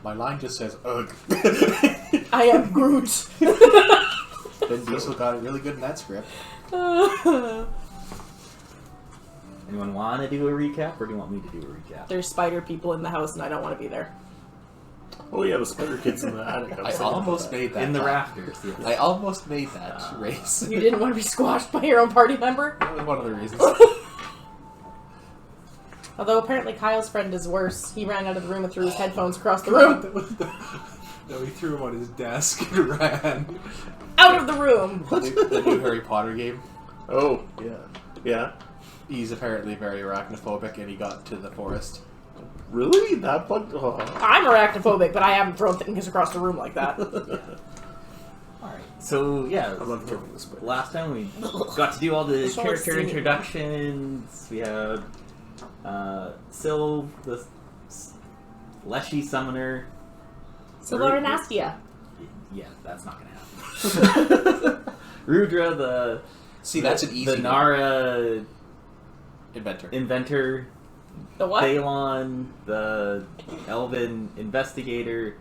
My line just says, ugh. I am Groot. Vin Diesel got it really good in that script. Anyone want to do a recap, or do you want me to do a recap? There's spider people in the house, and I don't want to be there. Oh yeah, the spider kids in the attic. I almost made that. In the time. rafters. Yes. I almost made that race. You didn't want to be squashed by your own party member? That was one of the reasons. Although apparently Kyle's friend is worse. He ran out of the room and threw his headphones across the room. No, he threw him on his desk and ran. Out of the room! The new Harry Potter game. Oh, yeah. Yeah? He's apparently very arachnophobic and he got to the forest. Really? That fun? Oh. I'm arachnophobic, but I haven't thrown things across the room like that. Alright, so yeah, I'm not throwing this back. last time we got to do all the So character let's see. introductions. We had Syl, the Leshy Summoner. Soloranastia. Yeah, that's not gonna happen. Rudra, the That's an easy the one. Nara Inventor. The what? Thalon, the Elven Investigator,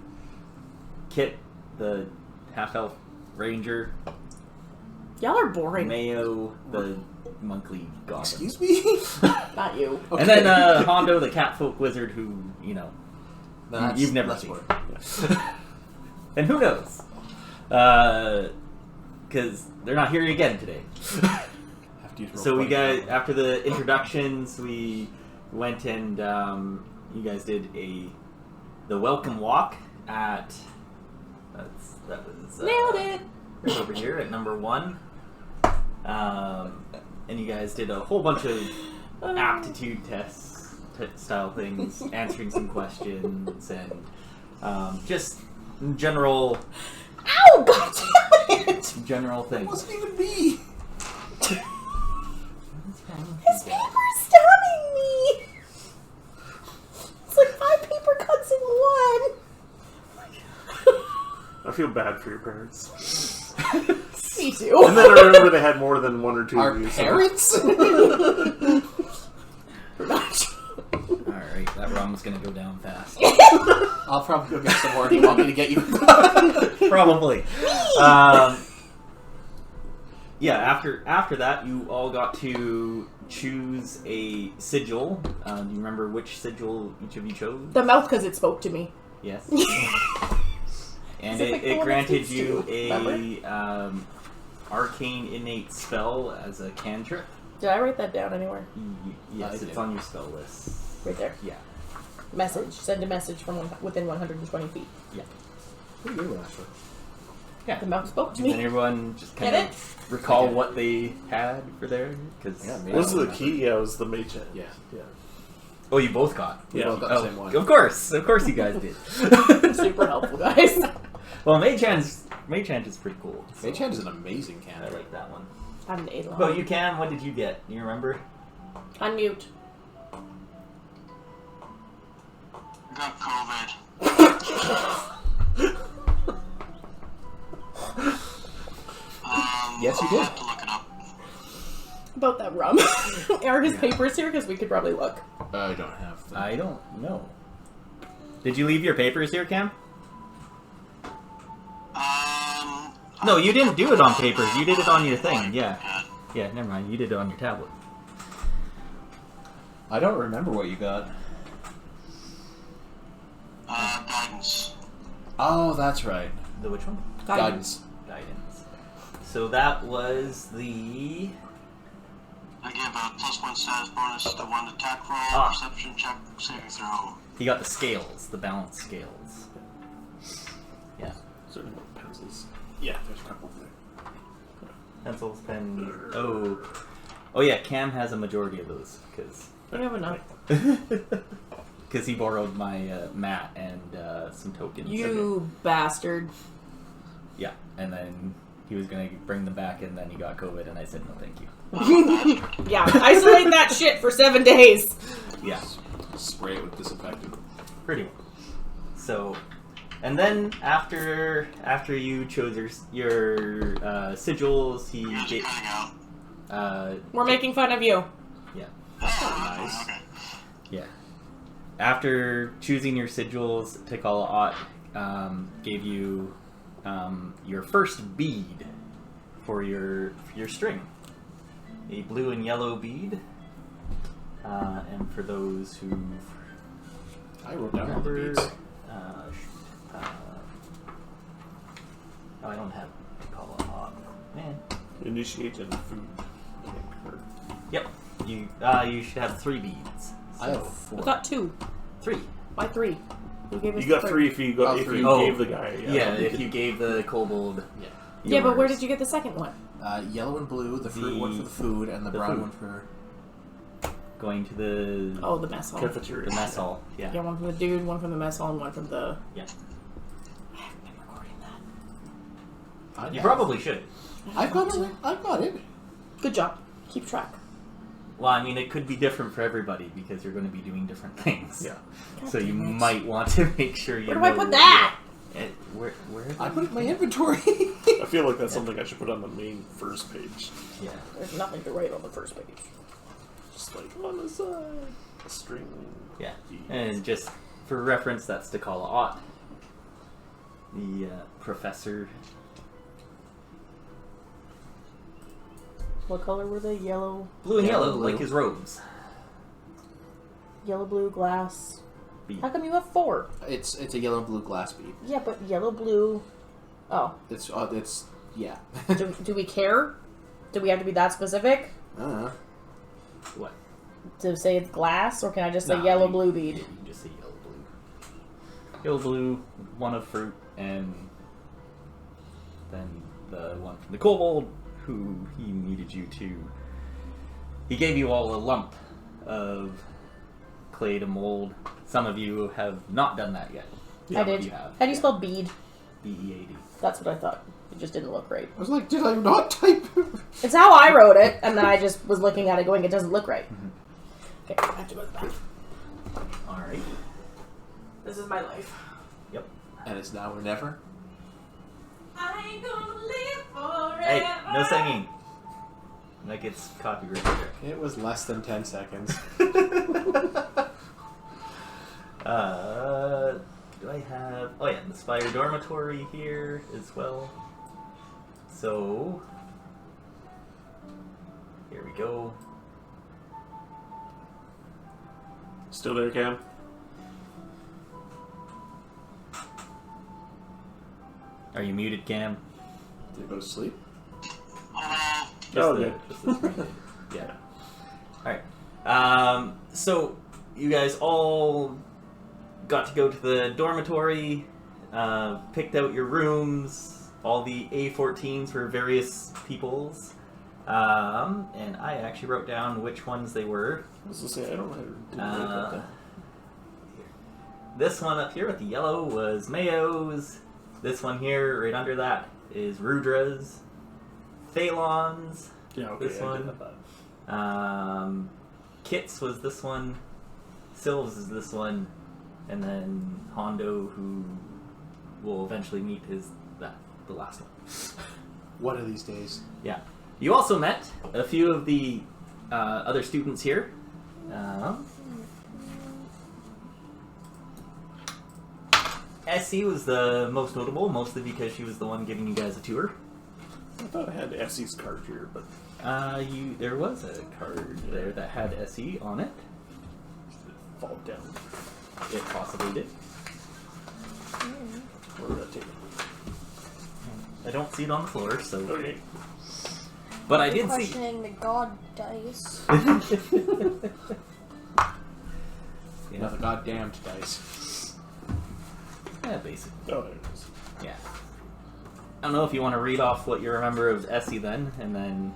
Kit, the half-elf Ranger, Y'all are boring. Mayo, the Monthly Goblin. Excuse me? Not you. Okay. And then Hondo, the Catfolk Wizard, who, you know, you've never seen. And who knows? Because they're not here again today. So we got, after the introductions, we went and you guys did the welcome walk at, that was Nailed it! right over here at number 1. And you guys did a whole bunch of aptitude tests style things, answering some questions, and just general Ow! God damn it! general It things. wasn't even me. His paper's stabbing me! It's like 5 paper cuts in one! I feel bad for your parents. Me too. And then I remember they had more than 1 or 2 Our of you. parents? Alright, that rum's gonna go down fast. I'll probably go get some more. Do you want me to get you? Probably. Yeah, after that, you all got to choose a sigil. Do you remember which sigil each of you chose? The mouth, because it spoke to me. Yes. And Is it like the it one that granted speaks you to you? a arcane innate spell as a cantrip. Did I write that down anywhere? Yes, I it's did. on your spell list. Right there. Yeah. Message. Send a message from within 120 feet. Yeah. Pretty good one, actually. Yeah. The mouth spoke to And me. everyone just kind Get of recall Okay. what they had for there, because Yeah, What was the key? Yeah, it was the mage hand. Yeah. Yeah. oh, you both got. We both got the same one. Of course you guys did. Super helpful, guys. Well, Mage Hand is pretty cool. So Mage Hand is an amazing I candidate. like that one. I'm an Eidolon. But you can. What did you get? You remember? Unmute. Got COVID. Yes, you did. I have to look it up. About that rum. Are his papers here? Because we could probably look. I don't have them. I don't know. Did you leave your papers here, Cam? No, you didn't do it on papers. You did it on your thing. Yeah. Yeah, never mind. You did it on your tablet. I don't remember what you got. Guidance. Oh, that's right. The which one? Guidance. Guidance. So that was the... I give a +1 status bonus to 1 attack roll, Ah. perception check, saving throw. He got the scales, the balance scales. Yeah. Certainly more pencils. Yeah, there's a couple there. Pencils, pen. Oh. Oh yeah, Cam has a majority of those, because... I don't have enough. Because he borrowed my mat and some tokens. You bastard. Yeah, and then he was going to bring them back, and then he got COVID, and I said no thank you. Yeah, isolate that shit for 7 days. Yeah, Spray it with disinfectant. pretty much. So, and then after you chose your sigils, he You guys are gave... cutting out. We're making fun of you. Yeah, Oh, nice. Okay. yeah. after choosing your sigils, Tikal gave you your first bead for your string. A blue and yellow bead. And for those who I wrote down all the beads. I don't have Tikal man. Initiate and food. Yep. You should have 3 beads. I have I 4. got 2. 3. Why 3? Who gave us You got the 3 if you got, Oh, if 3. you Oh. gave the guy. Yeah, if you gave the kobold. Yeah, but where yours. did you get the second one? Yellow and blue, the fruit one for the food, and the brown food. one for... Going to the Oh, the mess hall. Cafeteria. the mess hall. Yeah. Yeah, one from the dude, one from the mess hall, and one from the... Yeah. I haven't been recording that. You probably should. I've got it. I've got it. Good job. Keep track. Well, I mean, it could be different for everybody because you're going to be doing different things. Yeah. God So you damn it. might want to make sure you. Where do I know put what that? Where is I it? put it in my inventory. I feel like that's something I should put on the main first page. Yeah. There's nothing to write on the first page. Just like on the side. A string. Yeah. And just for reference, that's Tikal the professor. What color were they? Yellow, Blue and Yellow, yellow, blue. like his robes. yellow, blue, glass. Bead. How come you have 4? It's a yellow and blue glass bead. Yeah, but yellow, blue... Oh. It's yeah. Do we care? Do we have to be that specific? What? To say it's glass, or can I just say Nah, yellow, you- blue Yeah, bead? you can just say yellow, blue. Yellow, blue, one of fruit, and then the one from the kobold, who he needed you to. He gave you all a lump of clay to mold. Some of you have not done that yet. I Some did. of you have. How do you spell bead? B-E-A-D. That's what I thought. It just didn't look right. I was like, did I not type? It's how I wrote it, and then I just was looking at it going, it doesn't look right. Okay, I have to go to the bathroom. Alright. This is my life. Yep. And it's now or never. I ain't gonna live forever. Hey, no singing. That gets copyrighted. It was less than 10 seconds. Do I have... Oh yeah, the Spire Dormitory here as well. So... Here we go. Still there, Cam? Are you muted, Cam? Did it go to sleep? Just Oh, the, good. just the screen. Yeah. Alright. So, you guys all got to go to the dormitory, picked out your rooms, all the A14s for various peoples, and I actually wrote down which ones they were. I was gonna say, I don't know. Didn't write that down. This one up here with the yellow was Mayo's. This one here, right under that, is Rudra's. Thalon's. Yeah, okay, This I one. did have that. Kit's was this one. Sylv's is this one. And then Hondo, who will eventually meet, is the last one. One of these days. Yeah. You also met a few of the other students here. Essie was the most notable, mostly because she was the one giving you guys a tour. I thought I had Essie's card here, but There was a card there that had SE on it. it fall down. It possibly did. Where did that take it? I don't see it on the floor, so. Okay. But I did see. Questioning the god dice. Yeah, the goddamned dice. Yeah, basically. Oh, there it is. Yeah. I don't know if you want to read off what you remember of Essie then, and then.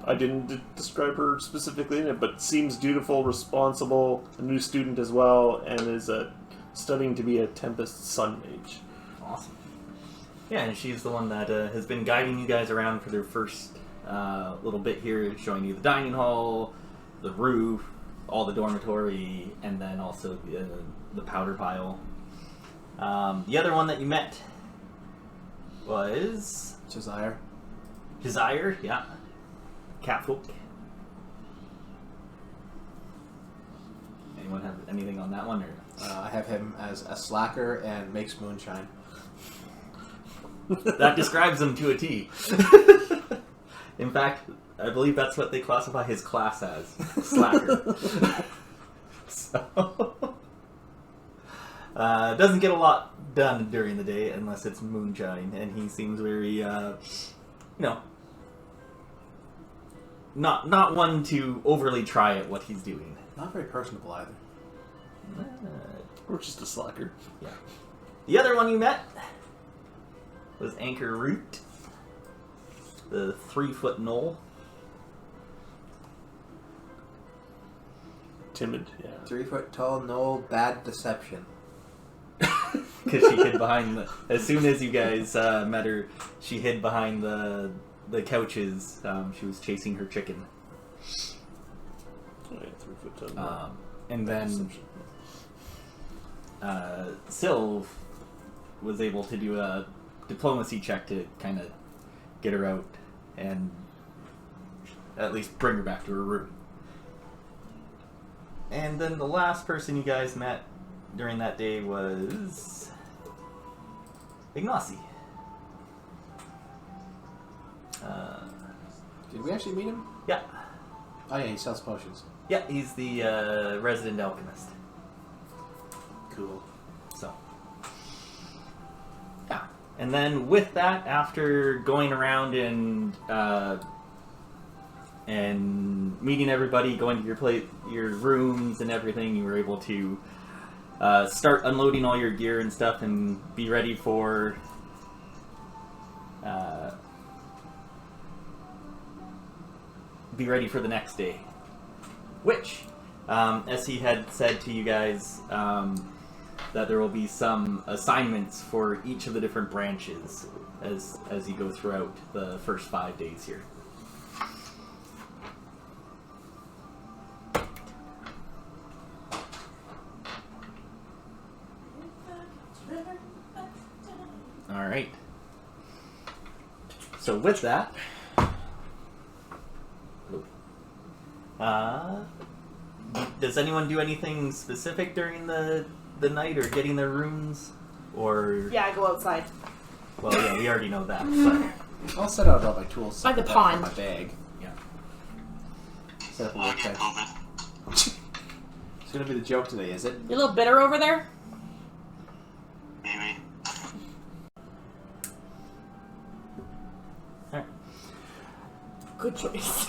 I didn't describe her specifically in it, but seems dutiful, responsible, a new student as well, and is studying to be a Tempest Sun Mage. Awesome. Yeah, and she's the one that has been guiding you guys around for their first little bit here, showing you the dining hall, the roof, all the dormitory, and then also the powder pile. The other one that you met was Desire. Desire, yeah. Catfolk. Anyone have anything on that one? Or I have him as a slacker and makes moonshine. that describes him to a T. In fact, I believe that's what they classify his class as, slacker. So, doesn't get a lot done during the day unless it's moonshine, and he seems very, not one to overly try at what he's doing. Not very personable either. Or just a slacker. Yeah. The other one you met was Anchor Root, the 3-foot knoll. Timid, yeah. 3 foot tall, no bad deception. Because she hid behind the... As soon as you guys met her, she hid behind the couches. She was chasing her chicken. Oh, yeah, 3 foot tall. And then Sylv was able to do a diplomacy check to kind of get her out and at least bring her back to her room. And then the last person you guys met during that day was Ignacy. Did we actually meet him? Yeah. Oh yeah, he sells potions. Yeah, he's the resident alchemist. Cool. So, yeah. And then with that, after going around and meeting everybody, going to your rooms and everything, you were able to start unloading all your gear and stuff and be ready for the next day. Which, as he had said to you guys, that there will be some assignments for each of the different branches as you go throughout the first 5 days here. All right. So with that, does anyone do anything specific during the night or getting their rooms? Or Yeah, I go outside. well, yeah, we already know that. But I'll set out all my tools. By the set that pond. in my bag. yeah. Set up a I workbench. get COVID. It's gonna be the joke today, is it? You a little bitter over there? Maybe. All right. Good choice.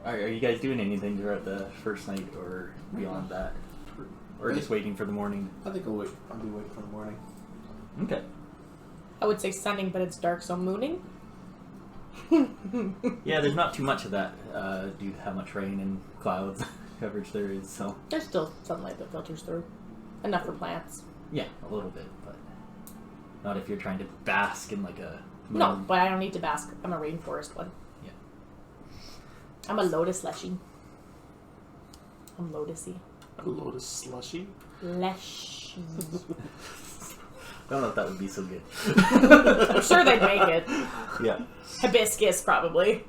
Are you guys doing anything throughout the first night or beyond that? Or just waiting for the morning? I think I'll wait. I'll be waiting for the morning. Okay. I would say sunning, but it's dark, so mooning. Yeah, there's not too much of that due to how much rain and clouds coverage there is, so... There's still sunlight that filters through. Enough for plants. Yeah, a little bit, but not if you're trying to bask in like a... No, but I don't need to bask. I'm a rainforest one. Yeah. I'm a lotus leshy. I'm lotusy. A lotus slushy? Leshy. I don't know if that would be so good. I'm sure they'd make it. Yeah. Hibiscus, probably.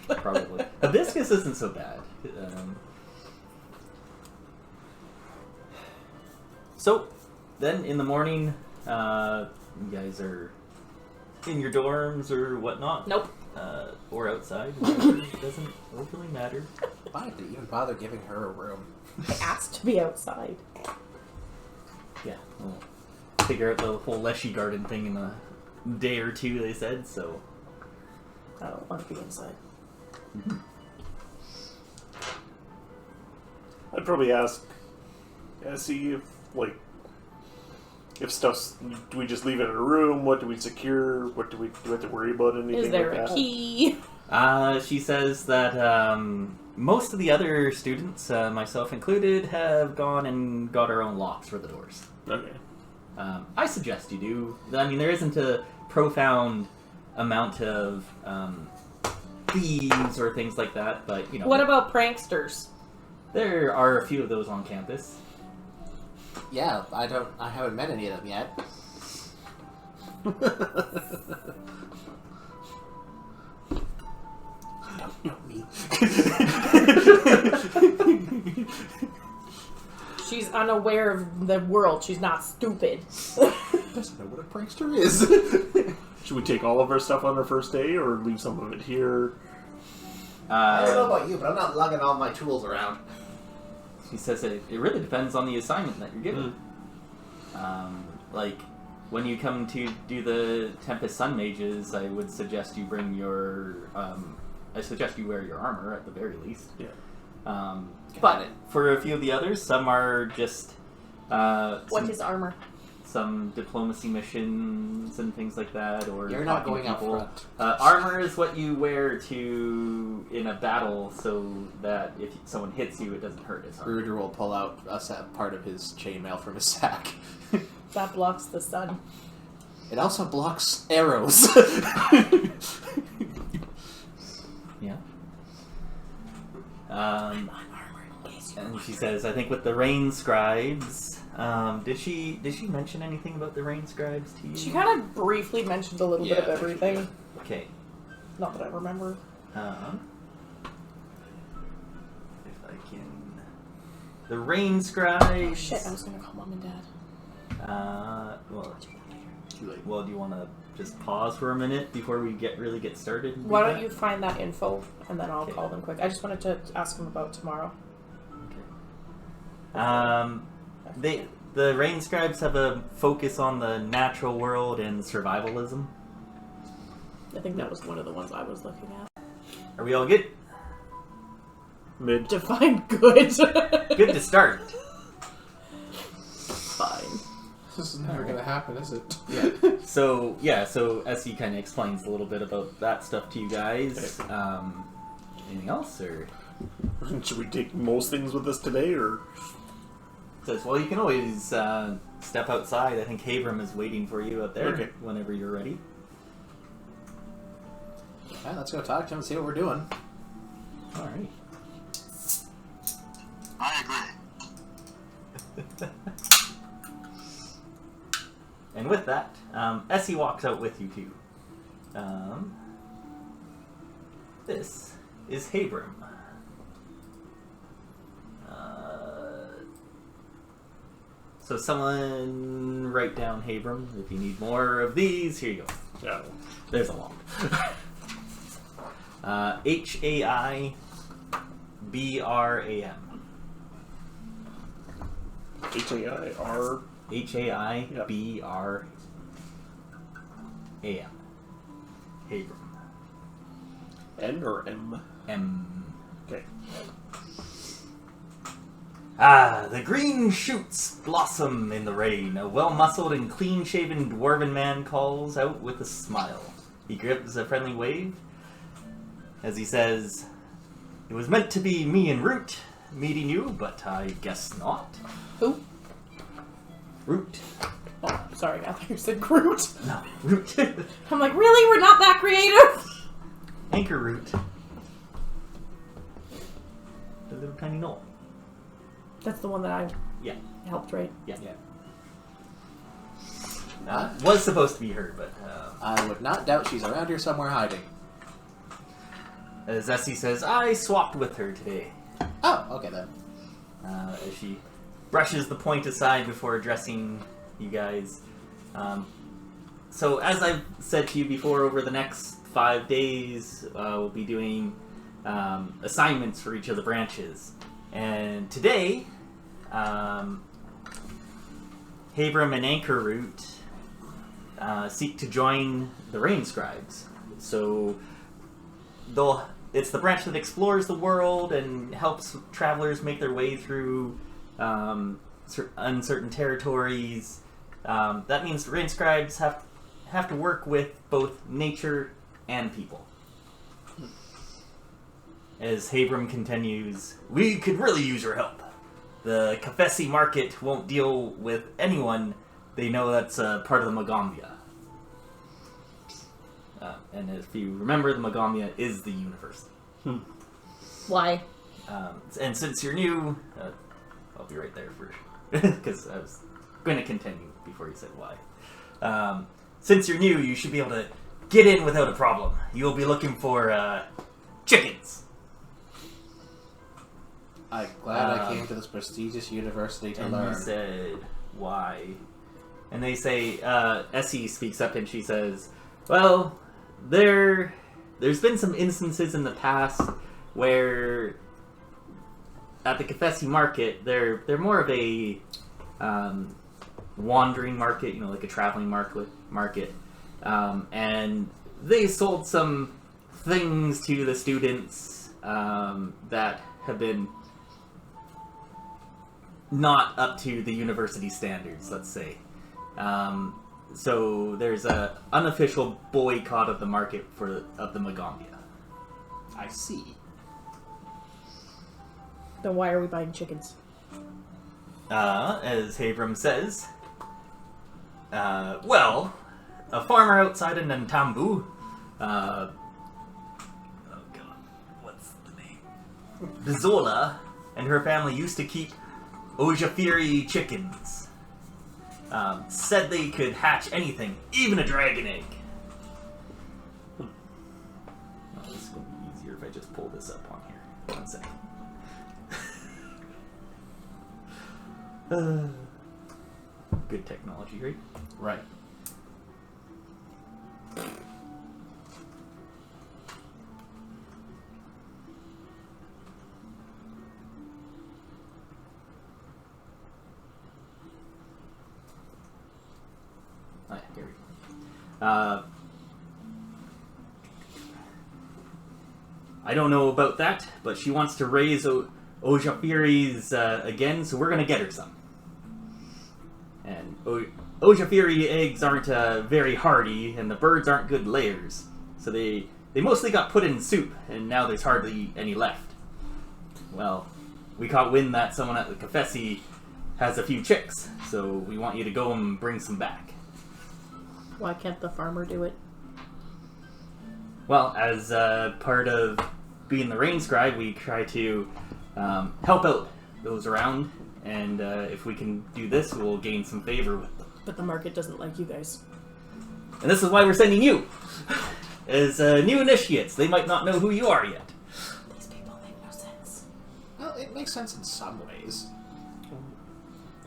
Probably. Hibiscus isn't so bad. So, then in the morning, you guys are in your dorms or whatnot. Nope. Or outside. It doesn't overly matter. Why did they even bother giving her a room? I asked to be outside. Yeah, we'll figure out the whole Leshy Garden thing in a day or two, they said, so... I don't want to be inside. Mm-hmm. I'd probably ask, see if, if stuff's, do we just leave it in a room? What do we secure? What do we have to worry about? Anything Is there like a that? key? She says that most of the other students, myself included, have gone and got our own locks for the doors. Okay. I suggest you do. I mean, there isn't a profound amount of thieves or things like that, but, you know. What about pranksters? There are a few of those on campus. Yeah, I haven't met any of them yet. Don't know me. She's unaware of the world. She's not stupid. Doesn't know what a prankster is. Should we take all of our stuff on our first day, or leave some of it here? I don't know about you, but I'm not lugging all my tools around. She says it really depends on the assignment that you're given. Like, when you come to do the Tempest Sun Mages, I would suggest you bring your... I suggest you wear your armor, at the very least. Yeah. But for a few of the others, some are just... What is armor? Some diplomacy missions and things like that, or You're not talking going to out people. front. Armor is what you wear in a battle, so that if someone hits you, it doesn't hurt as hard. Ruder will pull out a part of his chainmail from his sack. That blocks the sun. It also blocks arrows. Yeah. And she says, I think with the rain scribes, did she mention anything about the rain scribes to you? She kind of briefly mentioned a little bit of everything. Okay. Not that I remember. If I can... The rain scribes... Oh shit, I was gonna call mom and dad. Well, do you want to just pause for a minute before we really get started? and Why do don't that? you find that info, and then I'll Okay. call them quick. I just wanted to ask them about tomorrow. The rain scribes have a focus on the natural world and survivalism. I think that was one of the ones I was looking at. Are we all good? Mid. Define good. Good to start. Fine. This is never gonna happen, is it? So SE kind of explains a little bit about that stuff to you guys. Anything else, or Should we take most things with us today, or? says, well, you can always step outside. I think Habram is waiting for you out there Okay. whenever you're ready. Yeah, let's go talk to him and see what we're doing. All right. I agree. And with that, Essie walks out with you too. This is Habram. So someone write down Habram. If you need more of these, here you go. Yeah. There's a lot. Haibram. H-A-I-R. Haibram. Habram. N or M? M. Okay. The green shoots blossom in the rain. A well-muscled and clean-shaven dwarven man calls out with a smile. He gives a friendly wave as he says, "It was meant to be me and Root meeting you, but I guess not." Who? Root. Oh, sorry, I thought you said Groot. No, Root. I'm like, really? We're not that creative? Anchor Root. The little tiny knoll. That's the one that I Yeah. helped, right? Yeah. Was supposed to be her, but... I would not doubt she's around here somewhere hiding. as Essie says, I swapped with her today. Oh, okay then. As she brushes the point aside before addressing you guys. So as I've said to you before, over the next 5 days, we'll be doing assignments for each of the branches. And today, Habram and Anchor Root seek to join the Rain Scribes. So it's the branch that explores the world and helps travelers make their way through uncertain territories. That means the Rain Scribes have to work with both nature and people. As Habram continues, we could really use your help. The Kafesi market won't deal with anyone they know that's part of the Magaambya. And if you remember, the Magaambya is the university. Why? And since you're new, I'll be right there for because I was going to continue before you said why. since you're new, you should be able to get in without a problem. You'll be looking for chickens. I'm glad I came to this prestigious university to learn. He said, why? And they say, Essie speaks up and she says, well, there's been some instances in the past where at the Confessi market, they're more of a wandering market, like a traveling market. And they sold some things to the students that have been not up to the university standards, let's say. So there's a unofficial boycott of the market of the Magaambya. I see. Then why are we buying chickens? As Havram says, well, a farmer outside of Nantambu, oh god, what's the name? Bizola and her family used to keep Ojafiri chickens. Said they could hatch anything, even a dragon egg. Oh, this will be easier if I just pull this up on here. 1 second. Good technology, right? Right. Here we go. I don't know about that, but she wants to raise Ojafiri's again, so we're going to get her some. And Ojafiri eggs aren't very hardy, and the birds aren't good layers. So they mostly got put in soup, and now there's hardly any left. Well, we caught wind that someone at the Confessi has a few chicks, so we want you to go and bring some back. Why can't the farmer do it? Well, as part of being the rain scribe, we try to help out those around, and if we can do this, we'll gain some favor with them. But the market doesn't like you guys. And this is why we're sending you! As new initiates, they might not know who you are yet. These people make no sense. Well, it makes sense in some ways.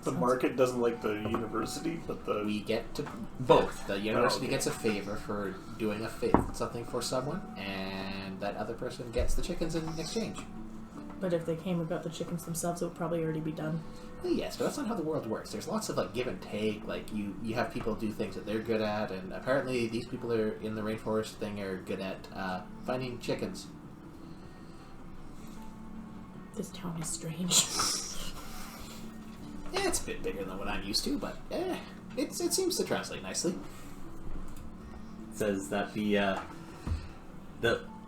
The market doesn't like the university, but We get to Both. The university okay. gets a favor for doing something for someone, and that other person gets the chickens in exchange. But if they came and got the chickens themselves, it would probably already be done. Well, yes, but that's not how the world works. There's lots of give and take. You have people do things that they're good at, and apparently these people that are in the rainforest thing are good at finding chickens. This town is strange. Yeah, it's a bit bigger than what I'm used to, but it seems to translate nicely. It says that the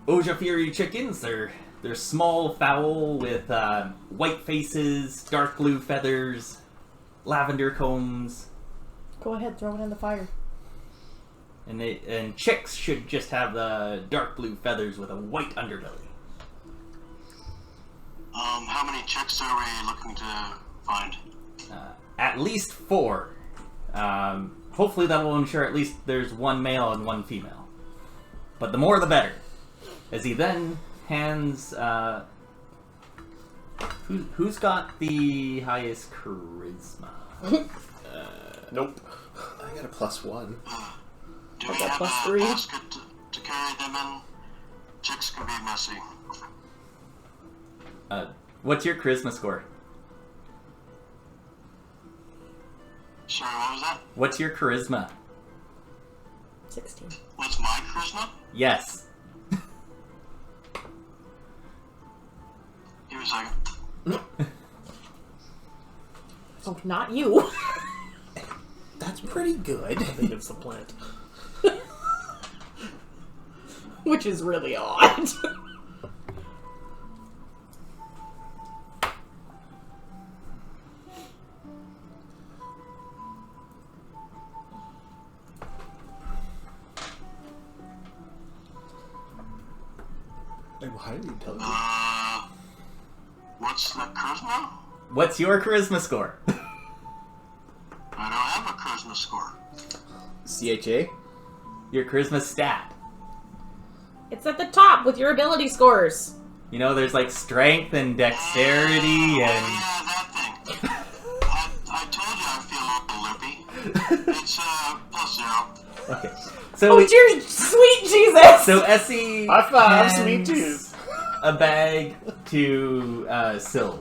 Ojafiri chickens, they're small fowl with white faces, dark blue feathers, lavender combs, Go ahead, throw it in the fire. and chicks should just have the dark blue feathers with a white underbelly. How many chicks are we looking to find? At least 4. Hopefully that will ensure at least there's 1 male and 1 female. But the more the better. As he then hands... who's got the highest charisma? nope. I got a +1. Do we got have +3? a basket to carry them in? Chicks can be messy. What's your charisma score? Sorry, what was that? What's your charisma? 16. What's my charisma? Yes. Give me a second. Oh, not you. That's pretty good. I think it's the plant. Which is really odd. I'm highly intelligent. What's the charisma? What's your charisma score? I don't have a charisma score. CHA? Your charisma stat. It's at the top with your ability scores. You know, there's like strength and dexterity and. Yeah, that thing. I told you I feel a little loopy. It's +0. Okay. So Oh, dear sweet Jesus! So Essie High fives, me hands too. a bag to Sylve.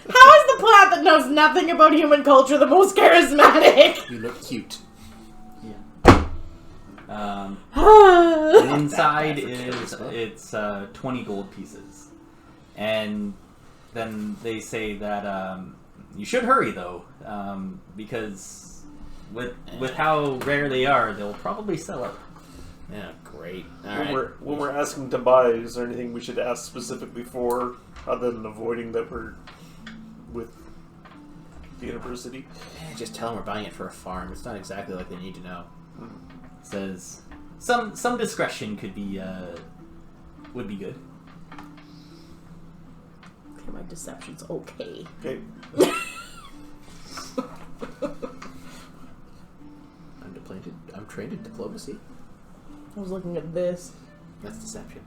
How is the plant that knows nothing about human culture the most charismatic? You look cute. And inside it's 20 gold pieces, and then they say that you should hurry though, because with how rare they are, they'll probably sell out. Yeah, great. When we're asking to buy, is there anything we should ask specifically for, other than avoiding that we're with the university? Just tell them we're buying it for a farm. It's not exactly like they need to know. Says some discretion would be good. Okay, my deception's okay. Okay. I'm trained in diplomacy. I was looking at this. That's deception.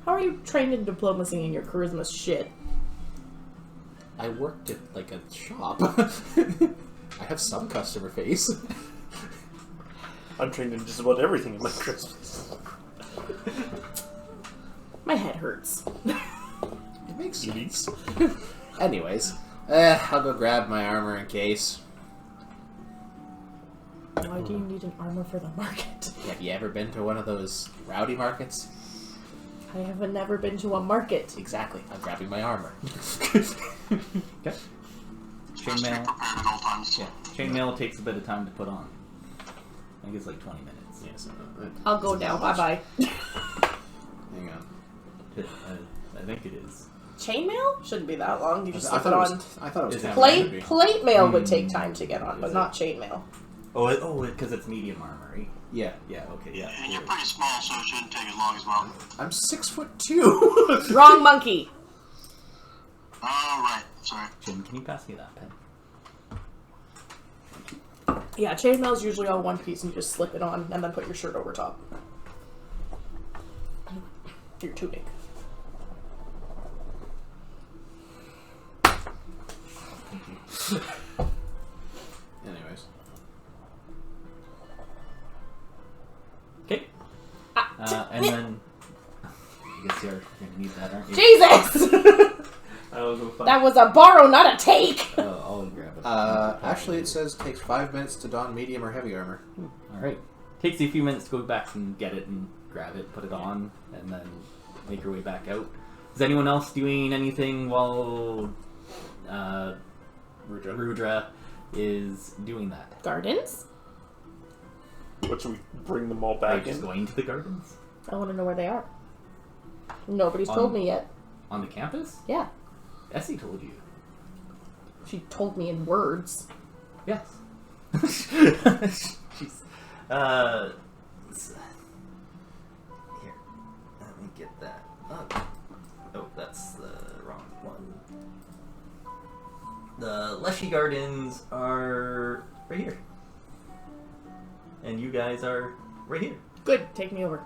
How are you trained in diplomacy and your charisma's shit? I worked at like a shop. I have some customer face. I'm trained in just about everything in my Christmas. My head hurts. It makes sense. Anyways, I'll go grab my armor in case. Why do you need an armor for the market? Have you ever been to one of those rowdy markets? I have never been to a market. Exactly. I'm grabbing my armor. Okay. Best to be Chainmail. prepared at all times. Yeah. Chainmail takes a bit of time to put on. I think it's like 20 minutes. Yes. I'll go now. Bye bye. Hang on. I think it is. Chainmail shouldn't be that long. You just I slip it on. thought it was Is it? Plate mail would take time to get on, but Is not chainmail. Oh, because it's medium armor, right? Yeah. Yeah. Okay. Yeah. And you're pretty small, so it shouldn't take as long as well. I'm 6'2". Wrong monkey. Oh, right. Sorry. Jim, can you pass me that pen? Yeah, chainmail's usually all one piece, and you just slip it on, and then put your shirt over top. Your tunic. Anyways. Okay. And then I guess you're gonna need that, aren't you? Jesus! I'll go find. That was a borrow, not a take! I'll grab it. Actually, it says it takes 5 minutes to don medium or heavy armor. All right. Takes you a few minutes to go back and get it and grab it, put it on, and then make your way back out. Is anyone else doing anything while Rudra is doing that? Gardens? What should we bring them all Are you back just in? going to the gardens I want to know where they are. Nobody's told me yet. on the campus? Yeah. Essie told you. She told me in words. Yes. Jeez. Here, let me get that up. Oh, that's the wrong one. The Leshy Gardens are right here. And you guys are right here. Good, take me over.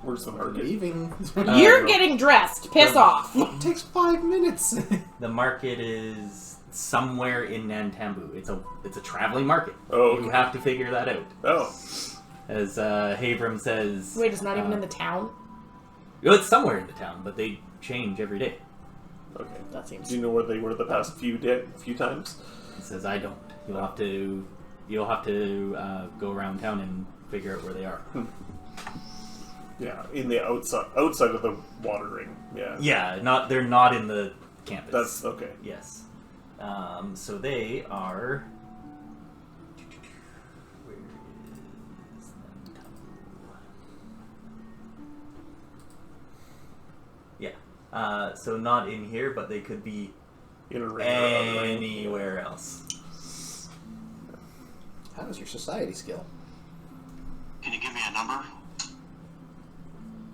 Where's the We're market? leaving. You're getting dressed. Piss off. It takes 5 minutes. The market is somewhere in Nantambu. It's a traveling market. Oh, You okay. have to figure that out. Oh, As Havram says... Wait, it's not even in the town? Well, it's somewhere in the town, but they change every day. okay. That seems... Do you know where they were the past few times? He says, I don't. You'll have to go around town and figure out where they are. Yeah, in the outside of the water ring. Yeah. Yeah, they're not in the campus. That's okay. Yes. So they are... Where is them? Yeah. So not in here, but they could be In a ring. or out of the ring. anywhere else. How is your society skill? Can you give me a number?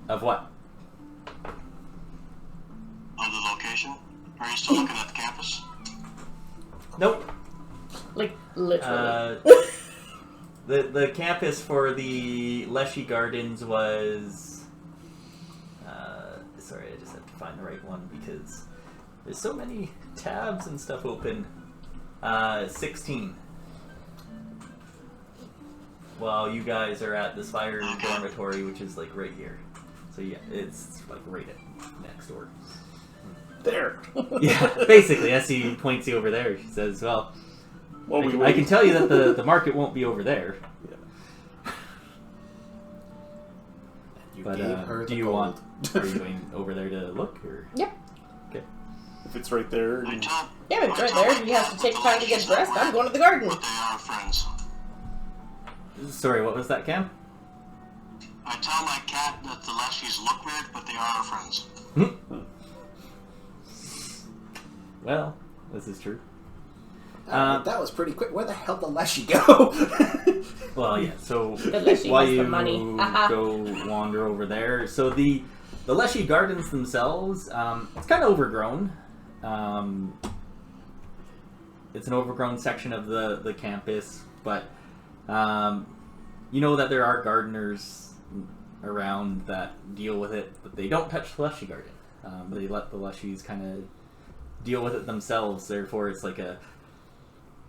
Of what? Of the location? Are you still looking at the campus? Nope. Like, literally. The campus for the Leshy Gardens was... sorry, I just have to find the right one because there's so many tabs and stuff open. 16. While you guys are at the Spire Dormitory, which is like right here. So yeah, it's like right next door. There. Yeah, basically, as he points you over there, she says, well, I can tell you that the market won't be over there. Yeah. But do you want... Are you going over there to look? Or? Yep. Okay. If it's right there... Yeah, but it's right there. He has to take time to get dressed. I'm going to the garden. But they are friends. Sorry, what was that, Cam? I tell my cat that the Leshies look weird, but they are our friends. Well, this is true. That was pretty quick. Where the hell did Leshy go? Well, yeah, so Leshy while has you the money. go wander over there, so the Leshy Gardens themselves, it's kind of overgrown. It's an overgrown section of the campus, but you know that there are gardeners around that deal with it, but they don't touch the Leshy Garden. They let the Leshies kind of deal with it themselves, therefore it's like a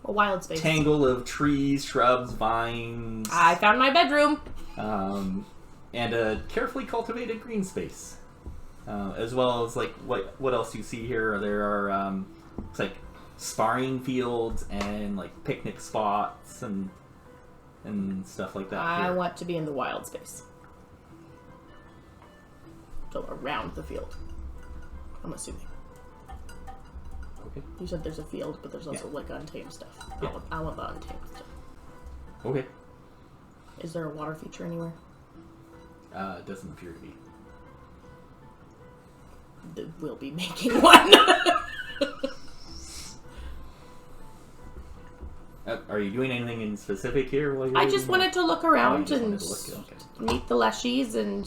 wild space. Tangle of trees, shrubs, vines. I found my bedroom. And a carefully cultivated green space. As well as like what else you see here? There are it's like sparring fields and like picnic spots and stuff like that. I here. want to be in the wild space. So around the field. I'm assuming. Okay. You said there's a field, but there's also like untamed stuff. Yeah. I want the untamed stuff. Okay. Is there a water feature anywhere? It doesn't appear to be. We'll be making one. Are you doing anything in specific here? While you're I just wanted to look around and okay. meet the Leshies and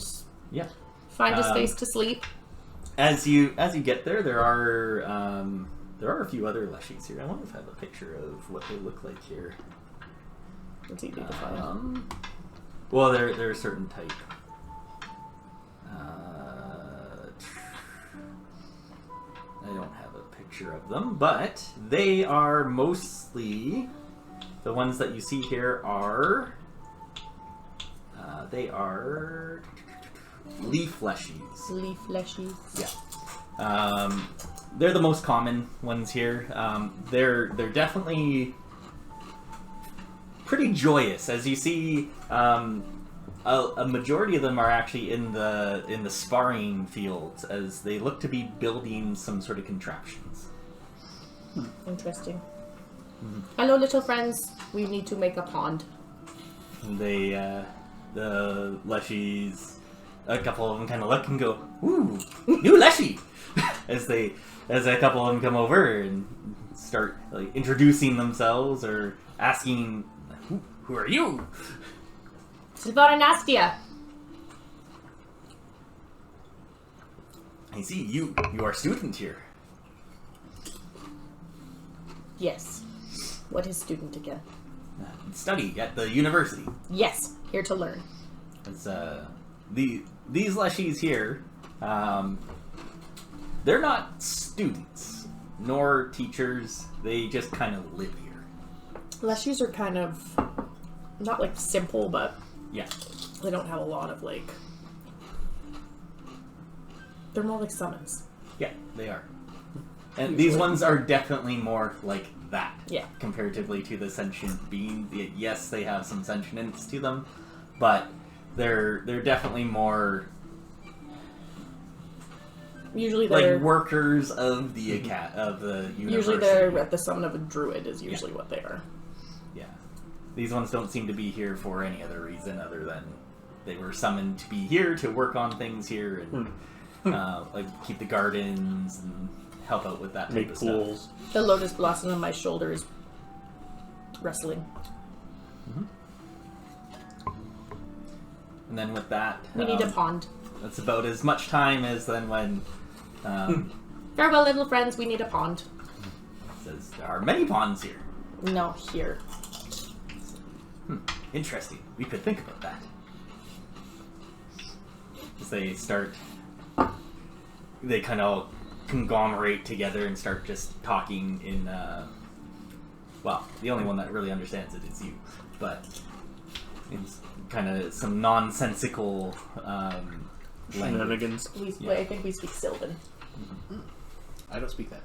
Yeah. find a space to sleep. As you get there, there are a few other Leshies here. I wonder if I have a picture of what they look like here. It's easy to find. Well, they're a certain type. I don't have a picture of them, but they are mostly the ones that you see here are they are leaf Leshies. Leaf Leshies. Yeah. They're the most common ones here. They're definitely pretty joyous, as you see. A majority of them are actually in the sparring fields, as they look to be building some sort of contraptions. Interesting. Hello, little friends. We need to make a pond. And the Leshies, a couple of them kind of look and go, "Ooh, new Leshy!" as a couple of them come over and start like introducing themselves or asking, "Who are you?" Silvara Nastia. I see you are a student here. Yes. What is student again? Study at the university. Yes, here to learn. It's these Leshies here, they're not students nor teachers. They just kind of live here. Leshies are kind of not like simple, but Yeah. they don't have a lot of like. They're more like summons. Yeah, they are. And these ones are definitely more like that. Yeah. Comparatively to the sentient being. Yes, they have some sentience to them, but they're definitely more Usually they're like workers of the of the university. usually they're at the summon of a druid is usually what they are. Yeah. These ones don't seem to be here for any other reason other than they were summoned to be here to work on things here and like keep the gardens and help out with that type Make of pools. stuff. The lotus blossom on my shoulder is wrestling. And then with that, We need a pond. that's about as much time as then when Farewell, little friends. We need a pond. says there are many ponds here. No, here. Interesting. We could think about that. As they start, they kind of conglomerate together and start just talking in, well, the only one that really understands it is you, but it's kind of some nonsensical language. Shenanigans. I think we speak Sylvan. I don't speak that.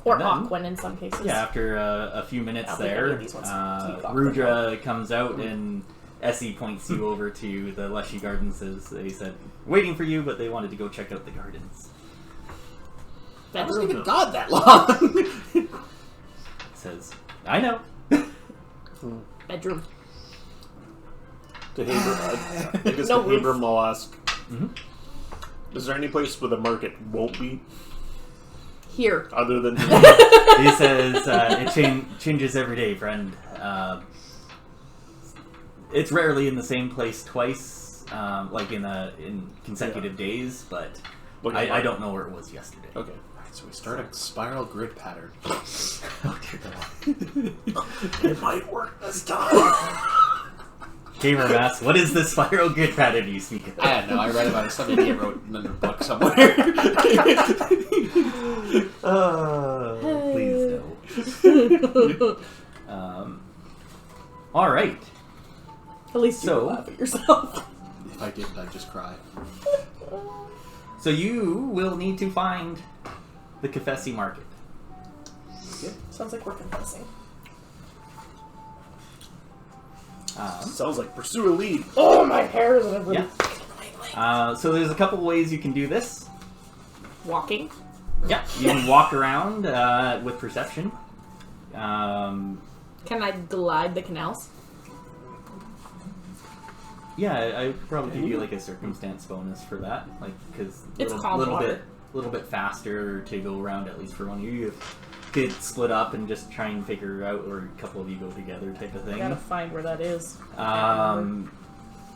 Or And then- Aquan in some cases. Yeah, after a few minutes I don't think any there, of these ones speak Aquan. Rudra comes out and Essie points you over to the Leshy Gardens. As they said, waiting for you, but they wanted to go check out the gardens. That wasn't even gone that long. Says, I know. Bedroom. To Haber, I guess No to roof. Abram will ask, Mhm. is there any place where the market won't be, Here. other than He says, it changes every day, friend. It's rarely in the same place twice, like in consecutive days, but Like I don't know where it was yesterday. Okay. Alright, so we start a spiral grid pattern. Oh, dear God. It might work this time. Gamer Mass, what is the spiral grid pattern you speak of? I don't know. I read about it. Some idiot wrote in a book somewhere. Please don't. All right. At least you So- can laugh at yourself. If I didn't, I'd just cry. So you will need to find the Kefesi market. Sounds like we're confessing. Sounds like pursue a lead. Oh, my hair is everywhere. So there's a couple ways you can do this. Walking. Yeah, you can walk around with perception. Can I glide the canals? Yeah, I would probably give you like a circumstance bonus for that, like because It's calm water. little bit faster to go around at least for one of you. You could split up and just try and figure out, or a couple of you go together type of I thing. gotta find where that is.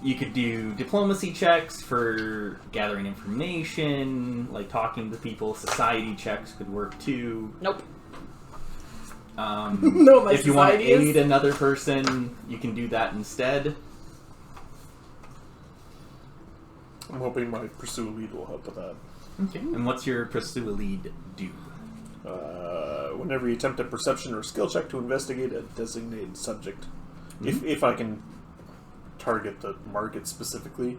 You could do diplomacy checks for gathering information, like talking to people. Society checks could work too. Nope. No, my if you want to society is- aid another person, you can do that instead. I'm hoping my pursue a lead will help with that. Okay. And what's your pursue a lead do? Whenever you attempt a perception or skill check to investigate a designated subject, if I can target the market specifically,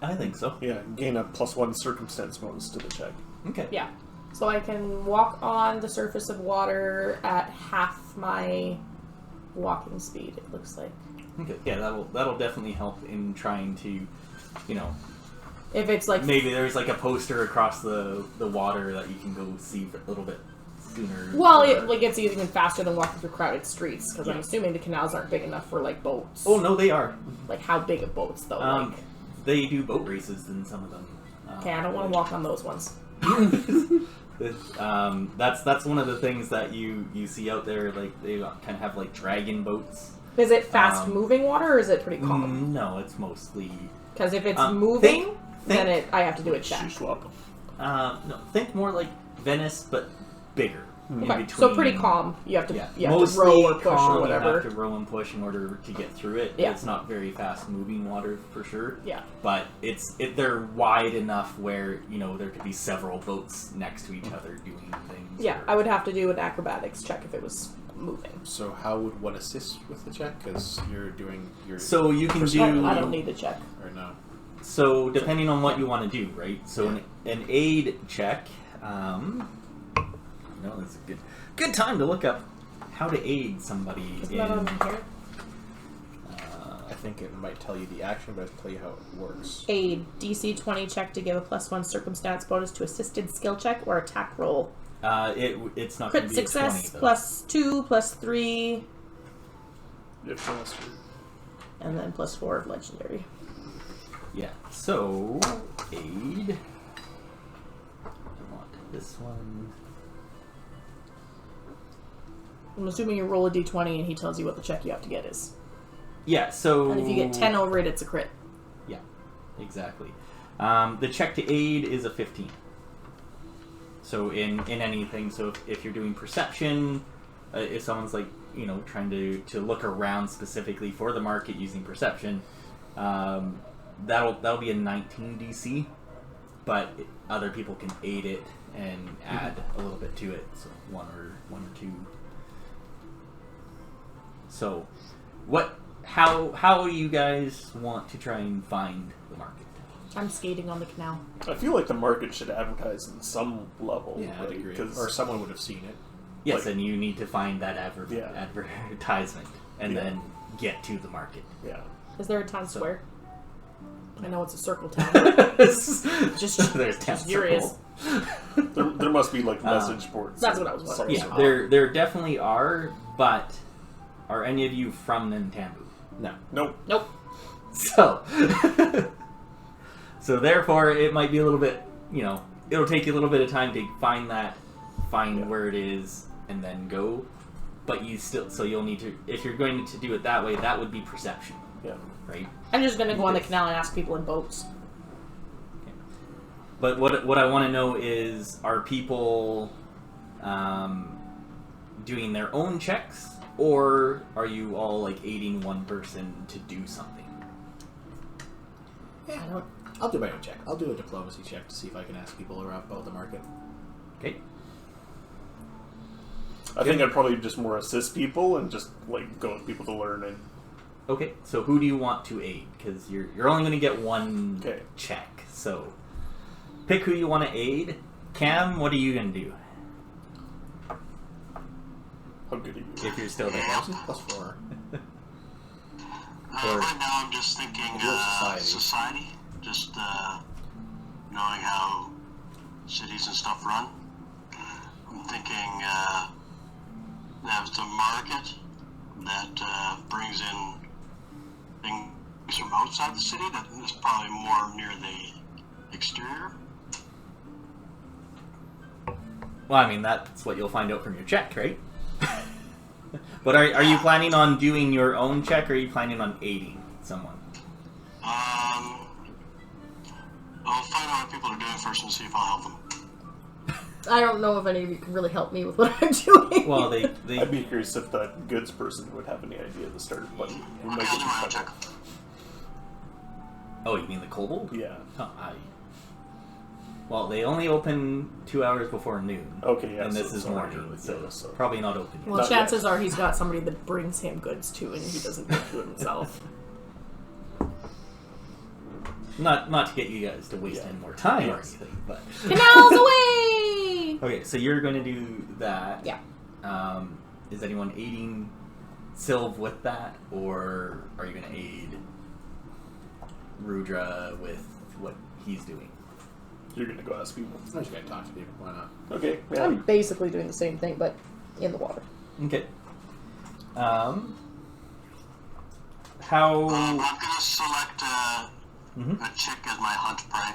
I think so. yeah, gain a +1 circumstance bonus to the check. Okay. Yeah. So I can walk on the surface of water at half my walking speed, it looks like. Okay. Yeah, that'll definitely help in trying to, you know, If it's like... maybe there's like a poster across the water that you can go see a little bit sooner. Well, or- it's even faster than walking through crowded streets, because I'm Yeah. assuming the canals aren't big enough for, like, boats. Oh no, they are. Like, how big of boats, though? They do boat races in some of them. Okay, I don't want to walk on those ones. That's one of the things that you see out there. Like they kind of have like dragon boats. Is it fast-moving water, or is it pretty calm? No, it's mostly. Because if it's Um, moving, think- then I have to do a check. Shishwap. No, think more like Venice, but bigger. In Okay, between. so pretty calm. You have to, Yeah, you have to mostly row or push calm, or whatever. You have to row and push in order to get through it. Yeah. It's not very fast-moving water for sure. Yeah. But they're wide enough where there could be several boats next to each other doing things. Yeah, or- I would have to do an acrobatics check if it was moving. So how would one assist with the check? Because you're doing your... So you can do. I don't need the check. Or no? So depending on what you want to do, right? So an aid check. It's a good time to look up how to aid somebody Isn't in. that on here? I think it might tell you the action, but I'll tell you how it works. Aid. DC 20 check to give a +1 circumstance bonus to assisted skill check or attack roll. It's not going Crit to be success a 20, though. +2 +3 If faster. and then +4 of legendary. Yeah. So aid. I want this one. I'm assuming you roll a d20 and he tells you what the check you have to get is. Yeah. So. And if you get 10 over it, it's a crit. Yeah. Exactly. The check to aid is a 15. So in anything, so if you're doing perception, if someone's like, trying to look around specifically for the market using perception, that'll be a 19 DC, but other people can aid it and add a little bit to it, so one or two. So, how you guys want to try and find the market? I'm skating on the canal. I feel like the market should advertise in some level. Yeah, I'd agree. 'cause- Or someone would have seen it. Yes, and you need to find that advertisement and Yeah. then get to the market. Yeah. Is there a town square? I know it's a circle town. Just there's town curious. circle. There must be like message boards. That's what I was wondering. Yeah, there definitely are, but are any of you from Nintambu? No. Nope. So, so therefore, it might be a little bit, it'll take you a little bit of time to find where it is, and then go. But so you'll need to, if you're going to do it that way, that would be perception. Yeah. Right? I'm just gonna go on the canal and ask people in boats. Okay. But what I want to know is, are people doing their own checks, or are you all like aiding one person to do something? Yeah, I'll do my own check. I'll do a diplomacy check to see if I can ask people around about the market. Okay. I think I'd probably just more assist people and just like go with people to learn and. Okay, so who do you want to aid? Because you're only going to get one Okay. check. So pick who you want to aid. Cam, what are you going to do? How good are you? If you're still there. +4. Right now I'm just thinking society. Just knowing how cities and stuff run. I'm thinking there's a market that brings in things from outside the city. That is probably more near the exterior. Well, I mean, that's what you'll find out from your check, right? But are you planning on doing your own check, or are you planning on aiding someone? I'll find out what people are doing first and see if I'll help them. I don't know if any of you can really help me with what I'm doing. Well, I'd be curious if that goods person would have any idea of the start button. We might Okay, I'll get do my own you check. covered. Oh, you mean the kobold? Yeah. Oh, well, they only open 2 hours before noon. Okay, yeah. And this is so morning, early, so, yeah, so. probably not open yet. Well, Not chances yet. are he's got somebody that brings him goods too, and he doesn't do it himself. Not to get you guys to waste any more time or anything, but... Canals away! Okay, so you're going to do that. Yeah. Is anyone aiding Sylv with that, or are you going to aid Rudra with what he's doing? You're gonna go ask people. I'm just going to talk to people. Why not? Okay. Yeah. I'm basically doing the same thing, but in the water. Okay. I'm How... gonna select Mhm. a chick as my hunt prey.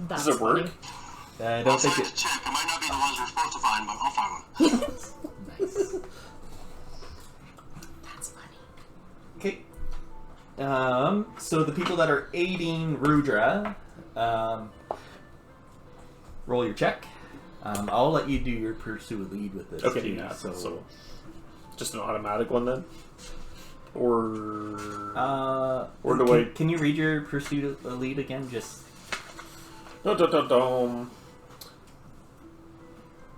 That's Does it work? funny. I I'll don't think find a it... chick. It might not be the ones we're supposed to find, but I'll find one. Nice. That's funny. Okay. So the people that are aiding Rudra, roll your check. I'll let you do your pursue a lead with this. Okay. too, Yeah. So, So, just an automatic one then, or or do can, I? Can you read your pursuit a lead again? Just No.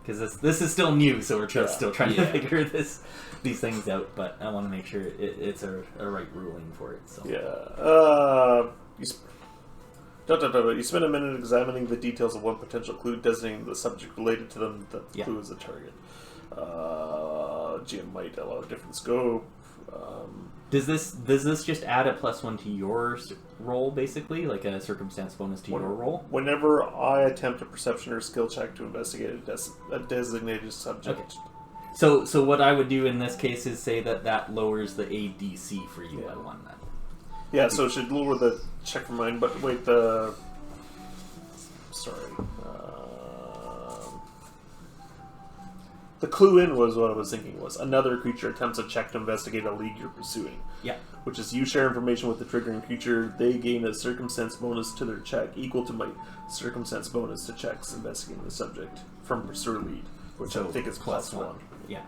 because this is still new, so we're just still trying to Yeah. figure these things out. But I want to make sure it's a right ruling for it. So Yeah. You spend a minute examining the details of one potential clue, designating the subject related to them. The Yeah. clue is the target. GM might allow a different scope. Does this just add a +1 to your roll, basically, like a circumstance bonus to your roll? Whenever I attempt a perception or skill check to investigate a designated subject. Okay. So what I would do in this case is say that lowers the ADC for you by 1 then. Yeah, so it should lower the check for mine, but wait, sorry. The clue in was what I was thinking was another creature attempts a check to investigate a lead you're pursuing. Yeah. Which is you share information with the triggering creature, they gain a circumstance bonus to their check equal to my circumstance bonus to checks investigating the subject from pursuer lead, which I think is +1. Yeah.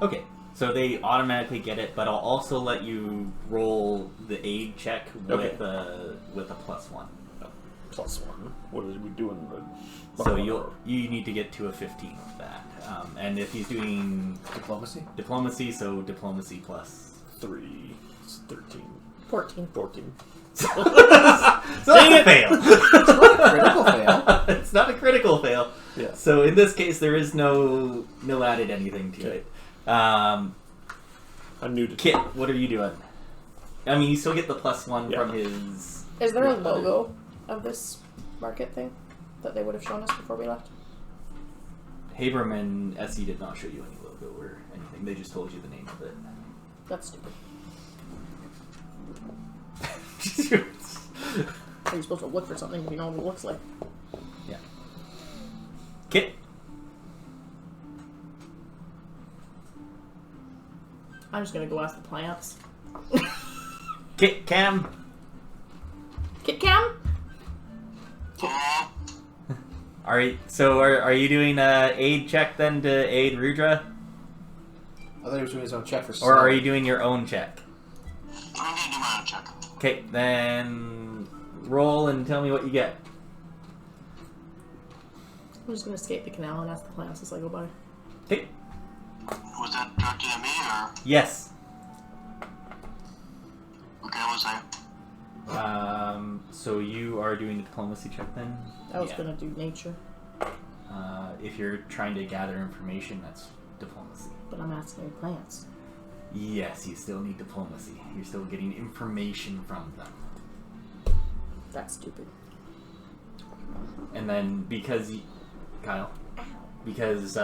Okay. So they automatically get it, but I'll also let you roll the aid check with a +1. +1. What are we doing? So you need to get to a 15 with that. And if he's doing diplomacy, so diplomacy plus 3, it's 13. 14. 14. So that's a fail. It's not a critical fail. It's not a critical fail. Yeah. So in this case, there is no added anything to it. I'm new to Kit, what are you doing? I mean, you still get the +1 from his... Is there a logo of this market thing that they would have shown us before we left? Habram and SE did not show you any logo or anything. They just told you the name of it. That's stupid. Are you supposed to look for something if you know what it looks like? Yeah. Kit? I'm just gonna go ask the plants. Kit Cam? Kit Cam? Are you doing a aid check then to aid Rudra? I thought he was doing his own check for Or are you doing your own check? I'm gonna do my own check. Okay, then roll and tell me what you get. I'm just gonna escape the canal and ask the plants as I go by. Okay. Was that directed at me or? Yes. Okay, what was that? So you are doing a diplomacy check then? I was gonna do nature, If you're trying to gather information, that's diplomacy. but I'm asking plants. Yes, you still need diplomacy. You're still getting information from them. That's stupid. And then because Kyle, because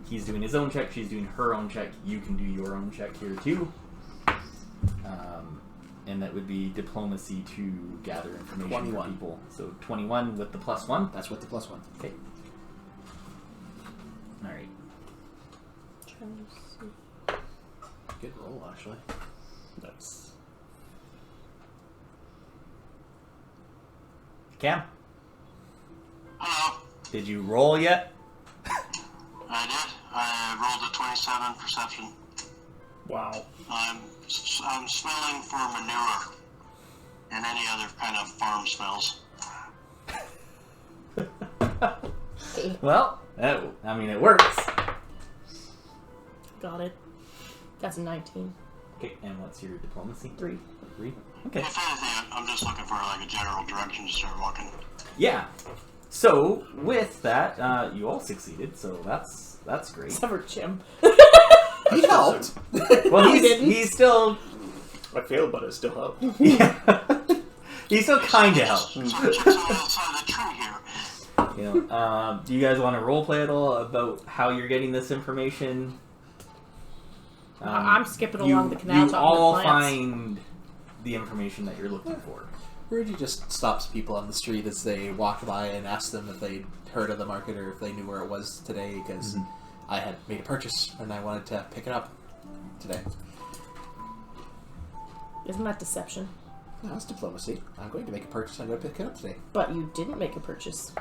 he's doing his own check, she's doing her own check, you can do your own check here too. And that would be diplomacy to gather information 21. from people. So 21 with the +1. That's with the +1. Okay. All right. Good roll, actually. Nice. Cam, Hello. did you roll yet? I did. I rolled a 27 perception. Wow. I'm smelling for manure and any other kind of farm smells. Well, it works. Got it. That's a 19. Okay, and what's your diplomacy? 3. 3? Okay. If anything, I'm just looking for like a general direction to start walking. Yeah. So, with that, you all succeeded, so that's great. Except for Jim. He helped. Well, he's still... I failed, but I still helped. Yeah. He still kind of helped. So check on the other side of the tree here. You know, do you guys want to roleplay at all about how you're getting this information? I'm skipping along the canal You talking all to plants. find the information that you're looking for. Rudy just stops people on the street as they walk by and asks them if they'd heard of the market or if they knew where it was today, because I had made a purchase and I wanted to pick it up today. Isn't that deception? No, it's diplomacy. I'm going to make a purchase and I'm going to pick it up today. But you didn't make a purchase.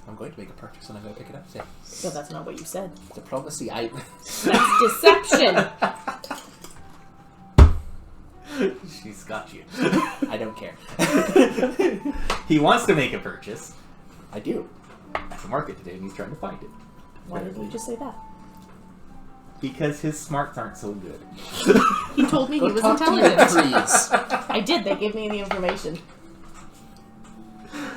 I'm going to make a purchase and I'm going to pick it up today. But that's not what you said. Diplomacy, I... That's deception! She's got you. I don't care. He wants to make a purchase I do. at the market today, and he's trying to find it. Why did you just say that? Because his smarts aren't so good. He told me Go he was talk to your intelligent. trees. I did. They gave me the information.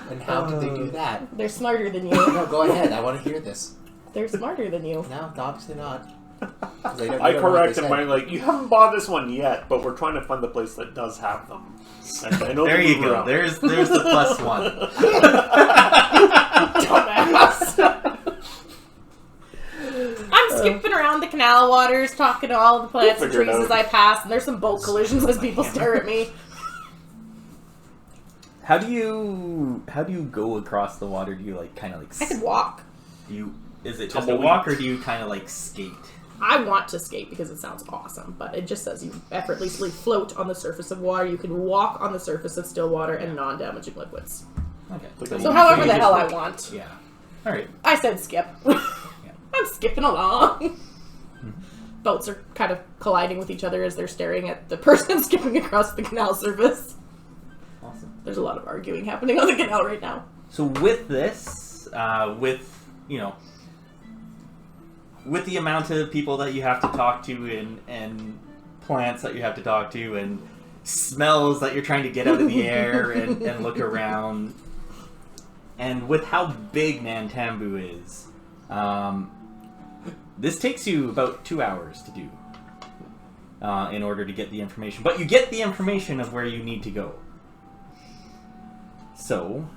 And how did they do that? They're smarter than you. No, go ahead. I want to hear this. They're smarter than you. No, obviously not. I corrected mine like, you haven't bought this one yet, but we're trying to find the place that does have them. I know There the you move go. around. There's the +1. Dumbass. I'm skipping around the canal waters, talking to all the plants and Figure it trees out. as I pass, and there's some boat collisions as people stare at me. How do you go across the water? Do you like kind of like I could walk. you is it just a walk, or do you kind of like skate? I want to skate because it sounds awesome, but it just says you effortlessly float on the surface of water. You can walk on the surface of still water and non-damaging liquids. Okay. So however the hell I want. Yeah. All right. I said skip. I'm skipping along. Boats are kind of colliding with each other as they're staring at the person skipping across the canal surface. Awesome. There's a lot of arguing happening on the canal right now. So with this, with the amount of people that you have to talk to and plants that you have to talk to and smells that you're trying to get out of the air and look around, and with how big Nantambu is, this takes you about 2 hours to do in order to get the information. But you get the information of where you need to go. So,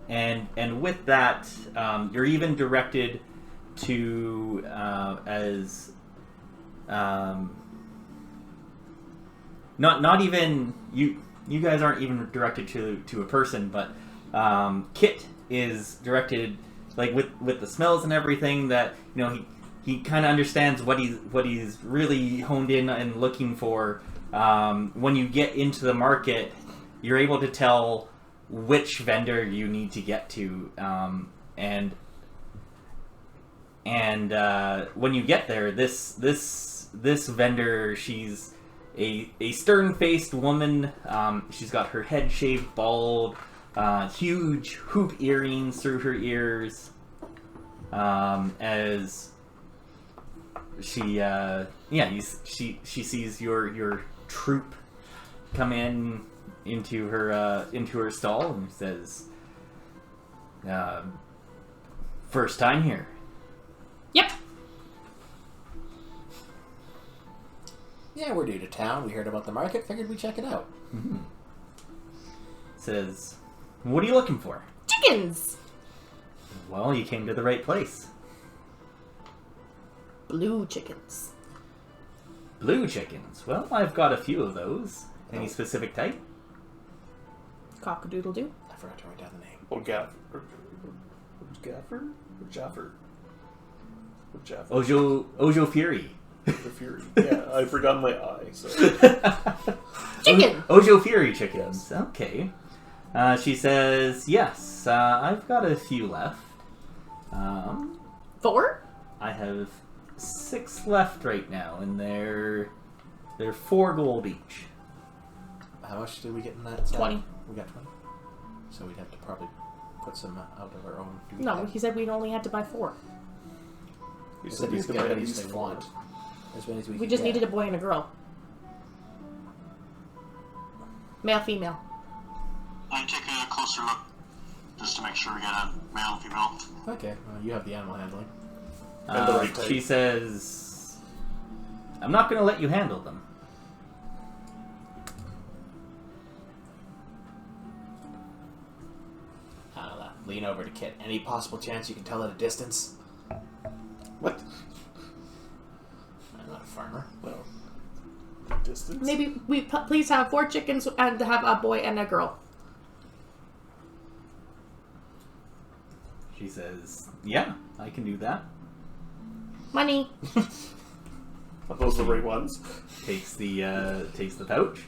and with that, you're even directed to not even you. You guys aren't even directed to a person, but Kit is directed, like with the smells and everything, that he kind of understands what he's really honed in and looking for. When you get into the market, you're able to tell which vendor you need to get to, and when you get there, this vendor, she's a stern-faced woman. She's got her head shaved bald, huge hoop earrings through her ears, as she sees your troop come into her stall and says, "First time here." Yep. Yeah, we're new to town. We heard about the market. Figured we'd check it out. Mm-hmm. Says, "What are you looking for?" Chickens. Well, you came to the right place. Blue chickens. Blue chickens. Well, I've got a few of those. Any specific type? Cock-a-doodle-doo. I forgot to write down the name. Oh, Gaffer? Or Jaffer? Or Jaffer? Ojo Fury. The Fury. Yeah, I forgot my eye, so... Chicken! Ojo Fury chickens. Okay. She says, yes, I've got a few left. 4? I have 6 left right now, and they're 4 gold each. How much did we get in that set? 20. We got 20. So we'd have to probably put some out of our own. No, he said we only had to buy 4. We said we could get as many as they want. As many as We just needed a boy and a girl. Male, female. I take a closer look just to make sure we get a male and female. Okay, you have the animal handling. And the right type. She says, I'm not going to let you handle them. I'll lean over to Kit. Any possible chance you can tell at a distance? What? I'm not a farmer. Well, distance? Maybe we please have 4 chickens and have a boy and a girl. She says, yeah, I can do that. Money. Are those the right ones? Takes the pouch,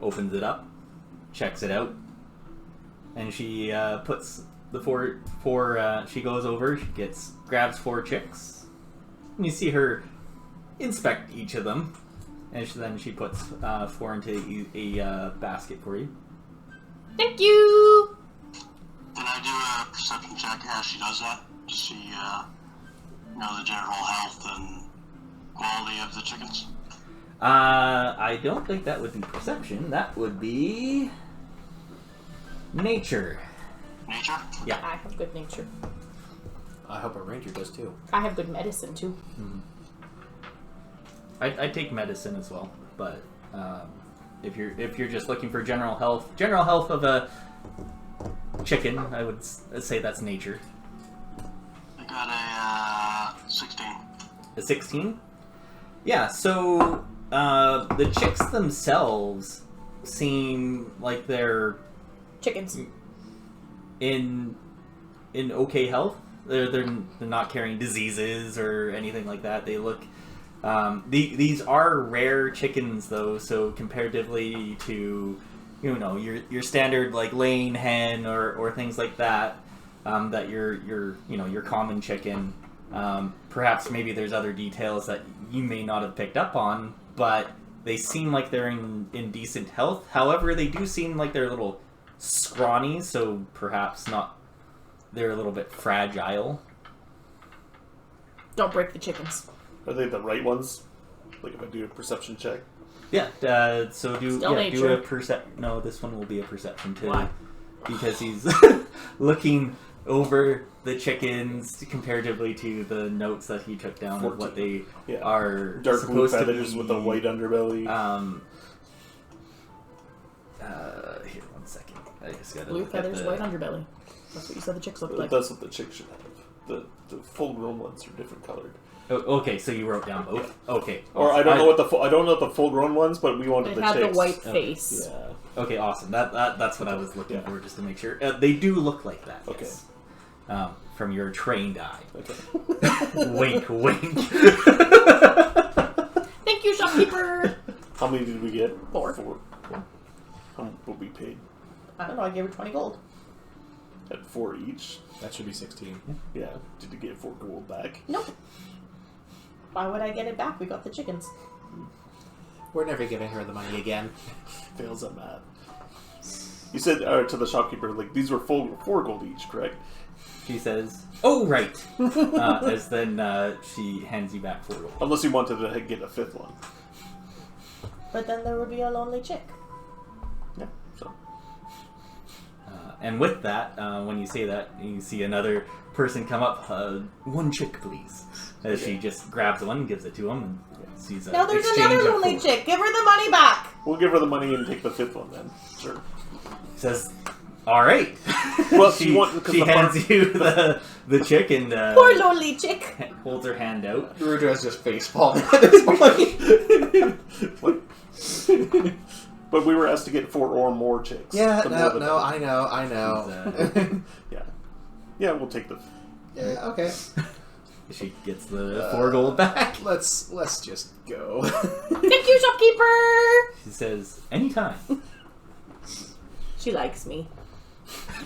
opens it up, checks it out, and she puts the four. She goes over, grabs 4 chicks, and you see her inspect each of them, and then she puts 4 into a basket for you. Thank you. Can I do a perception check as she does that to see, the general health and quality of the chickens? I don't think that would be perception. That would be nature. Nature? Yeah. I have good nature. I hope a ranger does too. I have good medicine too. Mm-hmm. I'd take medicine as well, but if you're just looking for general health of a chicken, I would say that's nature. I got a 16. A 16? Yeah. So the chicks themselves, seem like they're Chickens. in okay health. They're not carrying diseases or anything like that. They look. These are rare chickens though, so comparatively to your standard like laying hen or things like that, that your common chicken. Perhaps maybe there's other details that you may not have picked up on, but they seem like they're in decent health. However, they do seem like they're a little scrawny, so perhaps not. They're a little bit fragile. Don't break the chickens. Are they the right ones? Like if I do a perception check? Yeah, so do a perception. No, this one will be a perception too. Why? Because he's looking over the chickens comparatively to the notes that he took down 14. of what they Yeah. are Dark blue supposed to feathers be. with a white underbelly. Here, 1 second. I just gotta Blue look at feathers, the- white underbelly. That's what you said the chicks look like. That's what the chicks should have. The full grown ones are different colored. Oh, okay, so you wrote down both. Okay. Or I don't know what I don't know the full grown ones, but we wanted It the had chicks. the white face. Yeah. Okay, awesome. That's what I was looking for, just to make sure. They do look like that. Okay. Yes. From your trained eye. Okay. Wink, wink. Thank you, shopkeeper! How many did we get? 4. 4. How much will be paid? I don't know, I gave her 20 gold. At 4 each? That should be 16. Yeah. Did you get 4 gold back? Nope. Why would I get it back? We got the chickens. We're never giving her the money again. Fails at math. You said to the shopkeeper, like, these were 4 gold each, correct? She says, "Oh, right." As then she hands you back 4 gold. Unless you wanted to get a 5th one. But then there would be a lonely chick. Yeah. So. And with that, when you say that, you see another person come up. 1 chick, please. As she just grabs one and gives it to him, and sees a Now there's exchange another of lonely 4. chick. Give her the money back. We'll give her the money and take the 5th one then. Sure. Says, "All right." Well, she you want, she hands you the chick and Poor lonely chick. holds her hand out. Rudra's just face palming at this point. What? But we were asked to get 4 or more chicks. Yeah, The more the no, better. I know. Yeah. Yeah, we'll take the... Yeah, okay. She gets the 4 gold back. Let's just go. Thank you, shopkeeper. She says, "Anytime." She likes me.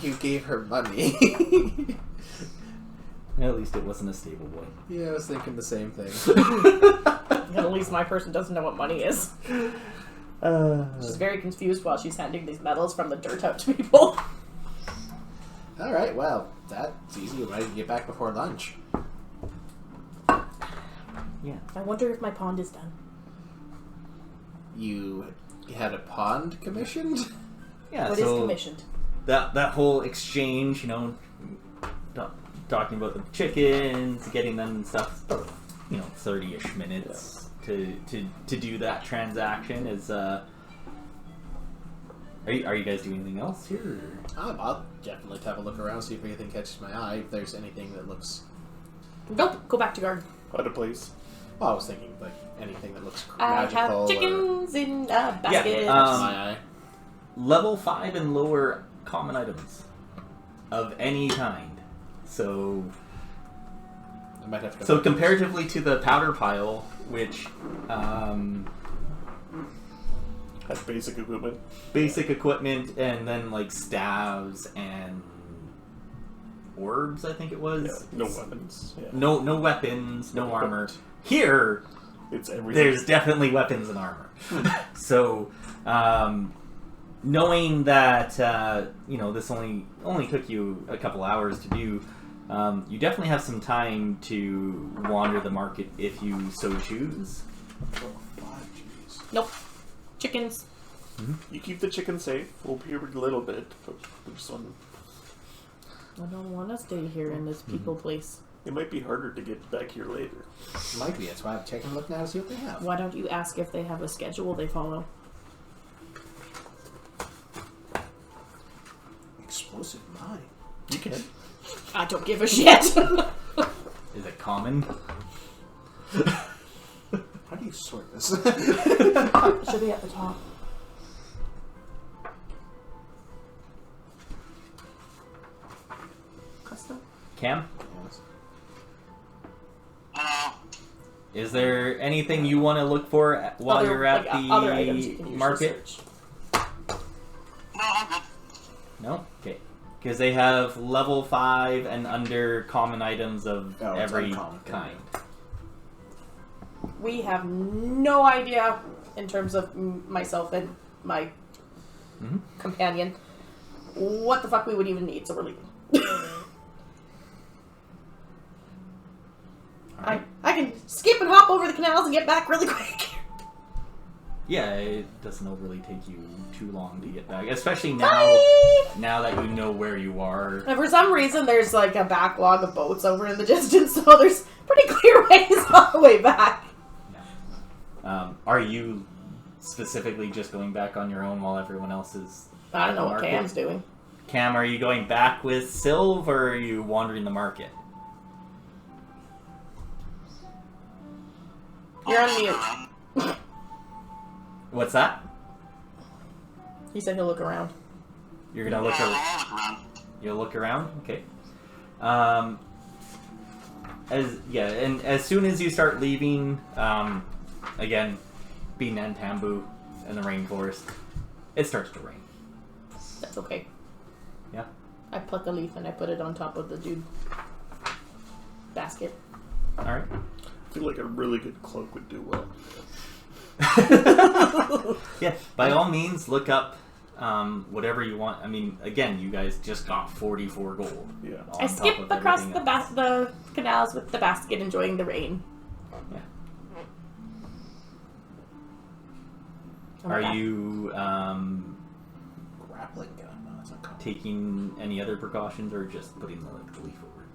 You gave her money. At least it wasn't a stable boy. Yeah, I was thinking the same thing. At least my person doesn't know what money is. She's very confused while she's handing these medals from the dirt out to people. Alright, well, that's easy. We might get back before lunch. Yeah. I wonder if my pond is done. You had a pond commissioned? Yeah. What is so commissioned? that whole exchange, talking about the chickens, getting them and stuff, 30-ish minutes to do that transaction. Is are you guys doing anything else here? I'll definitely have a look around, see if anything catches my eye. If there's anything that looks... Nope. Go back to garden. Out of place. Well, I was thinking, like, anything that looks I magical have or chickens in a basket. catches my eye. Level 5 and lower common items of any kind. So I might have to go So back. comparatively to the powder pile, which Has basic equipment. basic equipment and then like staves and orbs, I think it was. Yeah, no weapons. Yeah. No weapons, no No armor. equipment. Here, It's everything. there's definitely weapons and armor. So, knowing that this only took you a couple hours to do, you definitely have some time to wander the market if you so choose. Nope. Chickens. You keep the chicken safe. We'll be here a little bit, but we just want... I don't want to stay here in this people place. It might be harder to get back here later. Might be. That's why I'm taking a look now to see what they have. Why don't you ask if they have a schedule they follow? Explosive mine. You can. I don't give a shit. Is it common? How do you sort this? It should be at the top. Cam? Uh, Is there anything you want to look for while you're at the other items you can use market? to search. no, I'm good. No? Okay. Because they have level 5 and under common items of Oh, it's every uncommon. kind. We have no idea, in terms of myself and my companion, what the fuck we would even need, so we're leaving. I can skip and hop over the canals and get back really quick. Yeah, it doesn't overly take you too long to get back, especially Bye! now that you know where you are. And for some reason, there's like a backlog of boats over in the distance, so there's pretty clear ways on the way back. Are you specifically just going back on your own while everyone else is... I don't know what market? Cam's doing. Cam, are you going back with Sylv, or are you wandering the market? You're on mute. What's that? He said he'll look around. You're gonna look I'll around. look around. You'll look around? Okay. And as soon as you start leaving, again, being in Tambu and the rainforest, it starts to rain. That's okay. Yeah? I pluck a leaf and I put it on top of the dude basket. Alright. I feel like a really good cloak would do well. Yeah, by all means, look up whatever you want. I mean, again, you guys just got 44 gold. Yeah. I skip across the canals with the basket, enjoying the rain. Yeah. Oh my Are God. you Grappling gun. No, that's not common. taking any other precautions, or just putting the leaf over?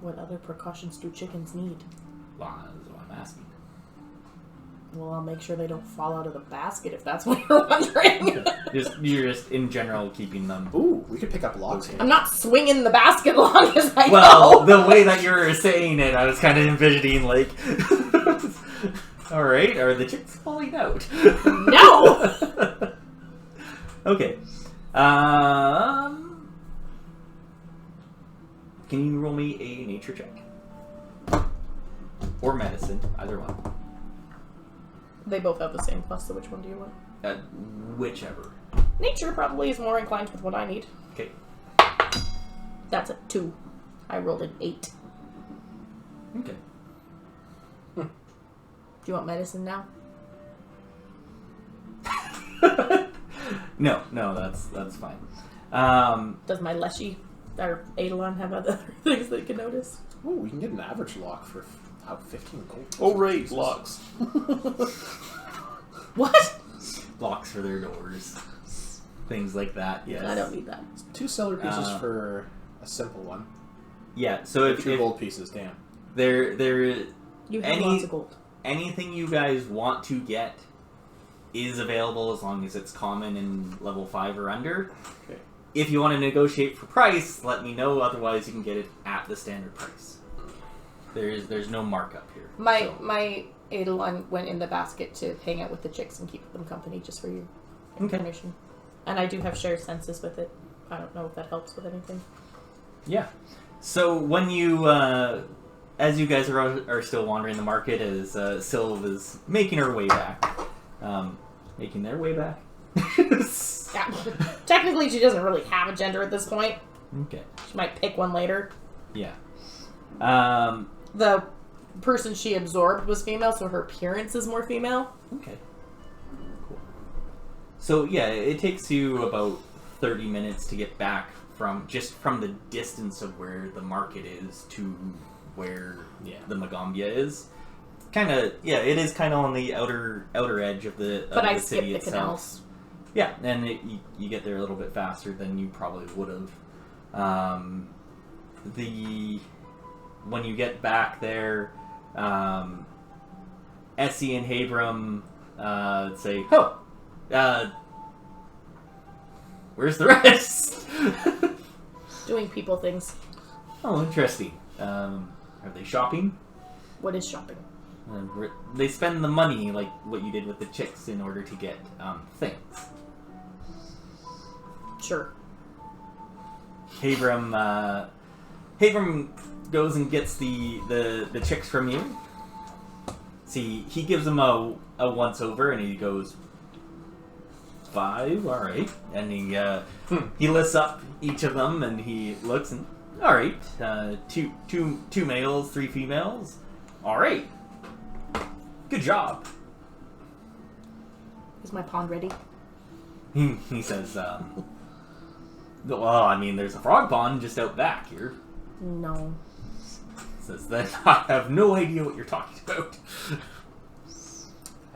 What other precautions do chickens need? Well, that's what I'm asking. Well, I'll make sure they don't fall out of the basket if that's what you're wondering. You're just in general keeping them. Ooh, we could pick up logs here. I'm not swinging the basket long as I Well, go. the way that you were saying it, I was kind of envisioning like, all right, are the chicks falling out? No. Okay. Can you roll me a nature check? Or medicine, either one. They both have the same plus, so which one do you want? Whichever. Nature probably is more inclined with what I need. Okay. That's a 2. I rolled an 8. Okay. Do you want medicine now? No, that's fine. Does my Leshy or Eidolon have other things that you can notice? Ooh, we can get an average lock for about 15 gold. Oh, right, locks. What? Locks for their doors. Things like that, yes. I don't need that. 2 silver pieces for a simple one. Yeah, so if 2 gold pieces, damn. there You have lots of gold. anything you guys want to get is available as long as it's common and level 5 or under. Okay. If you want to negotiate for price, let me know. Otherwise, you can get it at the standard price. There's no markup here. My Eidolon went in the basket to hang out with the chicks and keep them company, just for your information. And I do have shared senses with it. I don't know if that helps with anything. Yeah. So when you, as you guys are still wandering the market, as Sylv is making her way back, making their way back. Yeah. Technically, she doesn't really have a gender at this point. Okay. She might pick one later. Yeah. The person she absorbed was female, so her appearance is more female. Okay. Cool. So yeah, it takes you about 30 minutes to get back from the distance of where the market is to where the Magaambya is. Kind of, it is kind of on the outer edge of the But I city skipped the itself. canals. Yeah, and you get there a little bit faster than you probably would have. When you get back there, Essie and Habram say, "Oh, where's the rest?" Doing people things. Oh, interesting. Are they shopping? What is shopping? They spend the money like what you did with the chicks in order to get things. Sure. Havram goes and gets the chicks from you. See, he gives them a once over, and he goes 5. All right, and he lists up each of them, and he looks and all right, two males, 3 females. All right, good job. Is my pond ready? He says, well, I mean, there's a frog pond just out back here. No. Says that I have no idea what you're talking about. I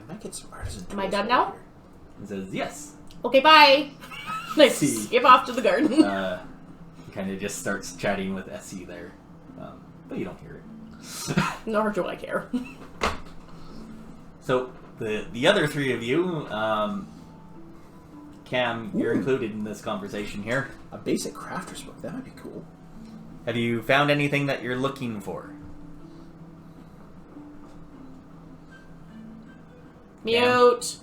might get some artisan Am I tools done over now? here. He says, yes. Okay, bye. Like, See. skip off to the garden. He kind of just starts chatting with Essie there. But you don't hear it. Nor do I care. So, the other 3 of you, Cam, you're included in this conversation here. A basic crafter's book, that might be cool. Have you found anything that you're looking for? Mute.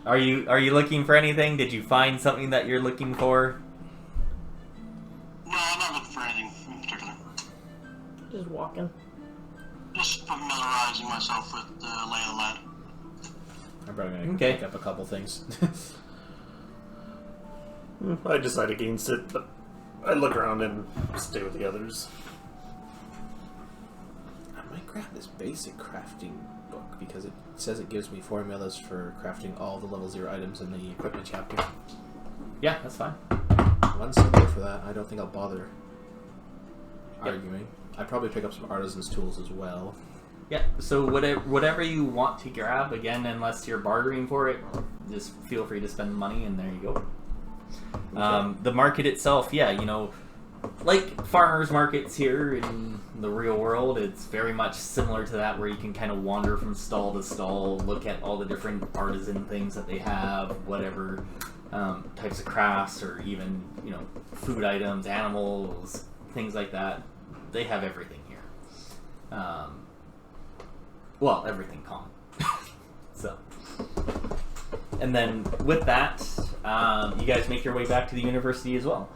Are you looking for anything? Did you find something that you're looking for? No, I'm not looking for anything in particular. Just walking. Just familiarizing myself with the lay of the land. I'm probably going to Okay. pick up a couple things. I decide against it, but I look around and stay with the others. I might grab this basic crafting book because it says it gives me formulas for crafting all the level 0 items in the equipment chapter. Yeah, that's fine. One symbol for that. I don't think I'll bother arguing. I'd probably pick up some artisan's tools as well. Yeah, so whatever you want to grab, again, unless you're bartering for it, just feel free to spend money, and there you go. Okay. The market itself, yeah, you know, like farmers markets here in the real world, it's very much similar to that, where you can kind of wander from stall to stall, look at all the different artisan things that they have, whatever types of crafts, or even, you know, food items, animals, things like that. They have everything here. Well, everything common. So, and then with that, you guys make your way back to the university as well.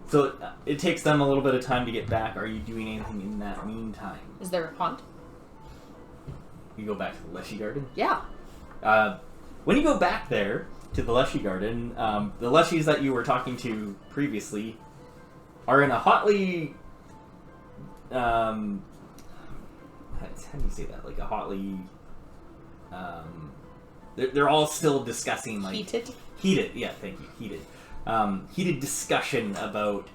So it takes them a little bit of time to get back. Are you doing anything in that meantime? Is there a pond? You go back to the Leshy Garden? Yeah. When you go back there to the Leshy Garden, the Leshies that you were talking to previously are in a hotly... how do you say that? Like a hotly... they're all still discussing, like... Heated, yeah, thank you, heated. Heated discussion about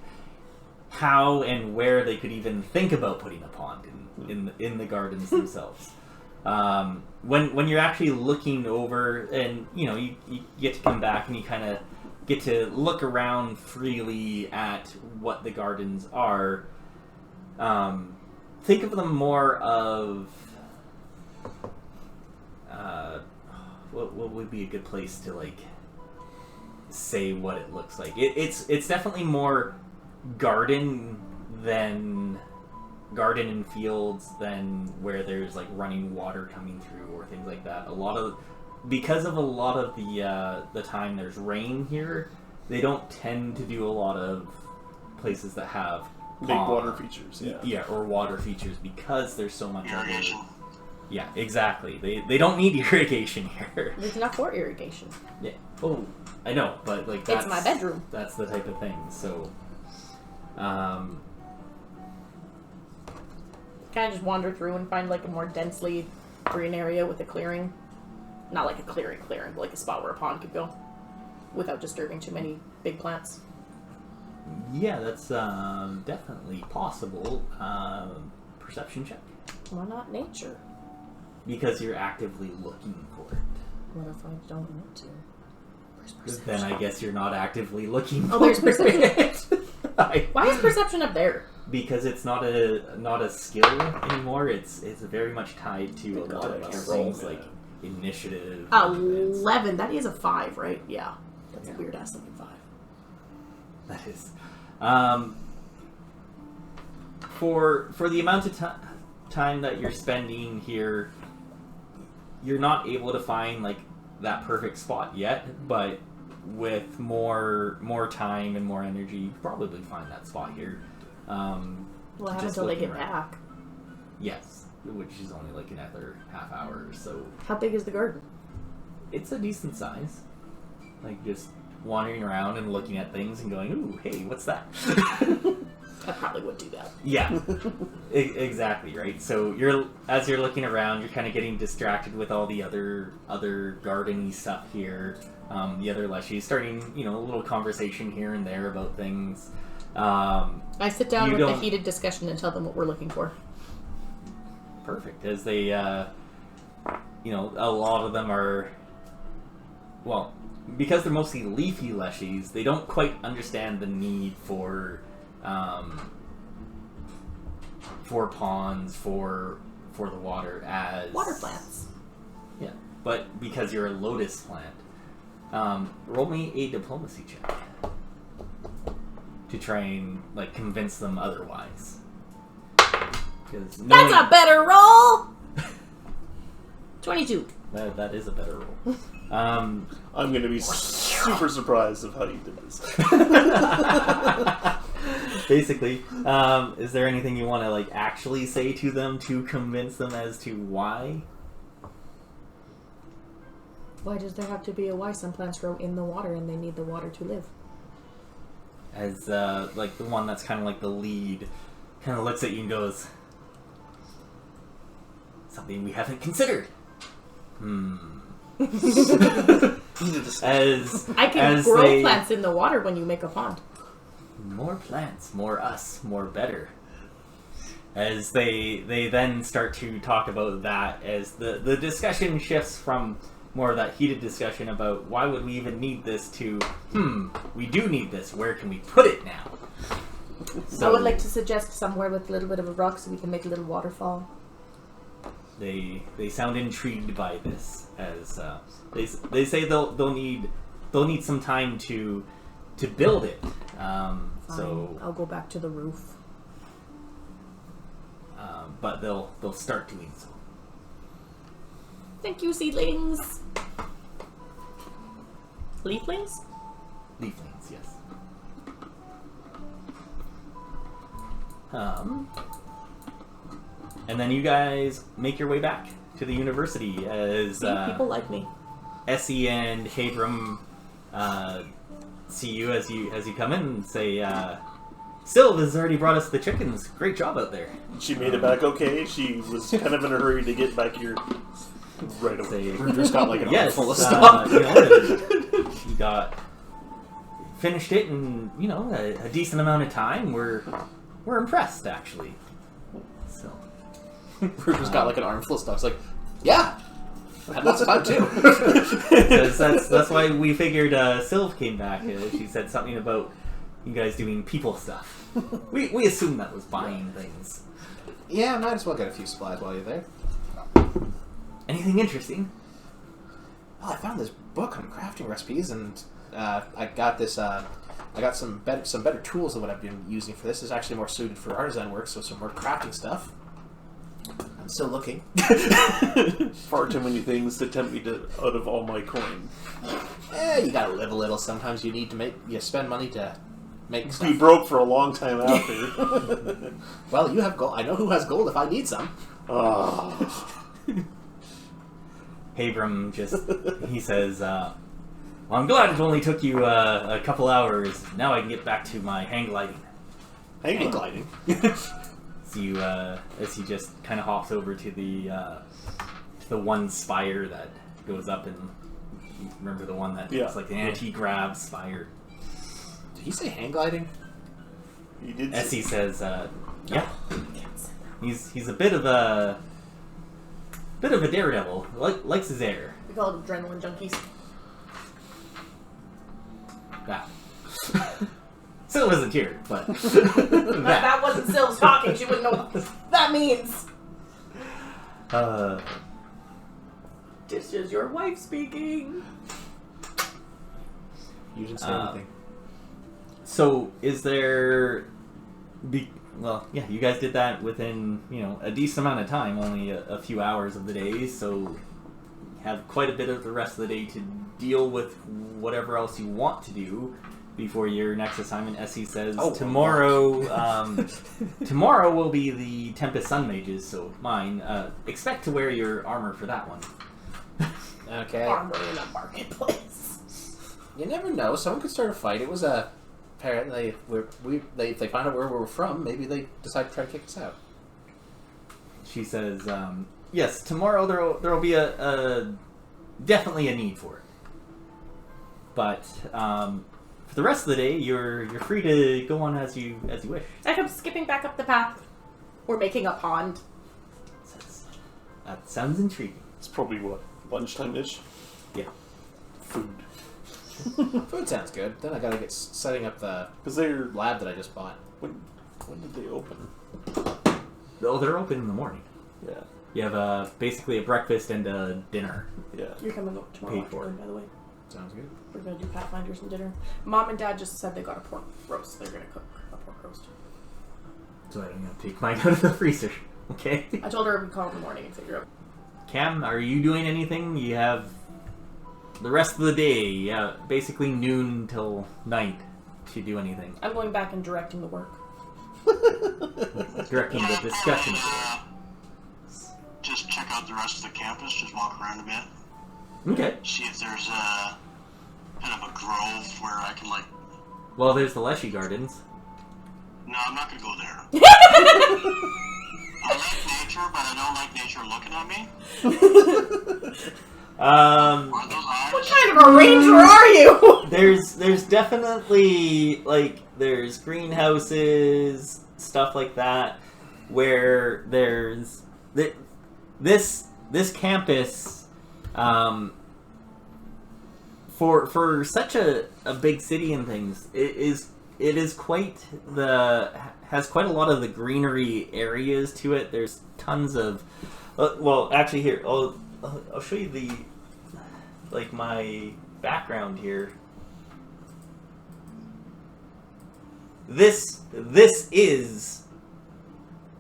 how and where they could even think about putting a pond in the gardens themselves. When you're actually looking over, and you know, you get to come back and you kind of get to look around freely at what the gardens are. Think of them more of what would be a good place to like say what it looks like. It's definitely more garden and fields than where there's like running water coming through or things like that. Because of a lot of the time there's rain here, they don't tend to do a lot of places that have Big water features, yeah. or water features, because there's so much Irrigation. Yeah, exactly. They don't need irrigation here. There's enough for irrigation. Yeah. Oh, I know, but like that's It's my bedroom. That's the type of thing. So, Kind of just wander through and find like a more densely green area with a clearing. Not like a clearing, but like a spot where a pond could go without disturbing too many big plants. yeah, that's definitely possible. Perception check, Why not nature? because you're actively looking for it. What if I don't want to? Where's perception? Then I guess you're not actively looking. Oh, there's for perception. it. Why is perception up there? Because it's not a skill anymore. It's very much tied to a lot of other things like initiative. 11. That is a 5, right? Yeah. That's a weird ass looking 5. That is. For the amount of time that you're spending here, you're not able to find like that perfect spot yet, but with more time and more energy, you could probably find that spot here. Well, I have just until they looking get around. back. Yes, which is only like another half hour or so. How big is the garden? It's a decent size. Like, just wandering around and looking at things and going, ooh, hey, what's that? I probably would do that. Yeah, exactly, right? So as you're looking around, you're kind of getting distracted with all the other garden-y stuff here. The other leshies starting, a little conversation here and there about things. I sit down with the heated discussion and tell them what we're looking for. Perfect. As they, a lot of them are, well, because they're mostly leafy leshies, they don't quite understand the need for ponds, for the water as... Water plants. Yeah, but because you're a lotus plant, roll me a diplomacy check to try and, convince them otherwise. That's a better roll! 22. That is a better roll. I'm going to be super surprised of how you did this. Basically, is there anything you want to actually say to them to convince them as to why? Why does there have to be a why? Some plants grow in the water and they need the water to live. As the one that's kind of the lead kind of looks at you and goes, something we haven't considered. I can grow plants in the water when you make a pond. More plants, more us, more better. As they then start to talk about that, as the discussion shifts from more of that heated discussion about why would we even need this to, we do need this, where can we put it now? So I would like to suggest somewhere with a little bit of a rock so we can make a little waterfall. They sound intrigued by this, as they say they'll need some time to build it. So I'll go back to the roof. But they'll start doing so. Thank you, seedlings. Leaflings? Leaflings, yes. And then you guys make your way back to the university as people like me. Essie and Habram see you as you come in and say, Sylv has already brought us the chickens. Great job out there. She made it back okay. She was kind of in a hurry to get back here right away. Ruger's got an armful of stuff. You got finished it in a decent amount of time. We're impressed, actually. So Ruger's got an armful of stuff. It's yeah, I had lots of time too. that's why we figured Sylv came back. She said something about you guys doing people stuff. We assumed that was buying things. Yeah, might as well get a few supplies while you're there. Anything interesting? Well, I found this book on crafting recipes, and I got this. I got some better tools than what I've been using for this. This is actually more suited for artisan work, so some more crafting stuff. I'm still looking. Far too many things to tempt me out of all my coin. You gotta live a little. Sometimes you need to spend money to make stuff. Be broke for a long time after. Well, you have gold. I know who has gold if I need some. Habram he says, well, I'm glad it only took you a couple hours. Now I can get back to my hang gliding. Hang gliding? As he just kind of hops over to the one spire that goes up, and you remember the one that looks like an anti-grav spire. Did he say hang gliding? He did. Essie says, yeah. He's a bit of a daredevil. Likes his air. We call it adrenaline junkies. Yeah. Sylv isn't here, but that wasn't Sylv talking. She wouldn't know what that means. This is your wife speaking. You didn't say anything. So, is there... Well, yeah, you guys did that within, a decent amount of time, only a few hours of the day, so have quite a bit of the rest of the day to deal with whatever else you want to do before your next assignment. SE says tomorrow. Tomorrow will be the Tempest Sun Mages, so mine. Expect to wear your armor for that one. Okay. Armor in a marketplace. You never know. Someone could start a fight. It was apparently if they find out where we're from, maybe they decide to try to kick us out. She says, yes, tomorrow there will be a definitely a need for it. But for the rest of the day, you're free to go on as you wish. I come skipping back up the path. We're making a pond. That sounds intriguing. It's probably what, lunchtime-ish? Yeah. Food. Food sounds good. Then I gotta get setting up the lab that I just bought. When did they open? Oh, they're open in the morning. Yeah. You have basically a breakfast and a dinner. Yeah. You're coming over tomorrow Paid for. afternoon, by the way. Sounds good. We're gonna do Pathfinders and dinner. Mom and Dad just said they got a pork roast. They're gonna cook a pork roast. So I'm gonna take mine out of the freezer. Okay. I told her we'd call in the morning and figure out. Cam, are you doing anything? You have the rest of the day. Yeah, basically noon till night to do anything. I'm going back and directing the work. Directing the discussion. Just check out the rest of the campus. Just walk around a bit. Okay. See if there's a kind of a grove where I can Well, there's the Leshy Gardens. No, I'm not gonna go there. I like nature, but I don't like nature looking at me. Are those eyes? What kind of a ranger are you? There's definitely there's greenhouses, stuff like that, where there's this campus, for such a big city and things, it is quite has quite a lot of the greenery areas to it. There's tons of actually here I'll show you the my background here. This is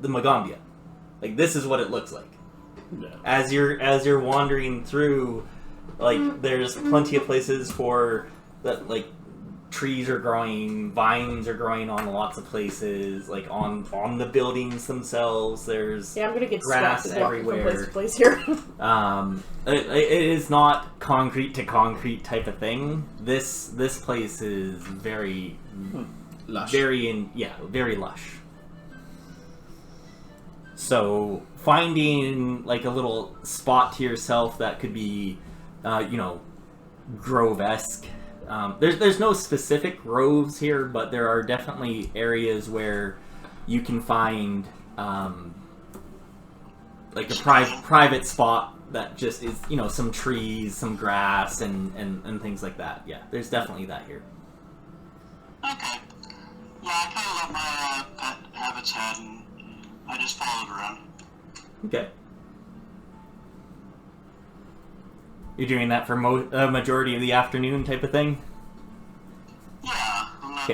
the Magaambya. This is what it looks like. Yeah. As you're wandering through, there's plenty of places for that, trees are growing, vines are growing on lots of places, on the buildings themselves. There's I'm gonna get grass everywhere. From place to place here. It is not concrete to concrete type of thing. This place is very Lush. very lush. So finding a little spot to yourself that could be, grove-esque. There's no specific groves here, but there are definitely areas where you can find a private spot that just is some trees, some grass, and things like that. Yeah, there's definitely that here. Okay. Yeah, I kind of let my pet have its head, and I just followed around. Okay. You're doing that for a majority of the afternoon type of thing? Yeah, I'm not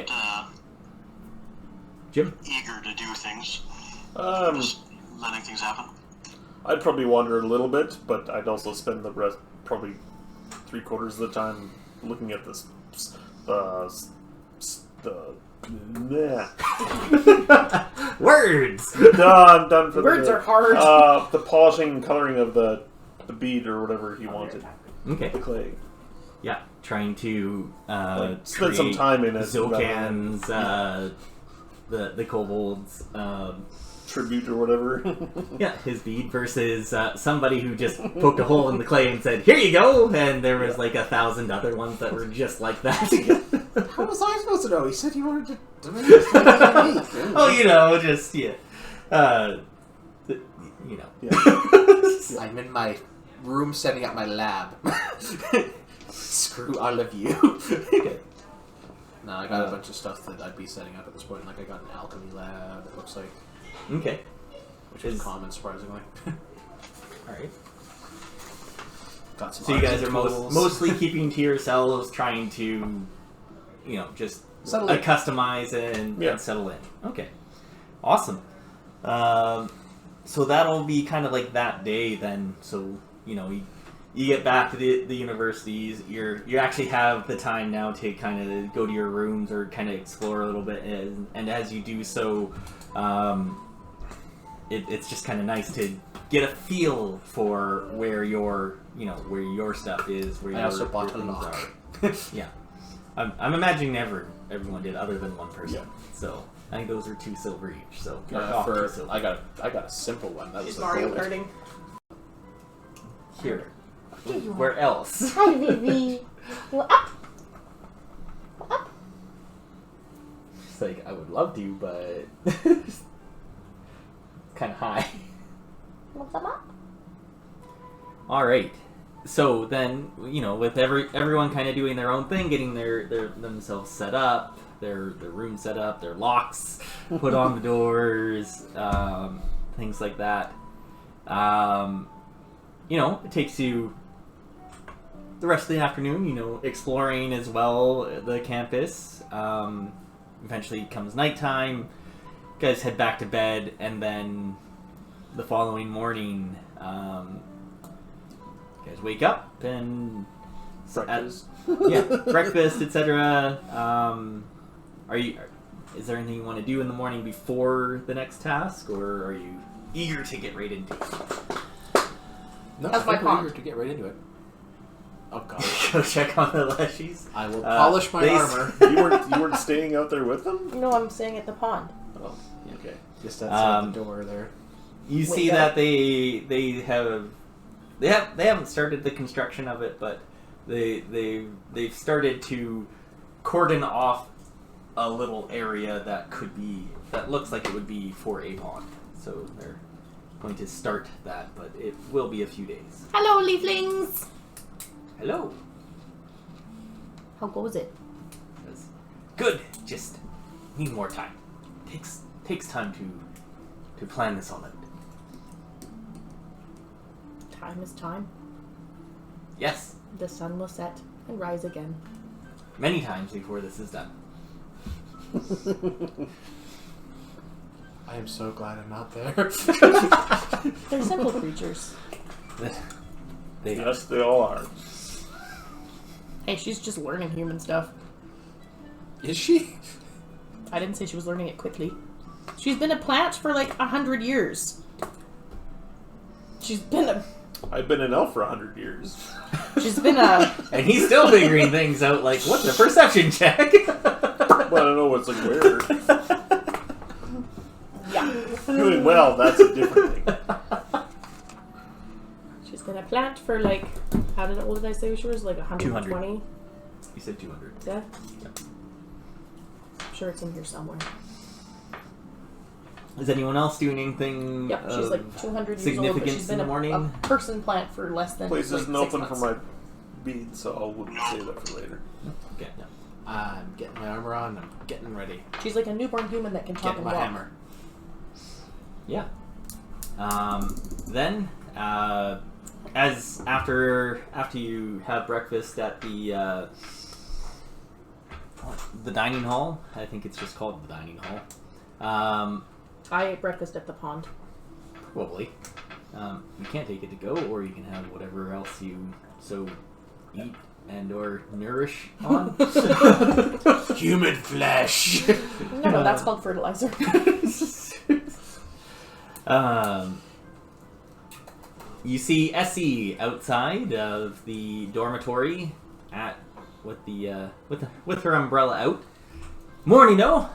Jim? eager to do things. Just letting things happen. I'd probably wander a little bit, but I'd also spend the rest, probably 3/4 of the time, looking at this. Words! No, I'm done for Words are hard. The polishing and coloring of the bead or whatever he wanted. Okay. The clay. Yeah, trying to spend some time in it. Zokans, the kobolds, tribute or whatever. yeah, his bead versus somebody who just poked a hole in the clay and said, "Here you go," and there was 1,000 other ones that were just like that. How was I supposed to know? He said he wanted to make this unique. Oh, just yeah. I'm in my room setting up my lab. Screw all of you. Okay. No, I got a bunch of stuff that I'd be setting up at this point. I got an alchemy lab, it looks like. Okay. Which is common, surprisingly. Alright. Got some so you guys are tools. mostly keeping to yourselves, trying to, just settle in. customize and settle in. Okay. Awesome. So that'll be kind of like that day then. So, you you get back to the universities. You actually have the time now to kind of go to your rooms or kind of explore a little bit, and as you do so, it's just kind of nice to get a feel for where your stuff is. Where I also bought a lock. Yeah, I'm imagining everyone did, other than one person. Yeah. So I think those are 2 silver each. So I got a simple one. That was She's Mario gold. Karting. Here. Where else? Hi, baby. You up? Up? She's like, I would love to, but it's kind of high. Want some up? All right. So then, with everyone kind of doing their own thing, getting their themselves set up, their room set up, their locks put on the doors, things like that. It takes you the rest of the afternoon, exploring as well the campus. Eventually comes nighttime. You guys head back to bed, and then the following morning, you guys wake up and Breakfast. breakfast, etc. Is there anything you want to do in the morning before the next task, or are you eager to get right into it? No, That's I my think we're pond. eager to get right into it. Oh god. Go check on the leshies. I will polish my armor. You weren't staying out there with them? No, I'm staying at the pond. Oh, Okay. just outside the door there. You Wake see up. that they haven't started the construction of it, but they've started to cordon off a little area that looks like it would be for a pond. So they're going to start that, but it will be a few days. Hello, leaflings! Hello. How goes it? Says, good. Just need more time. Takes time to plan this all out. Time is time. Yes, The sun will set and rise again. many times before this is done. I am so glad I'm not there. They're simple creatures. Yes, they all are. Hey, she's just learning human stuff. Is she? I didn't say she was learning it quickly. She's been a plant for like 100 years. She's been a... I've been an elf for 100 years. She's been a... And he's still figuring things out, like, what's a perception check? Well, I don't know what's like where. Yeah. Doing well, that's a different thing. She's been a plant for like... What did I say she was? Like 120? 200. You said 200. Yeah? I'm sure it's in here somewhere. Is anyone else doing anything Yep, she's like 200 years old, but significance she's been in the morning? a person plant for less than Place like, isn't 6 open for months. my beads, so I'll save that for later. Okay. I'm getting my armor on. I'm getting ready. She's like a newborn human that can talk Getting and my walk. hammer. Yeah. Then, as after you have breakfast at the dining hall, I think it's just called the dining hall. I ate breakfast at the pond. Probably. You can't take it to go, or you can have whatever else you so eat and or nourish on. Human flesh. No, that's called fertilizer. You see Essie outside of the dormitory with her umbrella out. Morning, no.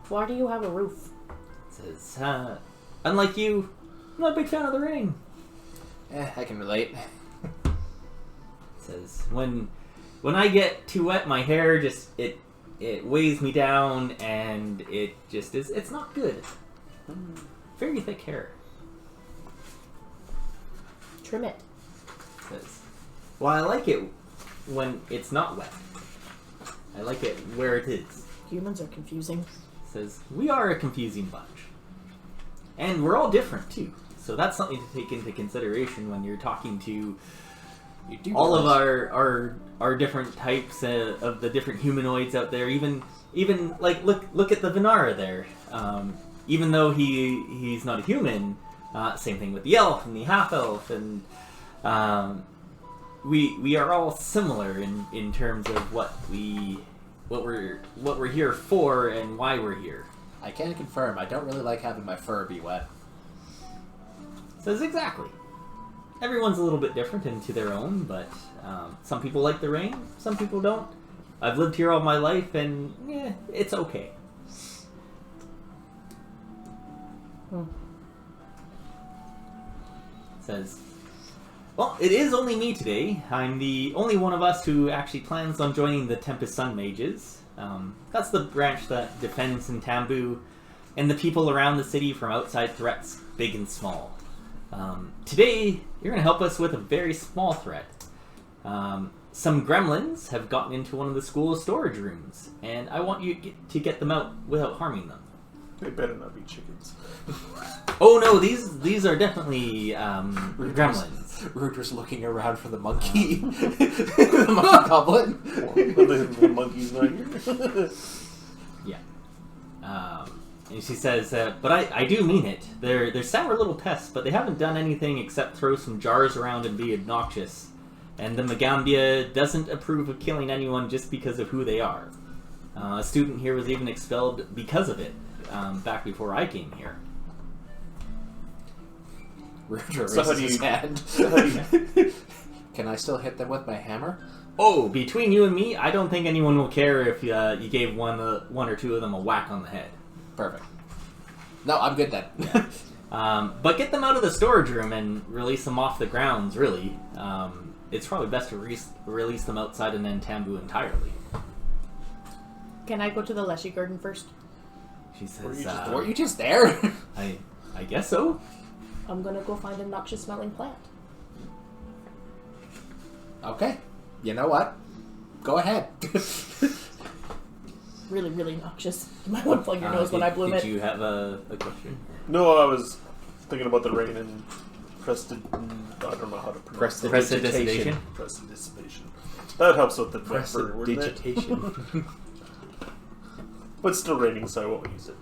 Why do you have a roof? Says, unlike you, I'm not a big fan of the rain. I can relate. Says, when I get too wet, my hair just it weighs me down, and it just is. It's not good. Very thick hair. Trim it. Says, well, I like it when it's not wet. I like it where it is. Humans are confusing. Says, we are a confusing bunch. And we're all different, too. So that's something to take into consideration when you're talking to all of our different types of the different humanoids out there. Even like, look at the Venara there. Even though he's not a human, same thing with the elf and the half-elf and we are all similar in terms of what we're here for and why we're here. I can confirm, I don't really like having my fur be wet. Says exactly. Everyone's a little bit different and to their own, but some people like the rain, some people don't. I've lived here all my life, and yeah, it's okay. Says, well, it is only me today. I'm the only one of us who actually plans on joining the Tempest Sun Mages. That's the branch that defends Ntambu and the people around the city from outside threats, big and small. Today, you're going to help us with a very small threat. Some gremlins have gotten into one of the school's storage rooms, and I want you to get them out without harming them. They better not be chickens. Oh no, these are definitely gremlins. Ruder's looking around for the monkey. The monkey goblin. The monkey's not here. Yeah. And she says, but I do mean it. They're sour little pests, but they haven't done anything except throw some jars around and be obnoxious. And the Magaambya doesn't approve of killing anyone just because of who they are. A student here was even expelled because of it, back before I came here. Ruder So raises how do his you- hand. Can I still hit them with my hammer? Oh, between you and me, I don't think anyone will care if you gave one or two of them a whack on the head. Perfect. No, I'm good then. But get them out of the storage room and release them off the grounds, really. It's probably best to release them outside and then Ntambu entirely. Can I go to the Leshy Garden first? She says, Weren't you just there? I guess so. I'm gonna go find a noxious smelling plant. Okay. You know what? Go ahead. Really, really noxious. You might want to plug your nose when I bloom it. Did you have a question? No, I was thinking about the rain and I don't know how to pronounce it. Prestidigitation? Prestidigitation. That helps with the verb, wouldn't it? Prestidigitation. But it's still raining, so I won't use it.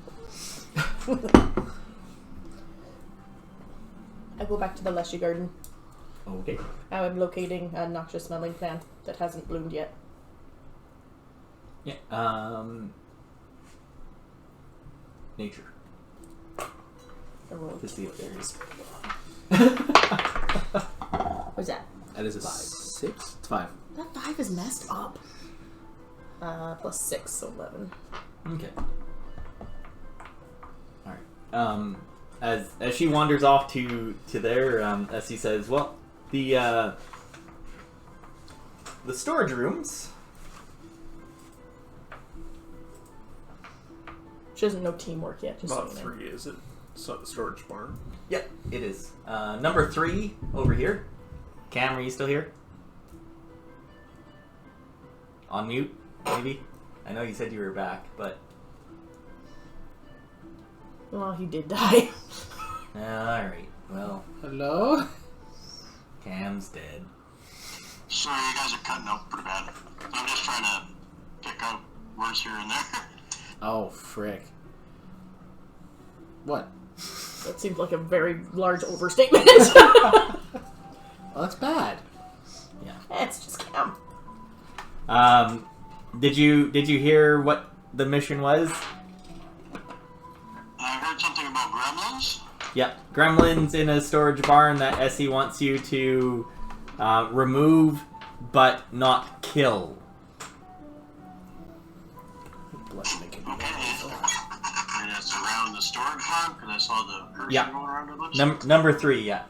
I go back to the Leshy Garden. Okay. I'm locating a noxious smelling plant that hasn't bloomed yet. Yeah. Nature. I rolled To see if there's... What's that? That is a 6? It's 5. That 5 is messed up. Plus 6, so 11. Okay. Alright. As she wanders off to there, as he says, well, the storage rooms... She doesn't know teamwork yet, just so Not you know. 3, is it? So the storage barn. Yep, it is. Number 3 over here. Cam, are you still here? On mute, maybe? I know you said you were back, but... Well, he did die. Alright, well, Hello? Cam's dead. Sorry, you guys are cutting out pretty bad. I'm just trying to pick out words here and there. Oh, frick. What? That seems like a very large overstatement. Well, that's bad. It's just Cam. Did you hear what the mission was? I heard something about gremlins. Yep, gremlins in a storage barn that Essie wants you to remove, but not kill. And it's around the storage barn because I saw the person Yeah. going around the list. Number 3, yeah,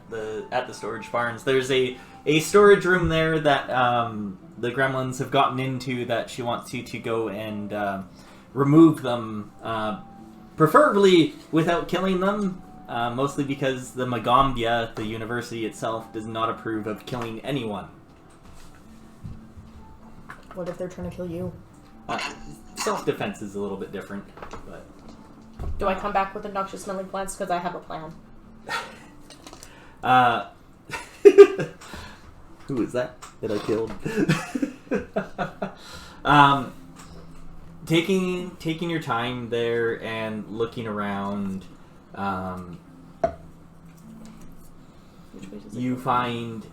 at the storage barns. There's a storage room there that the gremlins have gotten into that she wants you to go and remove them, preferably without killing them, mostly because the Magaambya, the university itself, does not approve of killing anyone. What if they're trying to kill you? Self-defense is a little bit different, but... Do I come back with the noxious smelling plants? Because I have a plan. Who is that I killed? Taking your time there and looking around, Which way does it you go? find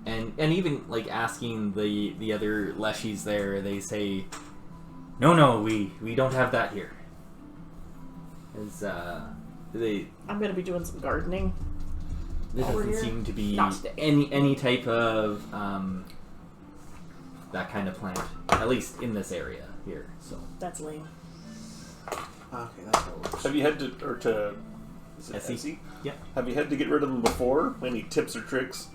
And even like asking the other leshies there, they say, no, we don't have that here. As I'm gonna be doing some gardening. there Over doesn't here? seem to be Not today. any type of that kind of plant, at least in this area here. So That's lame. Okay, that's what it works. Have you had to is it Essie? Essie? Yeah. Have you had to get rid of them before? Any tips or tricks?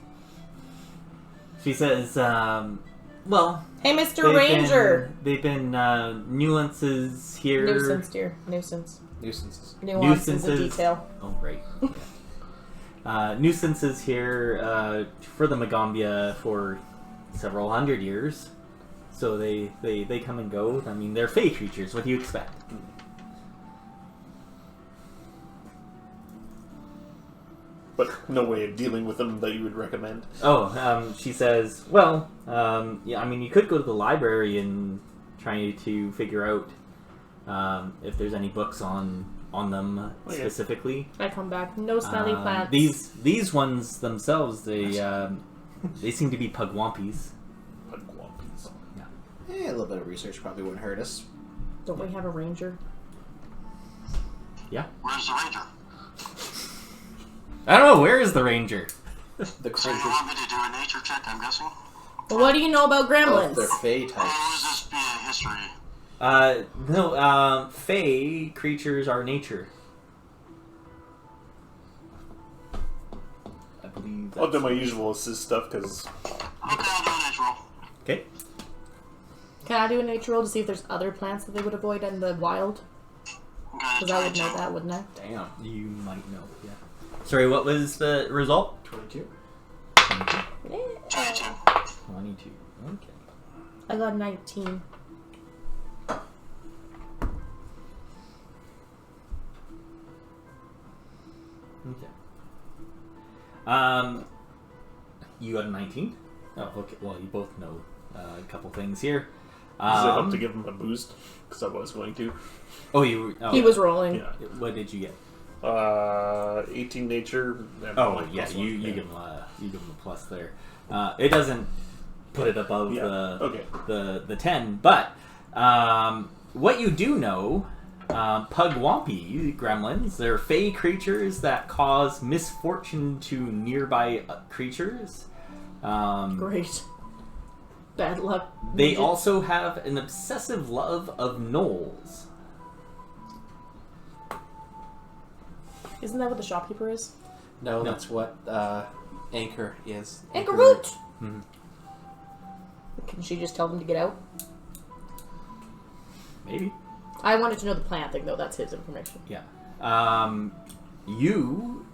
she says, well, Hey, Mr. Ranger! they've been nuances here. Nuisance, dear. Nuisance. Nuisances. Nuances of Nuisances. detail. Oh, right. Yeah. Nuisances here for the Magaambya for several hundred years. So they come and go. I mean, they're fey creatures. What do you expect? But no way of dealing with them that you would recommend. She says, well, yeah, I mean, you could go to the library and try to figure out if there's any books on them specifically. I come back. No smelly plants. These ones themselves, they seem to be pugwampies. Pugwampies. A little bit of research probably wouldn't hurt us. Don't we have a ranger? Yeah. Where's the ranger? I don't know, where is the ranger? The So you creatures. want me to do a nature check, I'm guessing? Well, what do you know about Oh, gremlins? they're fey Or types. was this be a history? No, fey creatures are nature. I believe I'll do that's... my usual assist stuff because Okay, I'll do a natural. Okay. Can I do a nature roll to see if there's other plants that they would avoid in the wild? Okay, Because I would know that, wouldn't I? Damn. You might know, yeah. Sorry, what was the result? 22. 22. 22. 22. Okay. I got 19. Okay. You got a 19? Oh, okay. Well, you both know a couple things here. does it help to give him a boost? Because I was going to. Oh, you were... Oh, He was rolling. Yeah. What did you get? 18 nature. And Oh, like yeah, plus you one. give him a plus there. It doesn't put it above the 10, but what you do know, pugwampi gremlins, they're fey creatures that cause misfortune to nearby creatures. Great. Bad luck. They Midget. also have an obsessive love of gnolls. Isn't that what the shopkeeper is? No, No. that's what Anchor is. Anchor root! Mhm. Can she just tell them to get out? Maybe. I wanted to know the plant thing, though. That's his information. Yeah. You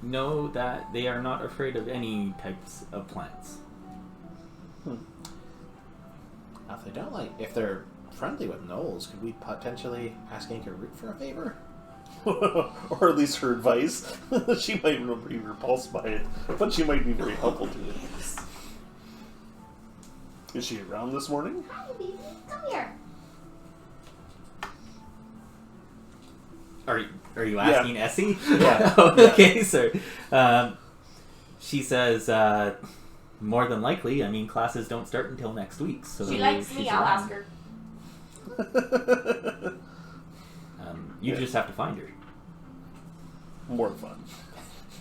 know that they are not afraid of any types of plants. Now, if they don't like, if they're friendly with gnolls, could we potentially ask Anchor Root for a favor? Or at least her advice. She might be repulsed by it, but she might be very helpful to it. Is she around this morning? Hi, baby. Come here. Are you asking Essie? Yeah. Okay, so she says, more than likely. I mean, classes don't start until next week, so She likes me. she's I'll around. ask her. You Yeah. just have to find her. More fun.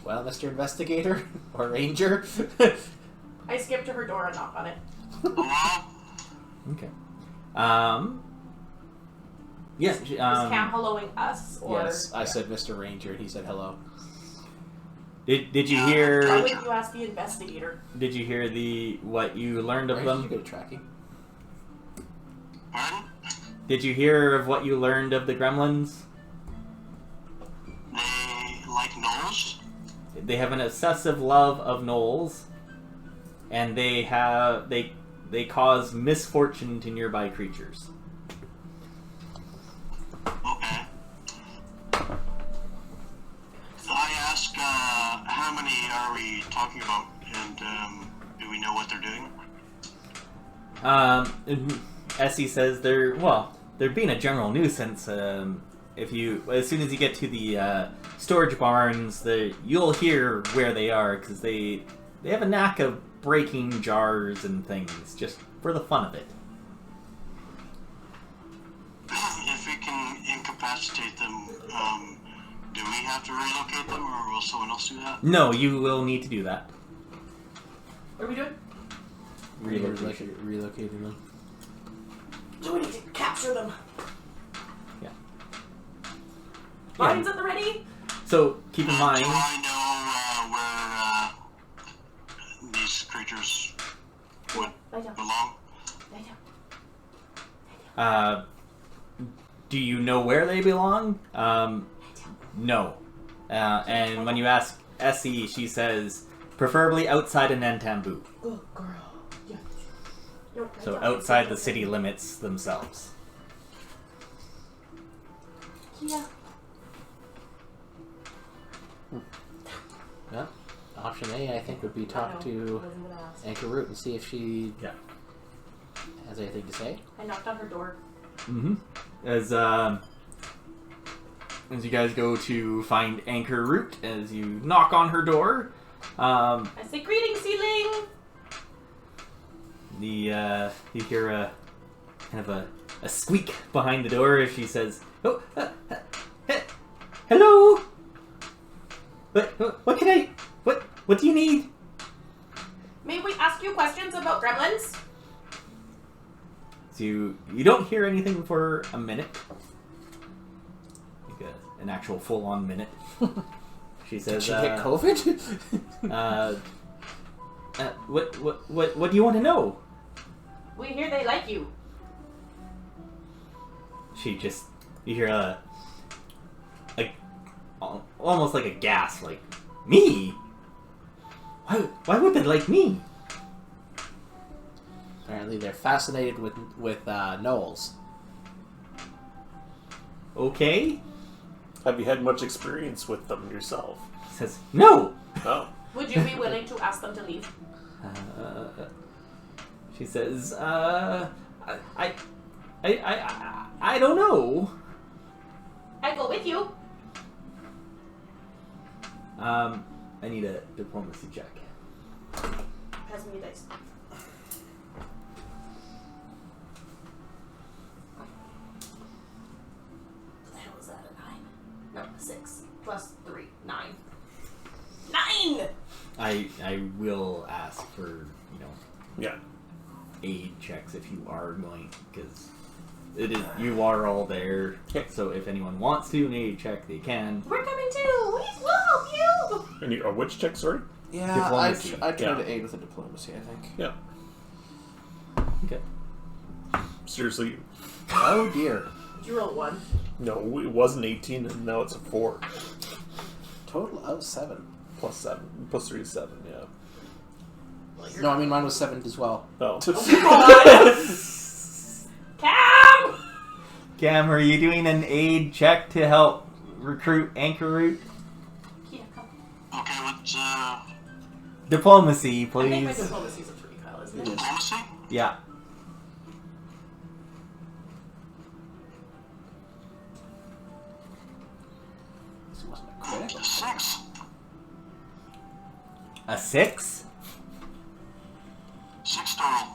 Well, Mr. Investigator or Ranger. I skipped to her door and knocked on it. Hello? Okay. Yes. Is Cam helloing us? Or... Yes, I said Mr. Ranger, and he said hello. Did you Why hear? wouldn't you ask the investigator? Did you hear what you learned of Where did you them? go tracking? Pardon? Did you hear of what you learned of the gremlins? They like gnolls? They have an obsessive love of gnolls, and they cause misfortune to nearby creatures. Okay. I ask, how many are we talking about, and do we know what they're doing? Essie says they're being a general nuisance. As soon as you get to the storage barns, you'll hear where they are because they have a knack of breaking jars and things, just for the fun of it. If we can incapacitate them, do we have to relocate them, or will someone else do that? No, you will need to do that. What are we doing? Relocating them. Do we need to capture them? Yeah. Vines at the ready? So, keep in mind... Do I know where these creatures would belong? Do you know where they belong? No. And when you ask Essie, she says, preferably outside of Nantambu. Good girl. Yeah. So outside the city limits themselves. Yeah. Yeah. Option A, I think, would be talk to Anchor Root and see if she has anything to say. I knocked on her door. Mm-hmm. As you guys go to find Anchor Root, as you knock on her door, I say, greetings, ceiling! you hear a kind of a squeak behind the door as she says, "Oh, hello. What can I? What do you need?" May we ask you questions about gremlins? So you don't hear anything for a minute, like an actual full-on minute. She says, Did she get COVID? What do you want to know? We hear they like you. You hear almost like a gasp, like, me? Why would they like me? Apparently they're fascinated with gnolls. Okay. Have you had much experience with them yourself? Says, no! Oh. Would you be willing to ask them to leave? She says, I don't know. I go with you. I need a diplomacy check. Pass me a dice. What the hell is that, a 9? No, 6. Plus 3. 9. 9! I will ask for, Yeah. aid checks if you are going, because you are all there. Okay. So if anyone wants to an aid check, they can. We're coming too! We'll help you! And you, which check, sorry? Yeah, Diplomacy. I try Yeah. to aid with the diplomacy, I think. Yeah. Okay. Seriously, Oh dear. Did you roll 1? no, it wasn't 18 and now it's a 4. Total of 7. Plus 7. Plus 3 is 7, yeah. No, I mean mine was 7 as well. Oh. Cam! Cam, are you doing an aid check to help recruit Anchor Root? Yeah, come. Okay, what's Diplomacy, I think my please. diplomacy's a 3, Kyle, isn't it? diplomacy? Yeah. This wasn't a critical. 6. A 6? 6 total.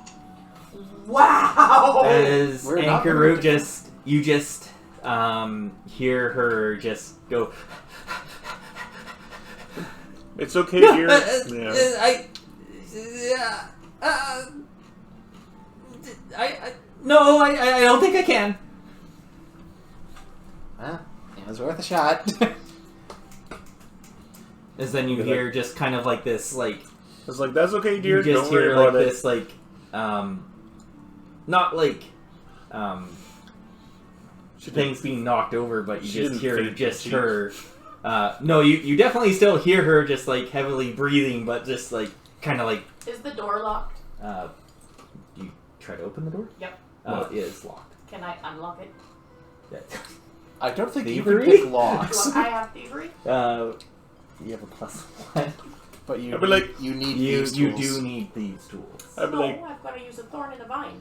Wow! As We're not Anchor gonna Root do- you just hear her just go. It's okay, dear. Yeah. No, I don't think I can. Well, it was worth a shot. As then you hear just kind of like this, like, It's like, that's okay, dear. you just Don't worry hear about like it. this, like, not like, things being knocked over, but you She just didn't hear faint, just she- her. No, you definitely still hear her just like heavily breathing, but just like kind of like. Is the door locked? You try to open the door? Yep. It is locked. Can I unlock it? I don't think you Thievery? can pick locks. Do I have thievery? You have a +1. But you I'd be like, you need You these tools. do need these tools. I'd be No, like, I've got to use a thorn and a vine.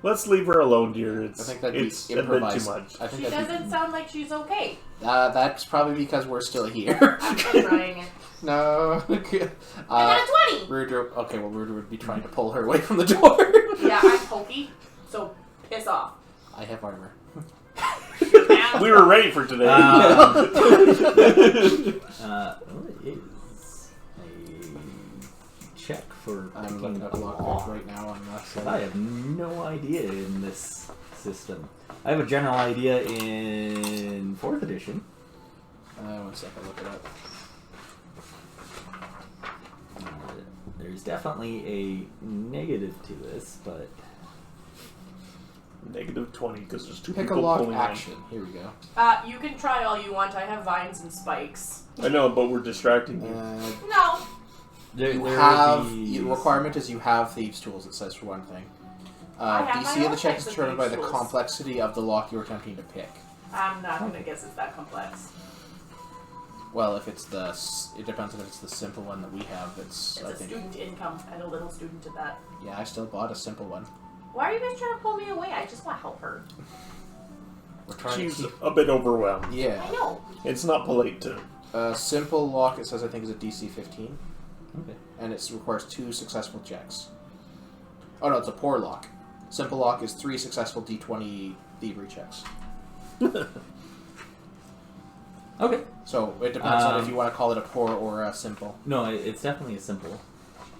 let's leave her alone, dear. I It's think that'd be a bit too improvised. much. I think She that'd doesn't sound like she's okay. be, that's probably because we're still here. I'm trying it. No. I got a 20! Rudra, okay, well, Rudra would be trying to pull her away from the door. Yeah, I'm pokey, so piss off. I have armor. We were ready for today. What is a check for I'm picking looking up up a lock lock? right now on this. I have no idea in this system. I have a general idea in 4th edition. 1 second, look it up. There's definitely a negative to this, but Negative 20 because there's 2 Pick a people lock pulling action. Here we go. You can try all you want. I have vines and spikes. I know, but we're distracting you. No. You have... The requirement is you have Thieves' Tools, it says, for one thing. I have DC my of own the check types is of determined by Thieves' the Tools. complexity of the lock you're attempting to pick. I'm not gonna guess it's that complex. Well, if it's the... It depends on if it's the simple one that we have. It's I a think... student income. I'm a little student to that. Yeah, I still bought a simple one. Why are you guys trying to pull me away? I just want to help her. We're trying She's to keep... a bit overwhelmed. Yeah. I know. It's not polite to... Simple lock, it says, I think, is a DC 15. okay. And it requires 2 successful checks. Oh no, it's a poor lock. Simple lock is 3 successful D20 thievery checks. Okay. So it depends on if you want to call it a poor or a simple. No, it's definitely a simple.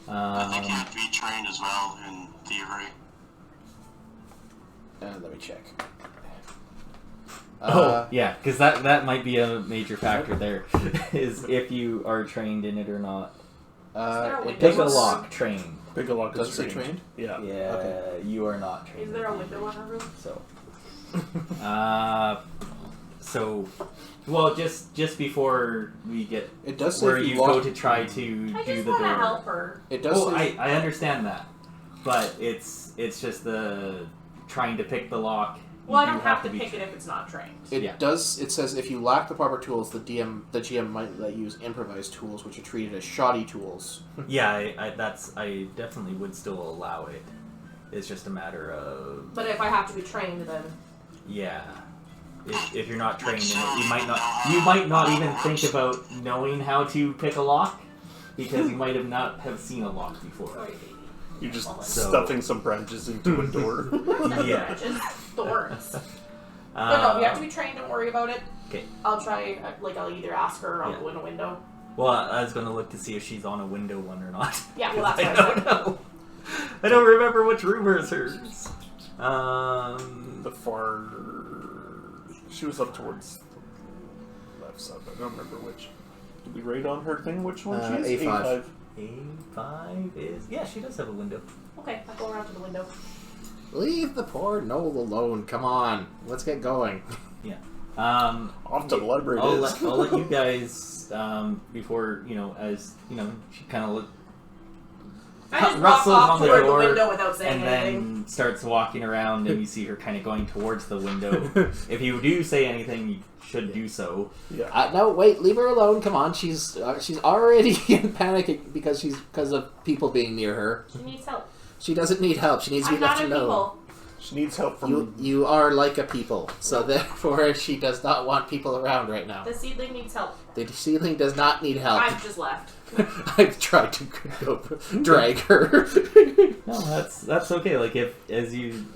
I think you have to be trained as well in thievery. Let me check. Yeah, because that might be a major factor there, is if you are trained in it or not. It Pick a doesn't- lock, trained. Pick a lock Does is it say trained? Yeah. Yeah, Okay. you are not trained. Is there a window in her room? So, well, just before we get It does say where if you lock- go to try to I do just the want to door. help her. It does Oh, say... I understand that, but it's just the trying to pick the lock. Well, I you don't have to be pick it if it's not trained. It yeah. does. It says if you lack the proper tools, the GM might let you use improvised tools, which are treated as shoddy tools. Yeah, I definitely would still allow it. It's just a matter of But if I have to be trained, then yeah. If you're not trained in it, you might not even think about knowing how to pick a lock because you might not have seen a lock before. You're just So- stuffing some branches into a door. Yeah. just thorns. But no, you have to be trained. Don't worry about it. Okay. I'll try. I'll either ask her or I'll Yeah. go in a window. Well, I was gonna look to see if she's on a window one or not. Yeah, well, that's I what I don't said. know. I don't remember which room is hers. The far... She was up towards the left side, but I don't remember which. Did we rate on her thing which one she is? A5. A5 is she does have a window. Okay, I'll go around to the window. Leave the poor Noel alone. Come on, let's get going. Yeah. Off to the library I'll it is. let you guys before as she kind of I just walk rustles off on the toward door the window without saying and anything. then starts walking around, and you see her kind of going towards the window. If you do say anything, you should do so. Yeah. No, wait, leave her alone. Come on, she's already in panic because of people being near her. She needs help. She doesn't need help. She needs to I'm be left not a alone. people. She needs help from... You are like a people, so therefore she does not want people around right now. The seedling needs help. The ceiling does not need help. I've just left. I've tried to go drag her. No, that's okay. Like if as you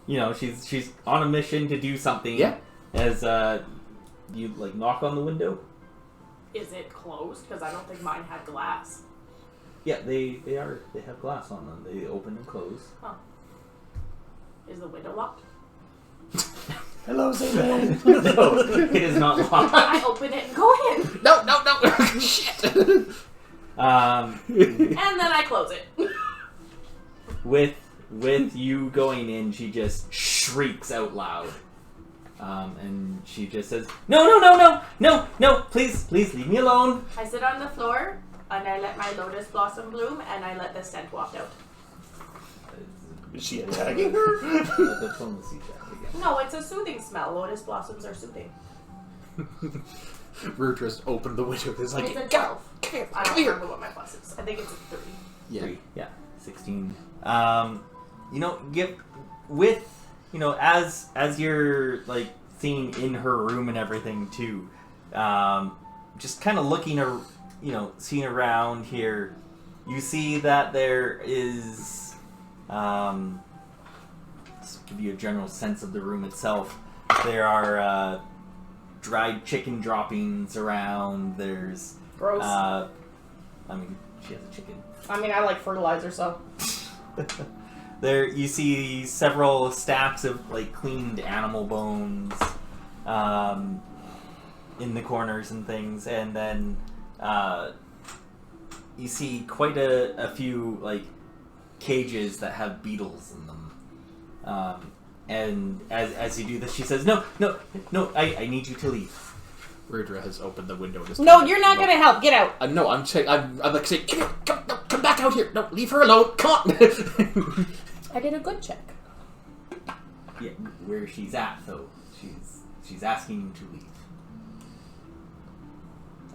she's on a mission to do something. Yeah. As you knock on the window. Is it closed? Because I don't think mine had glass. Yeah, they have glass on them. They open and close. Huh. Is the window locked? Hello, Zayman. No, it is not locked. I open it and go in. No. Shit. And then I close it. With you going in, she just shrieks out loud. And she just says, No, please leave me alone. I sit on the floor and I let my lotus blossom bloom and I let the scent waft out. Is she attacking her? Diplomacy check again. No, it's a soothing smell. Lotus blossoms are soothing. Rudra's opened the window. It's like, It's a "Go, 12. come here, I come don't here." remember what my plus is. I think it's a 3. Yeah. 3, yeah, 16. As you're seeing in her room and everything too, just kind of looking seeing around here, you see that there is, just to give you a general sense of the room itself, there are dried chicken droppings around. There's Gross. She has a chicken. I like fertilizer, so. There, you see several stacks of cleaned animal bones in the corners and things, and then you see quite a few cages that have beetles in them. And as you do this, she says, "No, I need you to leave." Rudra has opened the window. And No, you're not going to help. Get out. No, I'm saying, come back out here. No, leave her alone. Come on. I did a good check. Yeah, where she's at, though. She's asking you to leave.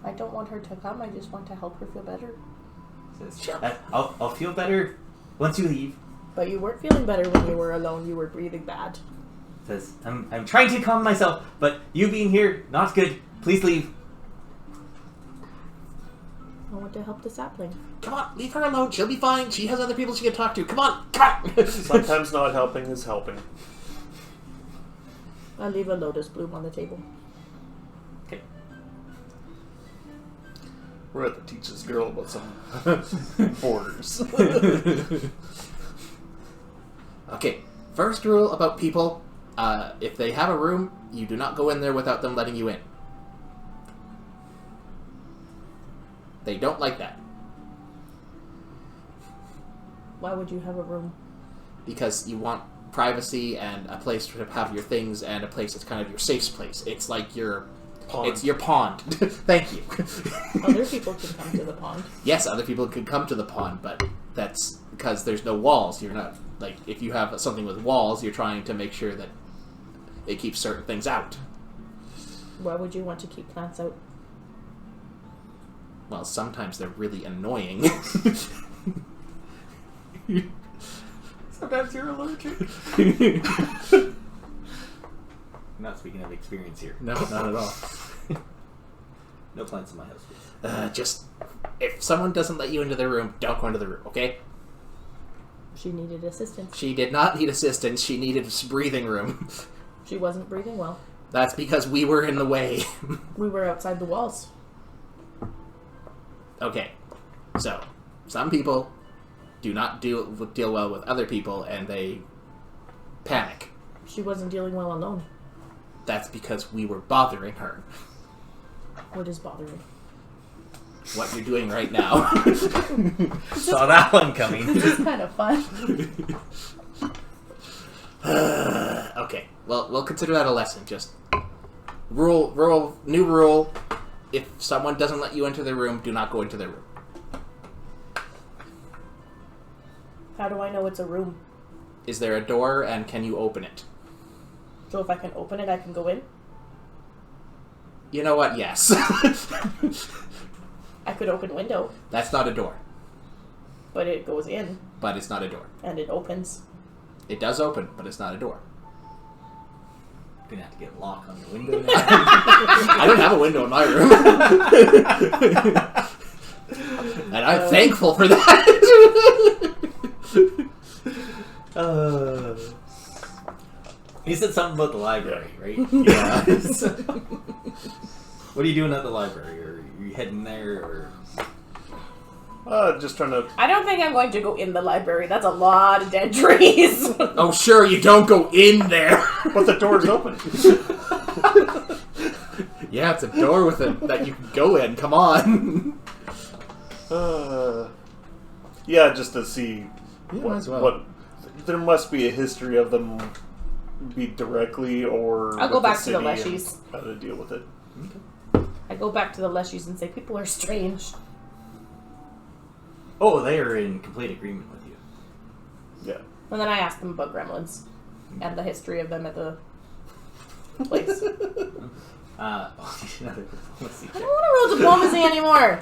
I don't want her to come. I just want to help her feel better. Says, I'll feel better once you leave. But you weren't feeling better when you were alone. You were breathing bad. Says, I'm trying to calm myself, but you being here, not good. Please leave. I want to help the sapling. Come on, leave her alone. She'll be fine. She has other people she can talk to. Come on. Sometimes not helping is helping. I'll leave a lotus bloom on the table. Okay. We're at to teach this girl about some borders. Okay, first rule about people, if they have a room, you do not go in there without them letting you in. They don't like that. Why would you have a room? Because you want privacy and a place to have your things and a place that's kind of your safe place. It's like your pond. It's your pond. Thank you. Other people can come to the pond. Yes, other people could come to the pond, but that's because there's no walls. You're not, if you have something with walls, you're trying to make sure that it keeps certain things out. Why would you want to keep plants out? Well, sometimes they're really annoying. Sometimes you're allergic. I'm not speaking of experience here. No, not at all. No plants in my house, please. Just, if someone doesn't let you into their room, don't go into the room, okay? She needed assistance. She did not need assistance. She needed breathing room. She wasn't breathing well. That's because we were in the way. We were outside the walls. Okay, so some people do not deal well with other people, and they panic. She wasn't dealing well alone. That's because we were bothering her. What is bothering? What you're doing right now. Saw that one coming. This is kind of fun. Okay, well, we'll consider that a lesson. Just new rule. If someone doesn't let you into their room, do not go into their room. How do I know it's a room? Is there a door, and can you open it? So if I can open it, I can go in? You know what? Yes. I could open a window. That's not a door. But it goes in. But it's not a door. And it opens. It does open, but it's not a door. You're gonna have to get a lock on your window now. I don't have a window in my room. And I'm thankful for that. You said something about the library, right? Yeah. What are you doing at the library? Are you heading there, or...? Just trying to... I don't think I'm going to go in the library. That's a lot of dead trees. Oh, sure, you don't go in there. But the door's open. Yeah, it's a door with it that you can go in. Come on. Yeah, just to see might as well. what... There must be a history of them, be directly or... I'll go with back to the city and Leshies. How to deal with it. Okay. I go back to the Leshies and say, people are strange. Oh, they are in complete agreement with you. Yeah. And then I ask them about gremlins and the history of them at the place. Another diplomacy I check. don't want to roll diplomacy anymore.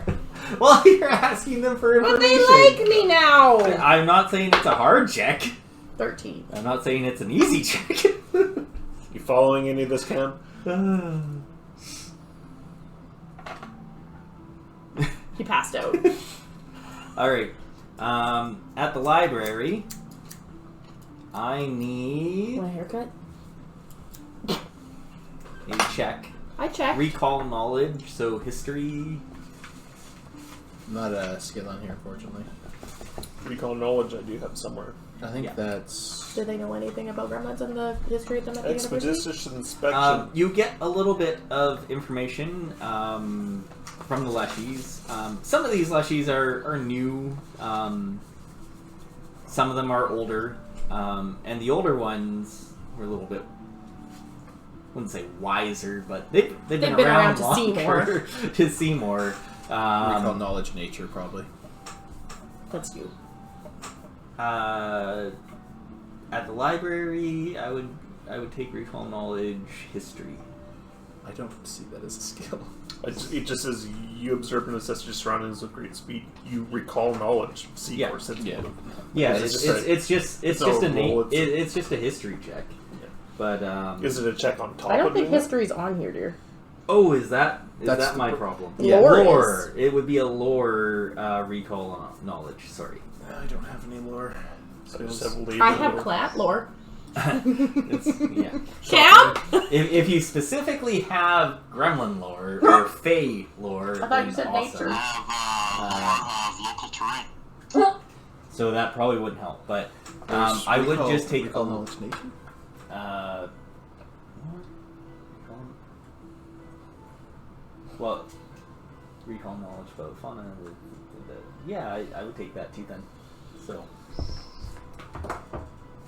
Well, you're asking them for But information. they like me now. I'm not saying it's a hard check. 13. I'm not saying it's an easy check. You following any of this, Cam? He passed out. Alright. At the library, I need Want a haircut? a check. I checked. Recall knowledge, so history. Not a skill on here, unfortunately. Recall knowledge I do have somewhere. I think that's... Do they know anything about gremlins and the history of them at the university? Expeditious inspection. You get a little bit of information from the leshies. Some of these leshies are new. Some of them are older. And the older ones were a little bit... I wouldn't say wiser, but they've been around to longer, see more. to see more. recall knowledge nature, probably. That's you. At the library, I would take recall knowledge history. I don't see that as a skill. It just says you observe and assess your surroundings with great speed. You recall knowledge. See Yeah. or sense. Yeah. Yeah, It's it's just just a a roll, it's just a history check. Yeah. But Is it a check on top I don't of think it? history's on here, dear. oh, is that That's my the- problem? Yeah. Lore lore. It would be a lore recall knowledge. Sorry. I don't have any lore. I just have labor I have lore. clat lore. Yeah. Count? If you specifically have gremlin lore or fey lore, I thought then you said awesome. nature. I have lore of local terrain. So that probably wouldn't help. But There's I would recall- just take recall knowledge nature. Well, recall knowledge about fauna. Yeah, I would take that too then. So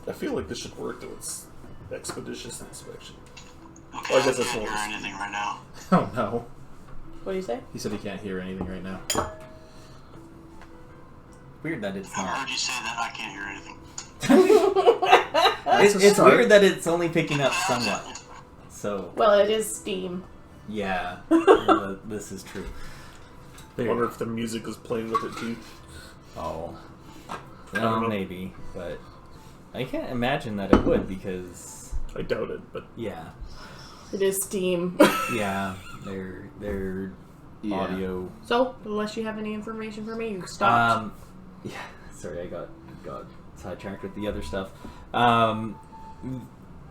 I feel like this should work though. It's expeditious inspection. Okay, I I guess can't that's hear what- anything right now. Oh no. What do you say? He said he can't hear anything right now. weird that it's I've not. heard you say that. I can't hear anything. That's a It's start. weird that it's only picking up somewhat. So Well, it is Steam. yeah, this is true. I wonder if the music is playing with it too. Oh, don't no, know. maybe, but I can't imagine that it would because I doubt it, but yeah, It is Steam. yeah, their Yeah. audio. So, unless you have any information for me, you stopped. Yeah, sorry, I got sidetracked with the other stuff.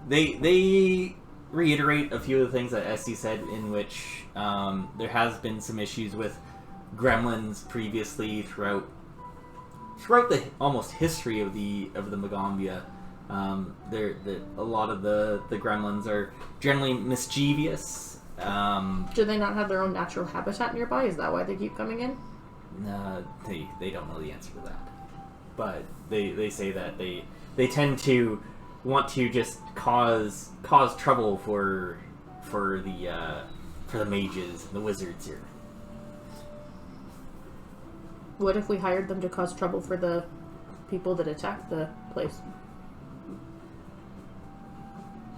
They reiterate a few of the things that Essie said, in which there has been some issues with gremlins previously throughout the almost history of the Magaambya. A lot of the gremlins are generally mischievous. Do they not have their own natural habitat nearby? Is that why they keep coming in? They don't know the answer to that, but they say that they tend to want to just cause trouble for the mages and the wizards here. What if we hired them to cause trouble for the people that attack the place?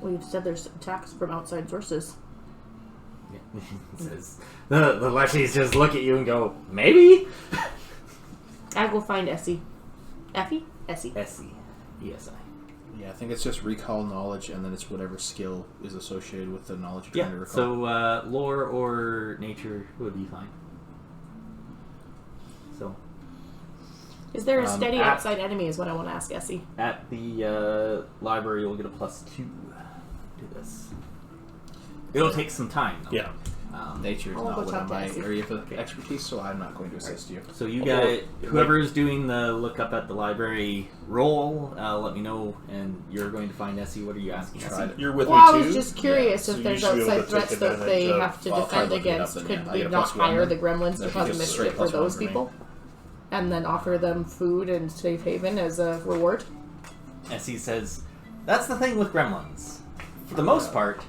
Well, you said there's attacks from outside sources. Yeah. It says the leshies just look at you and go, maybe. I will find Essie. Effie? Essie. Essie, ESI. Yeah, I think it's just recall knowledge, and then it's whatever skill is associated with the knowledge you're Yeah. trying to recall. So lore or nature would be fine. So Is there a steady at- outside enemy is what I want to ask Essie. at the library, you'll get a +2 to this. It'll take some time, though. yeah. Nature is I'll not go one talk of to my Essie. area of expertise, so I'm not going to assist you. So you Although, guys, whoever's doing the look up at the library roll, let me know, and you're going to find Essie. What are you asking Tried Essie? it. You're with Well, I me too. was just curious So if you there's should be able outside to take threats that advantage they of- have to Well, I'll try defend looking it up against. then, Could yeah. I we get a not +1 hire then. the gremlins to That'd be cause just mischief straight for +1 those for me. people? And then offer them food and safe haven as a reward? Essie says, "That's the thing with gremlins. For the most part,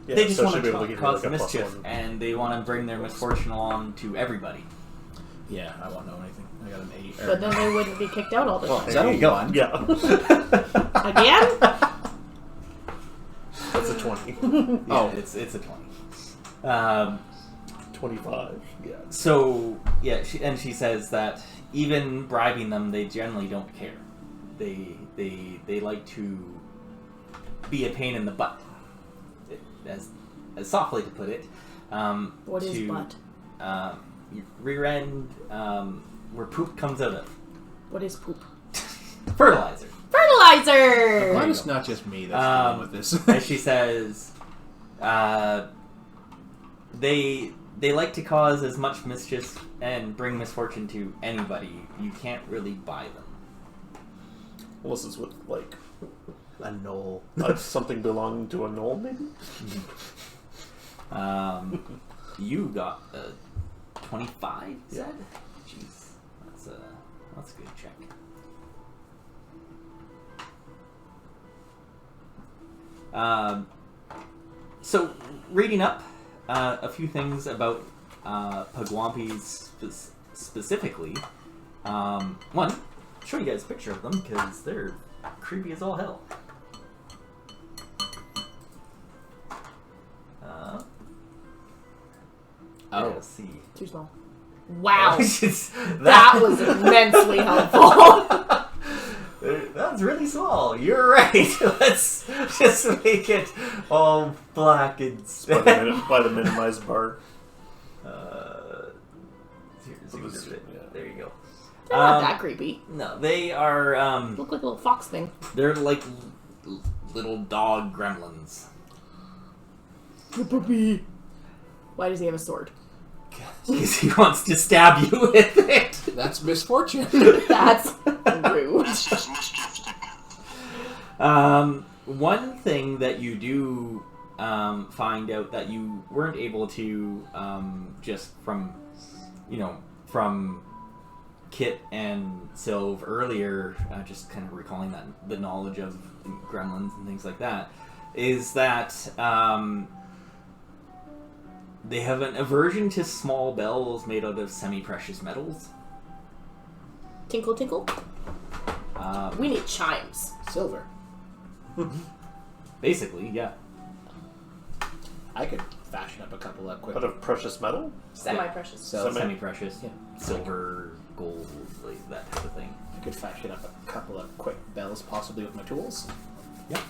Yeah, they just so I want should be able to give you, cause like, a mischief, +1. and they want to bring their misfortune along to everybody." Yeah, I won't know anything. I got an 8. But then they wouldn't be kicked out all the time. Is that There a you go. 1? Yeah. Again? That's a 20. Oh, it's a 20. 25. Yeah. So yeah, she says that even bribing them, they generally don't care. They like to be a pain in the butt, as softly to put it. What is to, butt? rear end, where poop comes out of. What is poop? Fertilizer. Fertilizer! I'm glad it's not just me that's dealing with this. As she says, they like to cause as much mischief and bring misfortune to anybody. You can't really buy them. Unless it's with, like, A knoll. something belonging to a knoll, maybe? You got a 25, you said? Jeez. That's a good check. So, reading up a few things about Pagwampis specifically. One, show you guys a picture of them because they're creepy as all hell. Let's see. Too small. Wow. that That was immensely helpful. That's really small. You're right. Let's just make it all black and By the minimized bar. There you go. They're not that creepy. No, they are. Look like a little fox thing. They're like little dog gremlins. Puppy. Why does he have a sword? Because he wants to stab you with it. That's misfortune. That's rude. This is mischief stick. One thing that you do find out that you weren't able to just from Kit and Sylve earlier, just kind of recalling that the knowledge of gremlins and things like that, is that they have an aversion to small bells made out of semi-precious metals. Tinkle, tinkle. We need chimes. Silver. Basically, yeah. I could fashion up a couple of quick. Out of precious metal? Semi-precious. So Semi-precious, Yeah. Silver, gold, like that type of thing. I could fashion up a couple of quick bells, possibly with my tools. Yep.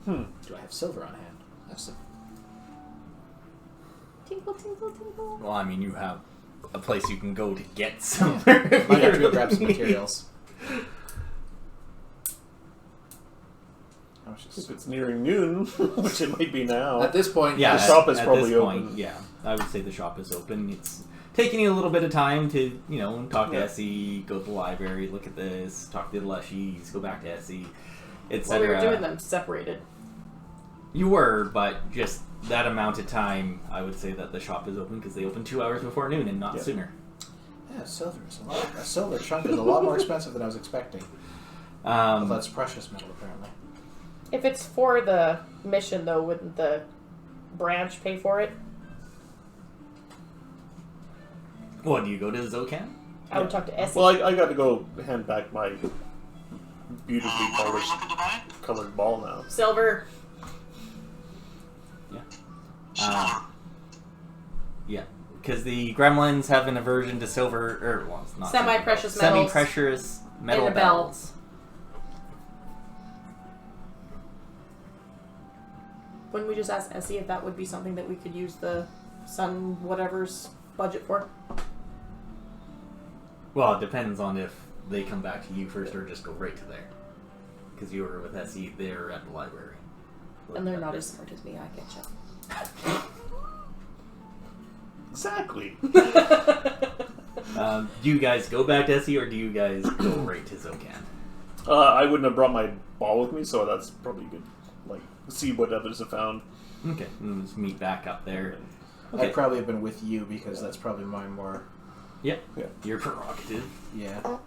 Do I have silver on hand? I have some. Tinkle, tinkle, tinkle. Well, I mean, you have a place you can go to get some. I have to go grab some materials. If it's nearing noon, which it might be now. At this point, Yeah, The shop is at probably this point, open. yeah, I would say the shop is open. It's taking you a little bit of time to, talk to Yeah. Essie, go to the library, look at this, talk to the Lushies, go back to Essie, Well, etc. we were doing them separated. You were, but just that amount of time, I would say that the shop is open because they open 2 hours before noon and not Yeah. sooner. Yeah, silver is a lot. A silver chunk is a lot more expensive than I was expecting. Well, that's precious metal, apparently. If it's for the mission, though, wouldn't the branch pay for it? What, do you go to Zocan? I would talk to Essie. Well, I got to go hand back my beautifully What are we polished looking to buy? colored ball now. Silver. Silver. Yeah, because the gremlins have an aversion to silver, it's not Semi-precious silver, metals. semi-precious metal And a bell. bells. Wouldn't we just ask Essie if that would be something that we could use the sun whatever's budget for? Well, it depends on if they come back to you first or just go right to there. Because you were with Essie there at the library. And they're not as smart as me, I get you. Exactly. Do you guys go back to Essie or do you guys go right to Zocan? I wouldn't have brought my ball with me, so that's probably good. Like, see what others have found. Okay, we'll just meet back up there. I'd probably have been with you because that's probably my more. Yep, Yeah. your prerogative. Yeah. Yeah,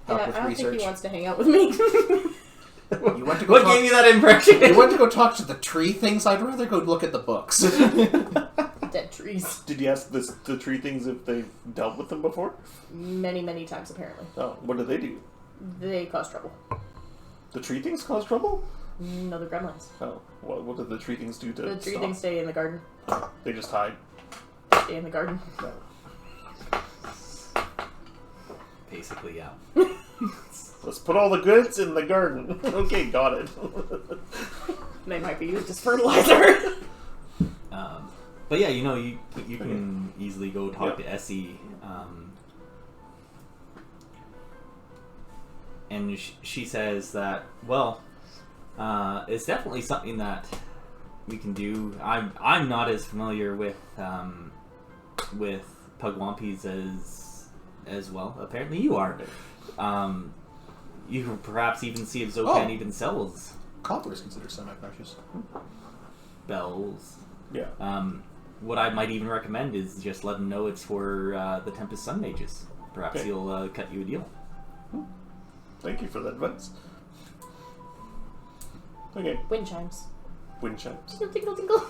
Help I with don't research. think he wants to hang out with me. You went to go What talk- gave you that impression? You went to go talk to the tree things. I'd rather go look at the books. Dead trees. Did you ask the tree things if they've dealt with them before? Many, many times, apparently. Oh, what do they do? They cause trouble. The tree things cause trouble? No, the gremlins. Oh, what did the tree things do to The tree stop? things stay in the garden. They just hide. Stay in the garden. Basically, yeah. Let's put all the goods in the garden. Okay, got it. They might be used as fertilizer. But yeah, you can easily go talk to Essie. And she says that, well, it's definitely something that we can do. I'm not as familiar with Pugwampis as well. Apparently you are. You can perhaps even see if Zokan even sells copper is considered semi-precious. bells. Yeah. What I might even recommend is just let him know it's for the Tempest Sun Mages. Perhaps he'll cut you a deal. Thank you for that advice. Okay. Wind chimes. Wind chimes. Tingle, tingle, tingle.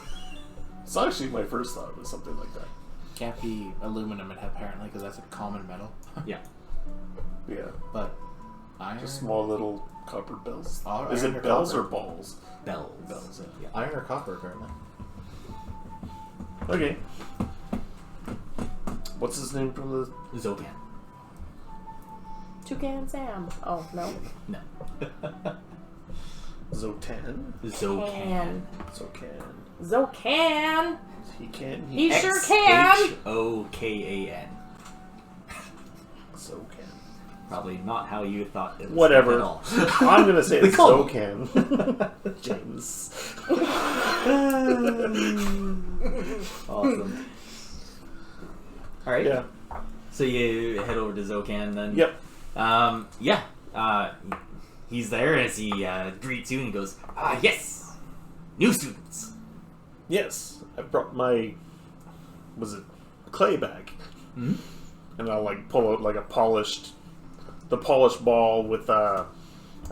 It's actually my first thought was something like that. Can't be aluminum apparently because that's a common metal. Yeah. Yeah. But iron. Just small little copper bells. Iron Is or it bells copper? or balls? Bells. Bells. Yeah. Iron or copper apparently. Okay. What's his name from the... Zokan. Toucan Sam. Oh, no. No. Zotan? Zokan. Zokan. Zokan! He can. He sure can! Xokan. Zokan. Probably not how you thought it was. Whatever. At all. I'm gonna say it's Call Zokan. James. Awesome. Alright. Yeah. So you head over to Zokan then? Yep. He's there as he greets you and he goes, yes! New students! Yes. I brought my... Was it clay bag? Mm-hmm. And I'll like pull out like a polished... The polished ball with I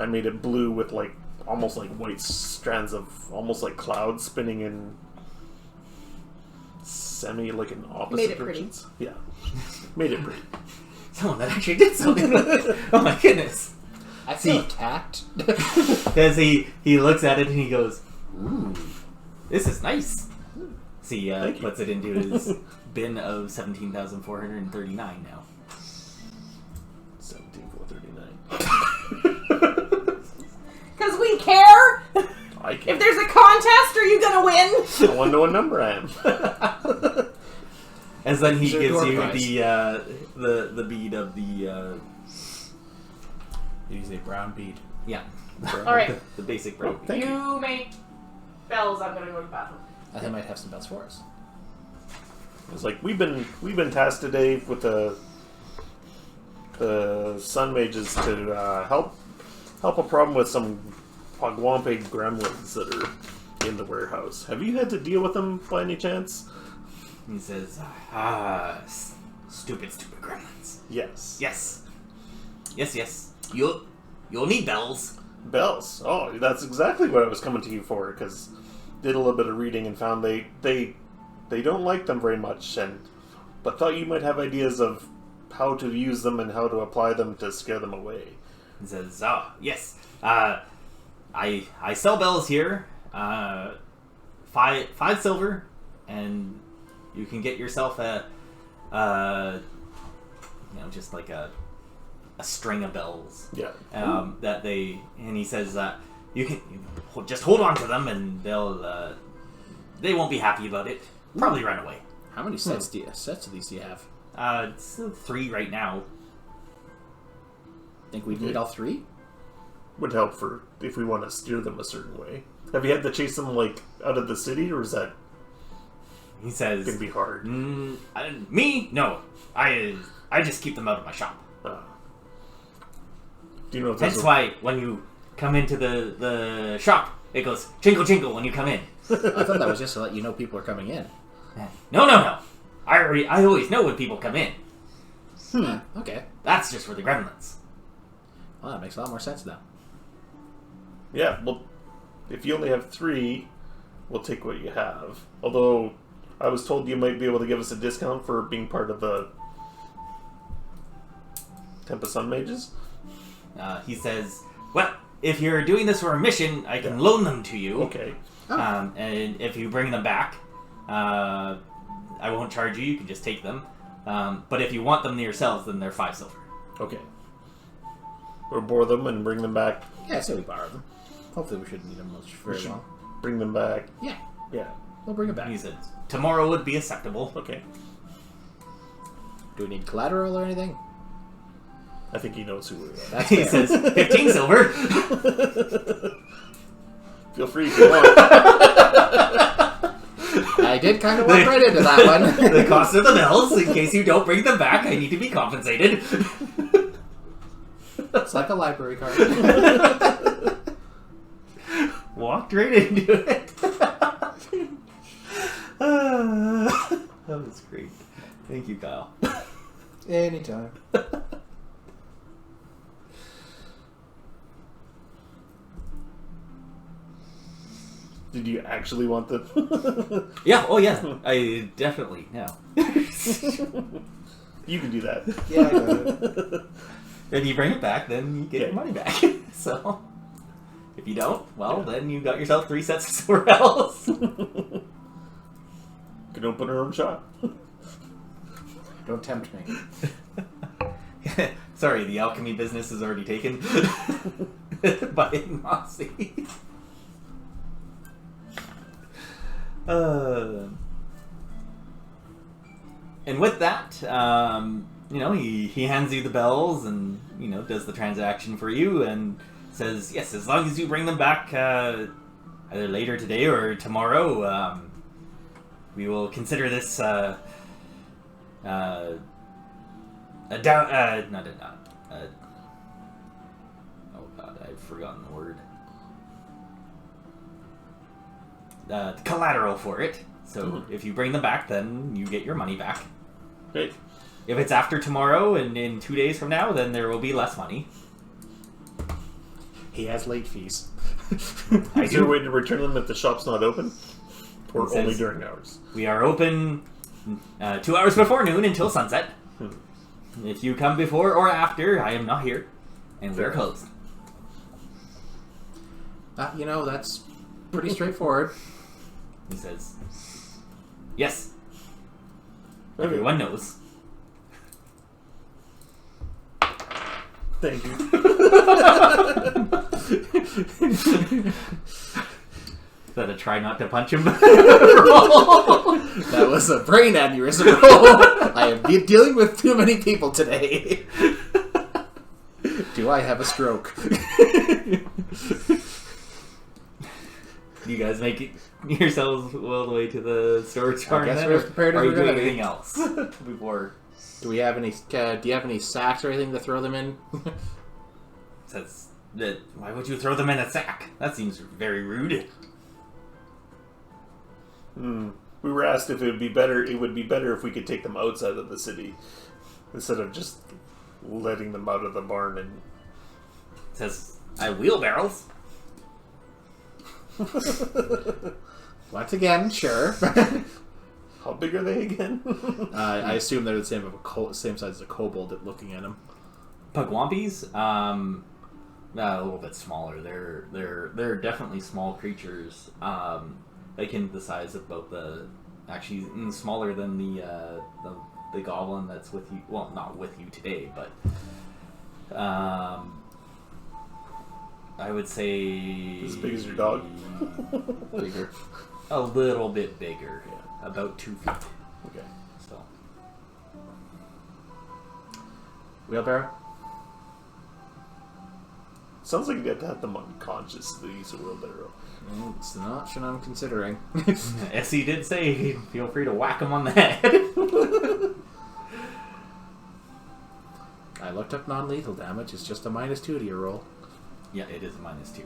made it blue with like almost like white strands of almost like clouds spinning in semi like an opposite Made it pretty. directions. Yeah. Made it pretty. Someone that actually did something. Oh my goodness. I feel attacked. Because he looks at it and he goes, ooh, this is nice. So he puts it into his bin of 17,439 now. 17,439. Because we care! I If can't. there's a contest, are you gonna win? I want to know what number I am. As then he Sure, gives door you prize. the bead of the Use a brown bead. yeah. Alright. The basic brown bead. Thank you. You make bells, I'm gonna go to the bathroom. I think I might have some bells for us. It's like we've been tasked today with the sun mages to help a problem with some Pugwampi gremlins that are in the warehouse. Have you had to deal with them by any chance? He says, stupid gremlins. Yes. Yes. You'll need bells. Bells. Oh, that's exactly what I was coming to you for, because did a little bit of reading and found they don't like them very much, but thought you might have ideas of how to use them and how to apply them to scare them away. He says, yes. I sell bells here. 5 silver, and you can get yourself just like a string of bells. Yeah. And he says you can just hold on to them, and they won't be happy about it. Probably run away. How many sets of these do you have? It's 3 right now. Think we'd need all 3? Would help for if we want to steer them a certain way. Have you had to chase them like out of the city, or is that He says, gonna be hard? me? No. I just keep them out of my shop. Do you know if there's That's why when you come into the shop, it goes jingle jingle when you come in. I thought that was just to let you know people are coming in. No. I always know when people come in. Okay. That's just for the gremlins. Well, that makes a lot more sense now. Yeah, well, if you only have 3, we'll take what you have. Although, I was told you might be able to give us a discount for being part of the Tempest Sun Mages. He says, well, if you're doing this for a mission, I can loan them to you. Okay. And if you bring them back, I won't charge you. You can just take them. But if you want them to yourselves, then they're 5 silver. Okay. Or borrow them and bring them back. Yeah, so we borrow them. Hopefully we shouldn't need them much very long. Bring them back. Yeah. Yeah. we'll bring it back. He said tomorrow would be acceptable. Okay. Do we need collateral or anything? I think he knows who we are. That's He fair. says 15 silver. Feel free if you want. I did kind of walk right into that one. The cost of the bells, in case you don't bring them back, I need to be compensated. It's like a library card. Walked right into it. That was great. Thank you, Kyle. Anytime. Did you actually want the... Yeah, oh yeah. I definitely, no. You can do that. Yeah, I got it. If you bring it back, then you get your money back. So, if you don't, well, then you got yourself 3 sets of silver bells. You can open her own shop. Don't tempt me. Sorry, the alchemy business is already taken by Mossy. And with that, he hands you the bells and, does the transaction for you and says, yes, as long as you bring them back either later today or tomorrow, we will consider this oh god, I've forgotten the word. Collateral for it. So if you bring them back, then you get your money back. Great. If it's after tomorrow and in 2 days from now, then there will be less money. He has late fees. Is there a way to return them if the shop's not open? Or It only says- during hours? We are open 2 hours before noon until sunset. If you come before or after, I am not here. And we're closed. That's pretty straightforward. He says, yes. Okay. Everyone knows. Thank you. Is that a try not to punch him? That was a brain aneurysm roll. I am dealing with too many people today. Do I have a stroke? You guys make yourselves all the way to the storage barn guess then, we're or as prepared as are you we're doing gonna be. anything else before? Do we have any? Do you have any sacks or anything to throw them in? Says that. Why would you throw them in a sack? That seems very rude. We were asked if it would be better. It would be better if we could take them outside of the city instead of just letting them out of the barn. And Says I wheelbarrows. Once again, sure. how big are they again? I assume they're the same size as a kobold looking at them. Pugwampies, a little bit smaller. They're definitely small creatures. Like in the size of about actually smaller than the goblin that's with you. Well, not with you today, but I would say As big as your dog? Bigger. a little bit bigger, about 2 feet. Okay. So Wheelbarrow? Sounds like you got to have them unconscious to use a wheelbarrow. It's an option I'm considering. Essie did say, feel free to whack him on the head. I looked up non-lethal damage. It's just a -2 to your roll. Yeah, it is a -2.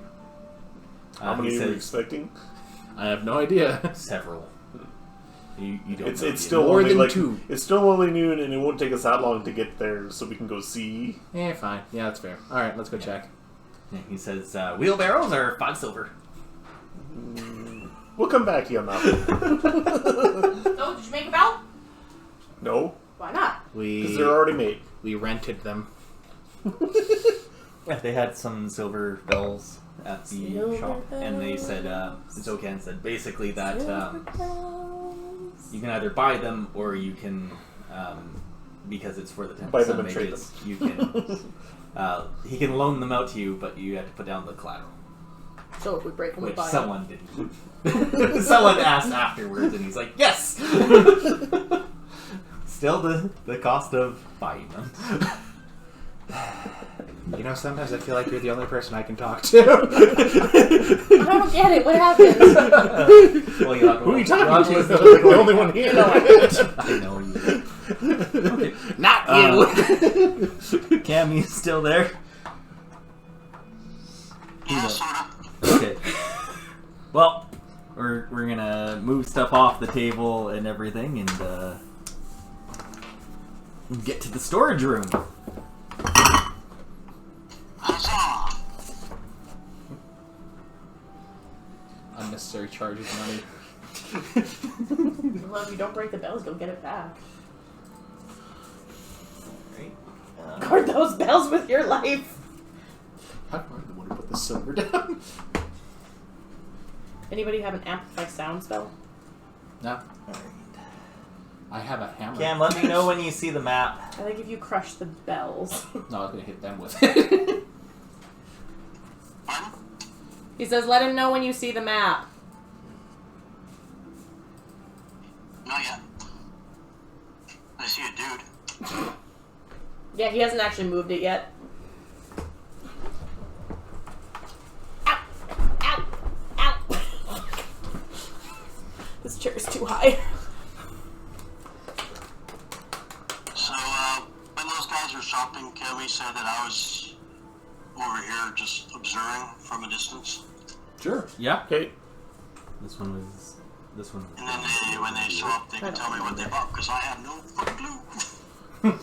How many he are you says expecting? I have no idea. several. You don't It's know it's the still More only than like 2. It's still only noon, and it won't take us that long to get there, so we can go see. Fine. Yeah, that's fair. All right, let's go check. Yeah, he says, wheelbarrows are 5 silver. We'll come back to you on that one. Oh, did you make a bell? No, Why not? because they're already made. We rented them. Yeah, they had some silver bells at the Silver shop, and they said, Zokan said basically that you can either buy them or you can, because it's for the Temple Buy them Sun and trade Mages, you can, he can loan them out to you, but you have to put down the collateral. So if we break them, we Which buy someone didn't. Someone asked afterwards, and he's like, yes! Still the cost of buying them. You know, sometimes I feel like you're the only person I can talk to. I don't get it. What happened? Well, you Who are you talking to? The only one here. I know you. Okay. Not you! Cam, you still there? Yeah, sort of. Okay. Well, we're gonna move stuff off the table and everything, and get to the storage room. Huzzah! Unnecessary charges money. Well, if you don't break the bells, you'll get it back. Right. Guard those bells with your life. I'm the one who put the silver down. Anybody have an amplify sound spell? No. I have a hammer. Cam, let me know when you see the map. I think if you crush the bells. No, I was gonna hit them with it. He says, let him know when you see the map. Not yet. I see a dude. Yeah, he hasn't actually moved it yet. Ow! Ow! Ow! This chair is too high. So, when those guys were shopping, Kelly said that I was over here just observing from a distance. Sure. Yeah. Okay. This one was. And then when they show up, they can tell me what they bought, because I have no fucking clue.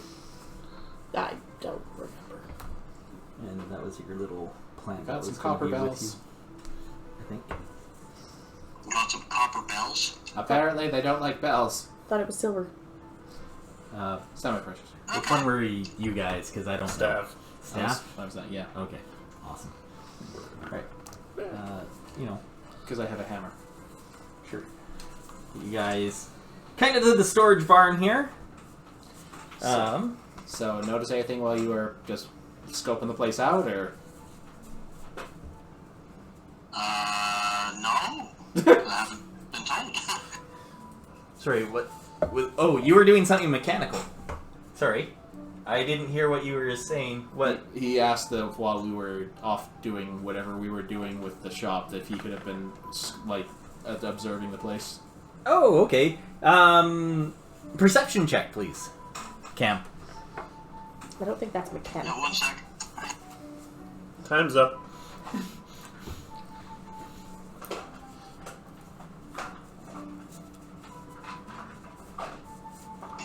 I don't remember. And that was your little plant. Got that some was gonna copper be with bells. you, I think. Got some copper bells. Apparently, they don't like bells. Thought it was silver. It's not my precious. Which one were you guys? Because I don't know. Staff. Staff? I was not. Yeah, Okay. Awesome. Right. You know, because I have a hammer. sure. You guys kind of did the storage barn here. So, notice anything while you were just scoping the place out, or? No. I haven't been told. Sorry, what? Oh, you were doing something mechanical. Sorry. I didn't hear what you were saying. What? He asked that while we were off doing whatever we were doing with the shop, that he could have been, like, observing the place. Oh, okay. Perception check, please. Cam. I don't think that's mechanical. Yeah, 1 sec. Time's up.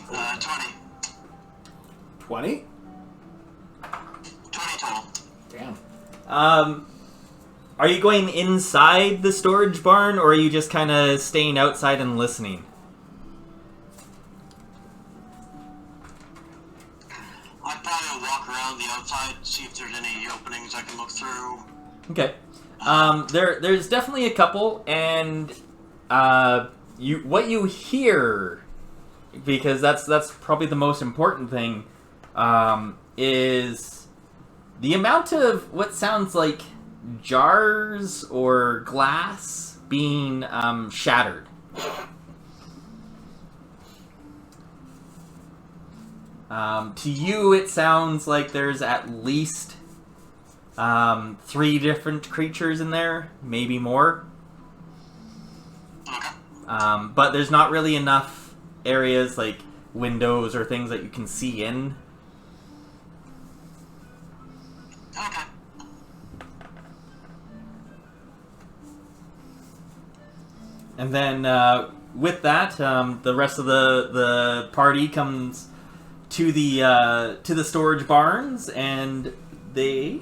20. 20? 20 total. Damn. Are you going inside the storage barn, or are you just kind of staying outside and listening? I'd probably walk around the outside, see if there's any openings I can look through. Okay. There's definitely a couple, and what you hear, because that's probably the most important thing, is the amount of what sounds like jars or glass being shattered. To you, it sounds like there's at least 3 different creatures in there, maybe more. Okay. But there's not really enough areas like windows or things that you can see in. Okay. And then with that, the rest of the party comes to the storage barns, and they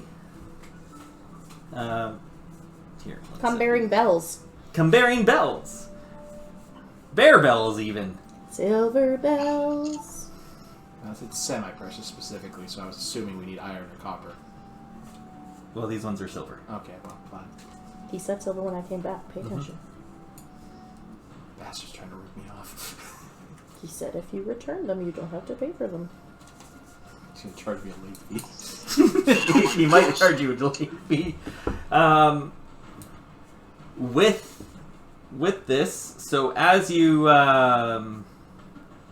here. Come bearing bells. Come bearing bells. Bear bells, even. Silver bells. It's semi-precious specifically, so I was assuming we need iron or copper. Well, these ones are silver. Okay, well, fine. He said silver when I came back. Pay attention. Bastard's trying to rip me off. He said if you return them, you don't have to pay for them. He's going to charge me a late fee. He might charge you a late fee. with this, so as you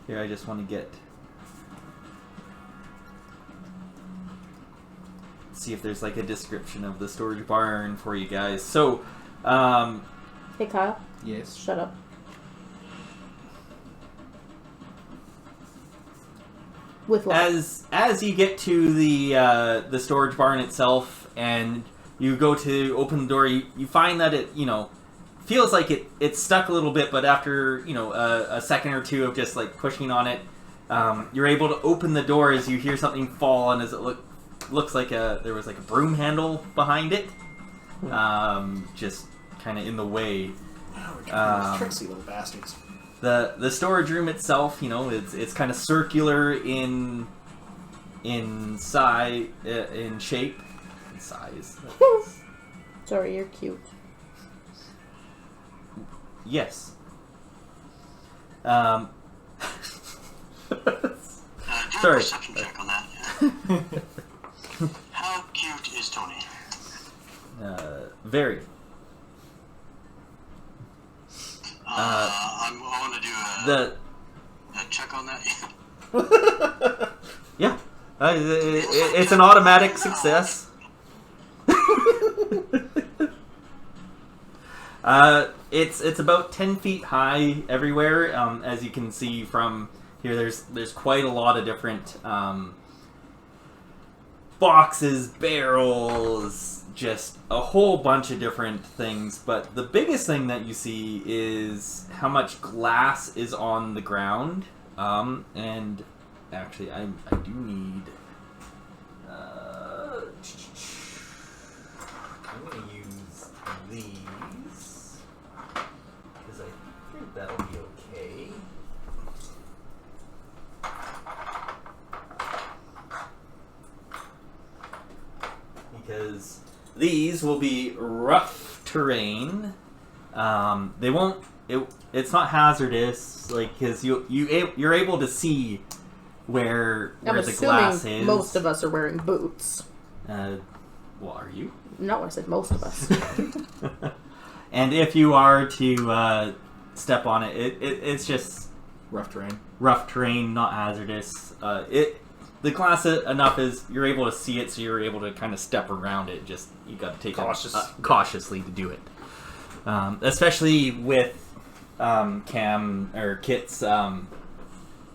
here, I just want to see if there's like a description of the storage barn for you guys. So, Hey Kyle. Yes. Shut up. With what? As you get to the storage barn itself, and you go to open the door, you find that it feels like it's stuck a little bit, but after a second or two of just like pushing on it, you're able to open the door as you hear something fall, and as it looks like there was like a broom handle behind it, just kind of in the way. Oh, tricksy little bastards. The storage room itself, it's kind of circular in size, in shape, in size. Sorry, you're cute. Yes. Do a Sorry. perception check on that. How cute is Tony? Very. I want to do a check on that. Yeah. It's an automatic success. It's about 10 feet high everywhere. As you can see from here, there's quite a lot of different boxes, barrels, just a whole bunch of different things. But the biggest thing that you see is how much glass is on the ground. And actually, I do need. I'm going to use these because I think that'll be okay. Because these will be rough terrain. They won't. It's not hazardous, like because you're able to see where the glass is. Most of us are wearing boots. Well, are you? No, I said most of us. And if you are to step on it, it's just Rough terrain. Rough terrain, not hazardous. The glass enough is you're able to see it, so you're able to kind of step around it. Just you got to take it cautiously to do it, especially with Cam or Kit's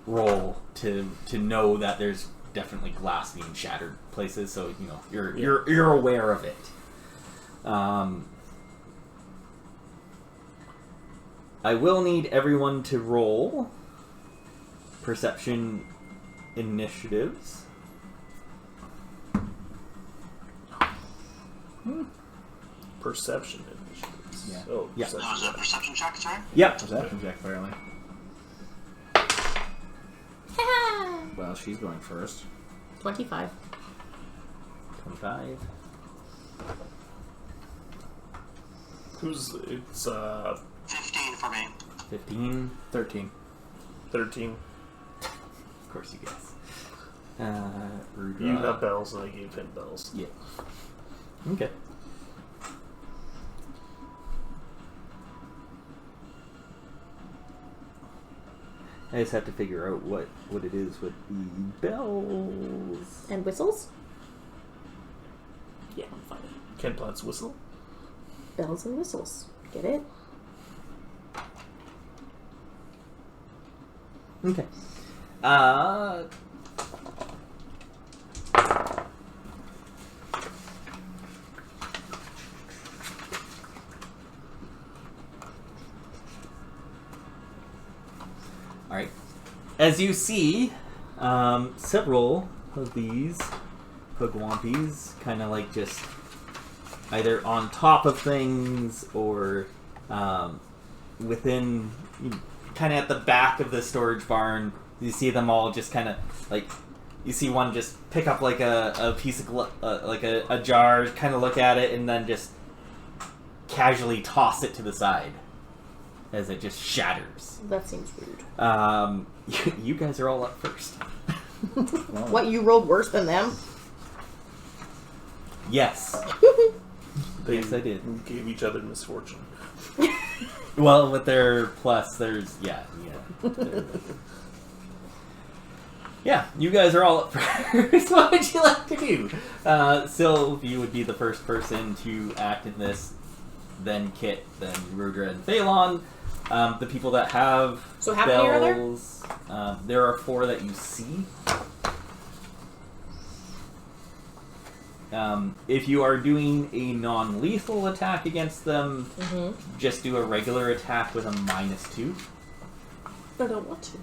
role to know that there's definitely glass being shattered places, so you're aware of it. I will need everyone to roll perception initiatives. Perception initiatives. Yeah. Oh, Yeah. perception. That was a perception check, sorry? Yep. Perception check, apparently. Well, she's going first. 25. 25. It's 15 for me. 15. 13. 13. Of course you guess. You got bells, and I gave him bells. Yeah. Okay. I just have to figure out what it is with the bells. And whistles? Yeah, I'm fine. Ken Platt's whistle. Bells and whistles. Get it? Okay. Alright. As you see, several of these Pugwampis kind of like just either on top of things or within, kind of at the back of the storage barn. You see them all just kind of like, you see one just pick up like a piece of like a jar, kind of look at it, and then just casually toss it to the side as it just shatters. That seems weird. You guys are all up first. What, you rolled worse than them? Yes. Yes, I did. Gave each other misfortune. Well, with their plus, there's yeah. You guys are all up first. What would you like to do? Sylvie would be the first person to act in this. Then Kit, then Rudra and Phalon. The people that have So how many are there? spells, there are 4 that you see. If you are doing a non-lethal attack against them, just do a regular attack with a -2. I don't want to.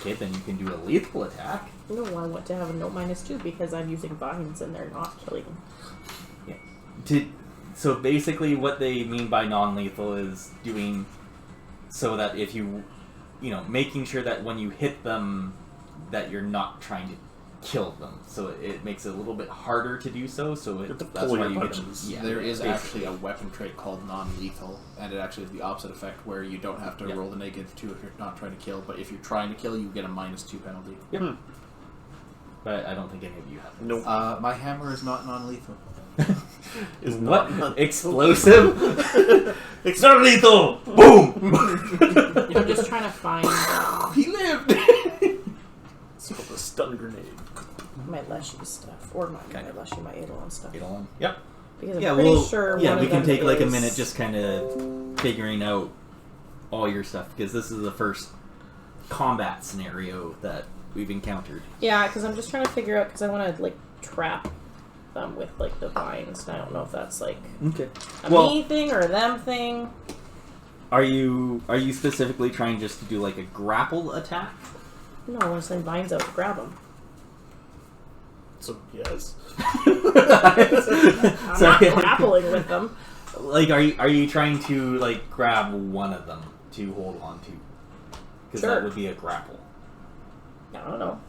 Okay, then you can do a lethal attack. No, I want to have a no -2 because I'm using vines and they're not killing. So basically what they mean by non-lethal is doing so that if making sure that when you hit them that you're not trying to kill them. So it makes it a little bit harder to do so. So that's why you punches. There is actually a weapon trait called non-lethal, and it actually has the opposite effect where you don't have to roll the -2 if you're not trying to kill, but if you're trying to kill, you get a -2 penalty. Yep. But I don't think any of you have it. Nope. My hammer is not non-lethal. Is what? Explosive? It's not lethal! Boom! I'm just trying to find He lived! It's called a stun grenade. my Leshy stuff. Or my Leshy, my Eidolon stuff. Eidolon. Yep. Because I'm pretty sure one we of can them take like a is- minute just kind of figuring out all your stuff, because this is the first combat scenario that we've encountered. Yeah, because I'm just trying to figure out, because I want to, like, trap them with, like, the vines, and I don't know if that's, like, Okay. a me thing or a them thing. Are you specifically trying just to do like a grapple attack? No, I want to send vines out to grab them. So, yes. I'm not grappling with them. Like, are you trying to like grab one of them to hold on to? Because Sure. that would be a grapple. I don't know.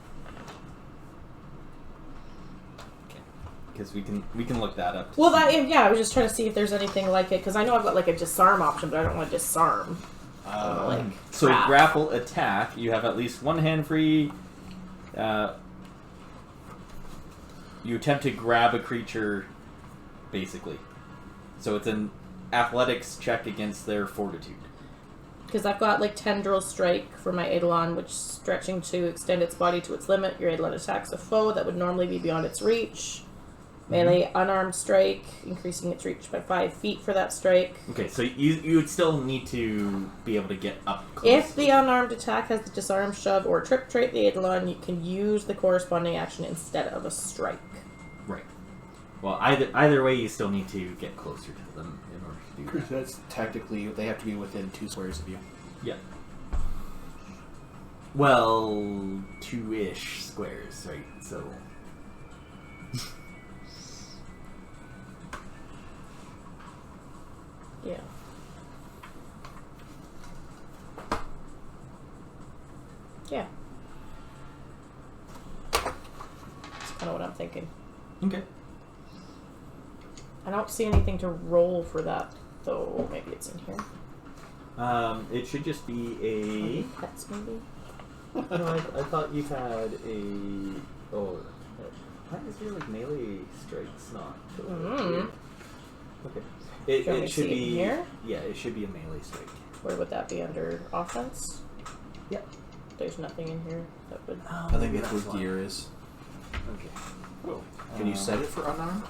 Because we can look that up. Well, I was just trying to see if there's anything like it, because I know I've got, like, a disarm option, but I don't want to disarm. So grapple attack, you have at least one hand free. You attempt to grab a creature, basically. So it's an athletics check against their fortitude. Because I've got, like, Tendril Strike for my Eidolon, which stretching to extend its body to its limit. Your Eidolon attacks a foe that would normally be beyond its reach. Melee Unarmed Strike, increasing its reach by 5 feet for that strike. Okay, so you would still need to be able to get up close. If the unarmed attack has the disarm, shove, or trip trait, the Eidolon, you can use the corresponding action instead of a strike. Right. Well, either way, you still need to get closer to them in order to do that. That's technically, they have to be within 2 squares of you. Yeah. Well, 2-ish squares, right? So... Yeah. Yeah. That's kind of what I'm thinking. Okay. I don't see anything to roll for that, though. Maybe it's in here. It should just be a... Pets, maybe? No, I thought you had a... Oh, why is your like melee strikes not? Mm-hmm. Okay. Do you want me It to should see it be here? Yeah, it should be a melee strike. Where would that be under offense? Yep. There's nothing in here that would. I think that's where gear is. Okay. Oh. Can you set it for unarmed?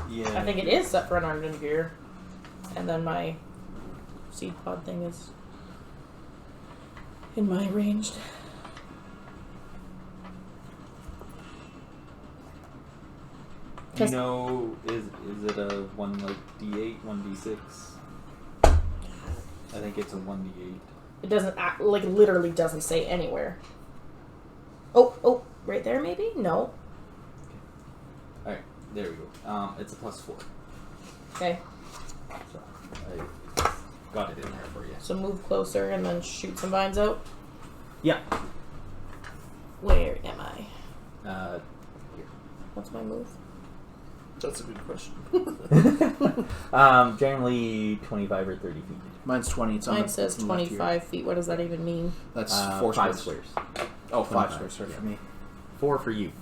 Yeah. I think it is set for unarmed and gear. And then my seed pod thing is in my ranged. Do you know, is it a 1 like D8, 1D6? I think it's a 1D8. It doesn't act, like literally doesn't say anywhere. Oh, right there maybe? No. Alright, there we go. It's a +4. Okay. So, I got it in there for you. So move closer and then shoot some vines out. Yeah. Where am I? Here. What's my move? That's a good question. Generally 25 or 30 feet. Mine's 20. It's on Mine the- says on the left here. 25 feet. What does that even mean? That's 5 4 squares. squares. Oh, 5 25, squares, sorry, yeah. for me. 4 for you.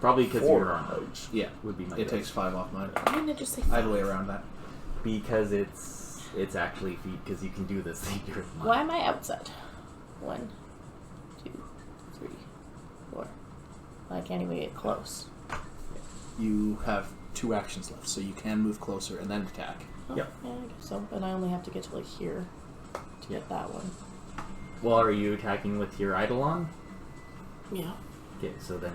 Probably because 4 you're on large. Yeah, would be my it guess. takes 5 off mine. Why didn't it just say I have a 5? way around that. Because it's actually feet, because you can do this thing. Why am I outside? 1, 2, 3, 4. I can't even get close. You have 2 actions left, so you can move closer and then attack. Oh, Yep. Yeah, I guess so. But I only have to get to like here to get that one. Well, are you attacking with your Eidolon? Yeah. Okay, so then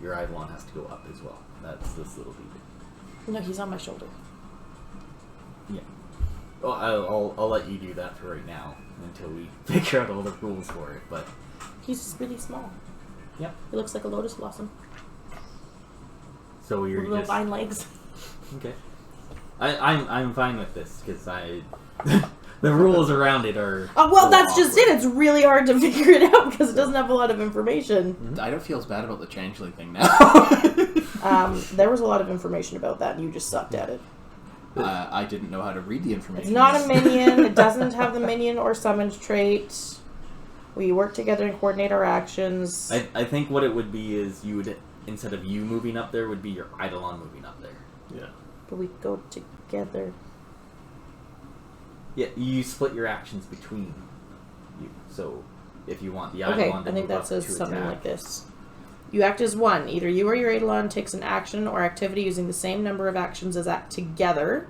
your Eidolon has to go up as well. That's this little beaver. No, he's on my shoulder. Yeah. Well, I'll let you do that for right now until we figure out all the rules for it. But He's really small. Yep. He looks like a lotus blossom. so you're With little just vine legs. okay. I'm fine with this because I the rules around it are. Oh well, a that's little just it. awkward. It's really hard to figure it out because it doesn't have a lot of information. I don't feel as bad about the changeling thing now. There was a lot of information about that, and you just sucked at it. I didn't know how to read the information. It's not a minion. It doesn't have the minion or summoned trait. We work together and coordinate our actions. I think what it would be is you would, instead of you moving up there, would be your Eidolon moving up there. Yeah. But we go together. Yeah, you split your actions between you. So if you want the Eidolon Okay, to I think move that up says to something attack, like this. You act as one. Either you or your Eidolon takes an action or activity using the same number of actions as act together,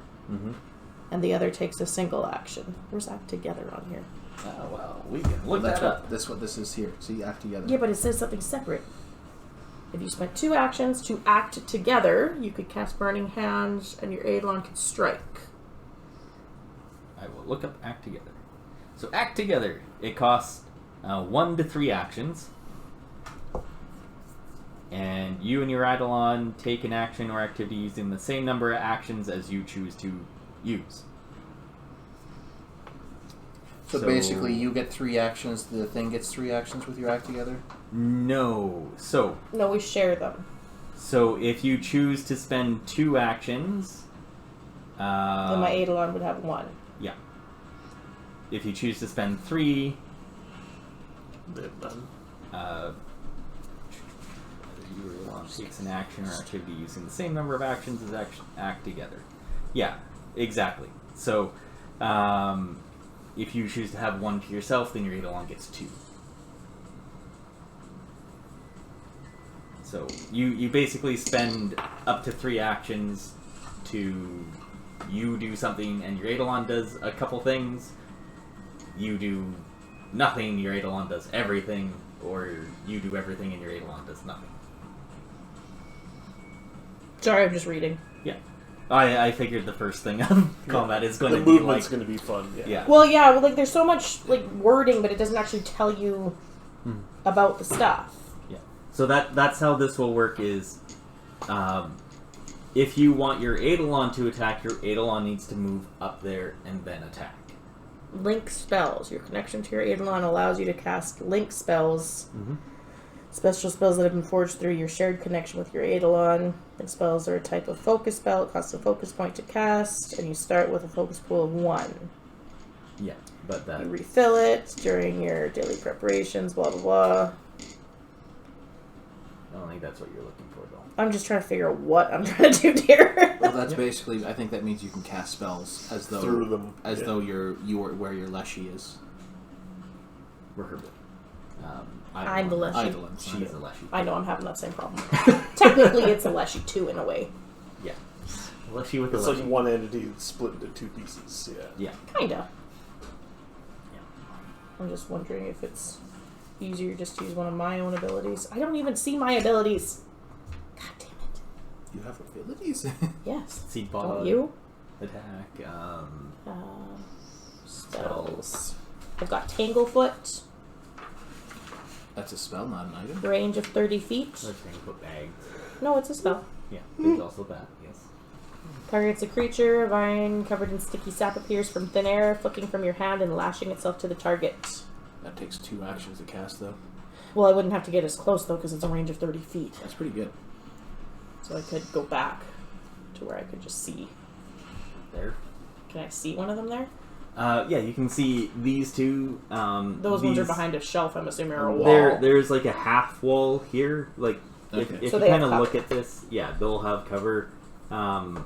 and the other takes a single action. Where's act together on here? Oh well, we can look That's that up. what this is here. See, act together. Yeah, but it says something separate. If you spent 2 actions to act together, you could cast Burning Hands, and your Eidolon could strike. I will look up act together. So act together. It costs 1 to 3 actions. And you and your Eidolon take an action or activity using the same number of actions as you choose to use. So basically, you get 3 actions. The thing gets 3 actions with your act together. No. So No, we share them. if you choose to spend 2 actions, Then my Eidolon would have 1. yeah. If you choose to spend 3, They're done. your takes an action or activity using the same number of actions as act together. Yeah, exactly. So, if you choose to have 1 to yourself, then your Eidolon gets 2. So you basically spend up to 3 actions to you do something, and your Eidolon does a couple things. You do nothing, your Eidolon does everything, or you do everything and your Eidolon does nothing. Sorry, I'm just reading. Yeah. I figured the first thing of combat is going The to be movement's like... going to be fun. Yeah. Yeah. Well, yeah, like there's so much like wording, but it doesn't actually tell you about the stuff. Yeah. So that's how this will work is... if you want your Eidolon to attack, your Eidolon needs to move up there and then attack. Link spells. Your connection to your Eidolon allows you to cast link spells. Special spells that have been forged through your shared connection with your Eidolon. Link spells are a type of focus spell. It costs a focus point to cast, and you start with a focus pool of 1. Yeah, but that... You refill it during your daily preparations, blah, blah, blah. I don't think that's what you're looking for, though. I'm just trying to figure out what I'm trying to do here. Well, that's basically. I think that means you can cast spells as though Through them. though you are where your Leshy is. Venerable. I'm the Leshy. Eidolon. She's a Leshy. I know I'm having that same problem. Technically, it's a Leshy too, in a way. Yeah. Leshy with a It's Leshy. like one entity split into 2 pieces. Yeah. Yeah. Kinda. Yeah. I'm just wondering if it's easier just to use one of my own abilities. I don't even see my abilities. God damn it. You have abilities. Yes. Seed Don't ball. you? Attack. Spells. I've got Tanglefoot, That's a spell, not an item. range of 30 feet. Let's put bags. No, it's a spell. Yeah, there's also that, yes. Targets a creature, a vine covered in sticky sap appears from thin air, flicking from your hand and lashing itself to the target. That takes 2 actions to cast, though. Well, I wouldn't have to get as close, though, because it's a range of 30 feet. That's pretty good. So I could go back to where I could just see. There. Can I see one of them there? Yeah, you can see these two. Those ones are behind a shelf, I'm assuming, or a wall. There's like a half wall here, like If So you they have kind of cover. look at this, yeah, they'll have cover. Well,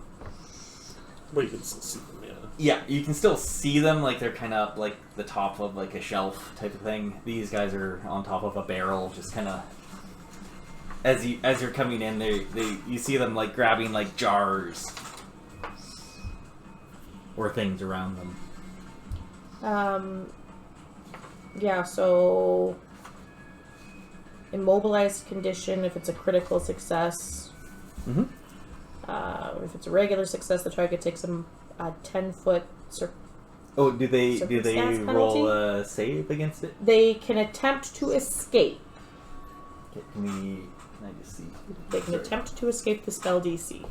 you can still see them, yeah. Yeah, you can still see them, like they're kind of up like the top of like a shelf type of thing. These guys are on top of a barrel, just kind of as you're coming in, you see them like grabbing like jars or things around them. Yeah, so immobilized condition if it's a critical success. Mm-hmm. If it's a regular success, the target takes a 10-foot. Oh, do they Circumstance roll penalty? a save against it? They can attempt to escape. Okay, can I just see? They can attempt to escape the spell DC.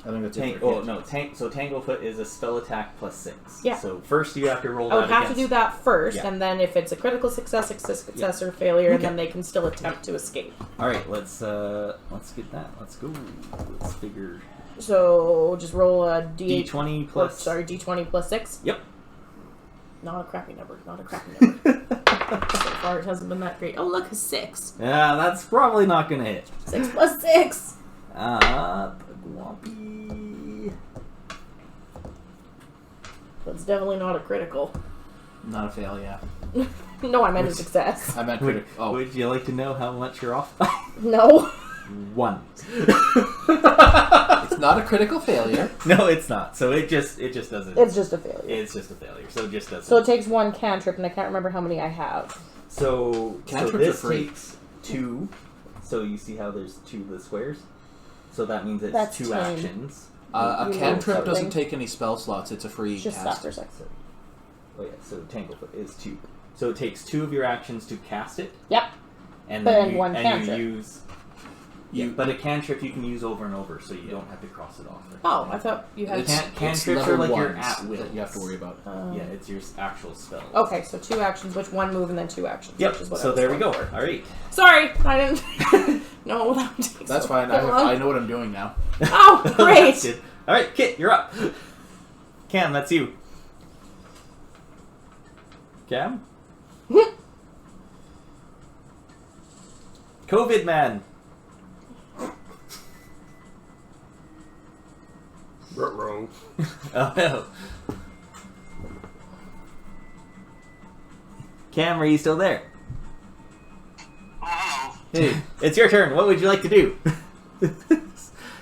I think that's Tank. it. Oh no, so Tanglefoot is a spell attack +6. Yeah. So first you have to roll. I would that have to against- do that first, Yeah. and then if it's a critical success or failure, Okay. then they can still attempt to escape. All right, let's get that. Let's go. Let's figure. So just roll a D8. D20 plus. D20 plus 6. Yep. Not a crappy number. So far, it hasn't been that great. Oh, look, a 6. Yeah, that's probably not gonna hit. 6 plus 6. Guampy. That's definitely not a critical. Not a fail, yeah. No, I meant a success. I meant critical. Oh. Would you like to know how much you're off by? No. 1. It's not a critical failure. No, it's not. So it just doesn't. It's just a failure. It's just a failure. So it just doesn't. So it takes 1 cantrip, and I can't remember how many I have. So Cantrips this are free. takes 2. So you see how there's 2 of the squares. So that means it's That's 2 10. actions. A You cantrip know doesn't something. take any spell slots. It's a free Just cast. stop for a second. Oh yeah. So Tanglefoot is 2. So it takes 2 of your actions to cast it, Yep. and But then then you, one and cantrip. you use. Yeah, but a cantrip you can use over and over, so you don't have to cross it off. Oh, I thought you had... It's, Cantrips it's are level like your ones at-will. that you have to worry about. Yeah, it's your actual spell. Okay, so 2 actions, which 1 move and then 2 actions. Yep. Which is what I So was there we going go. for. All right. Sorry, I didn't know that would take That's so fine. long. I know what I'm doing now. Oh, great! That's good. All right, Kit, you're up. Cam, that's you. Cam? COVID man. Wrong. Oh no. Cam, are you still there? Oh, Hey, it's your turn. What would you like to do?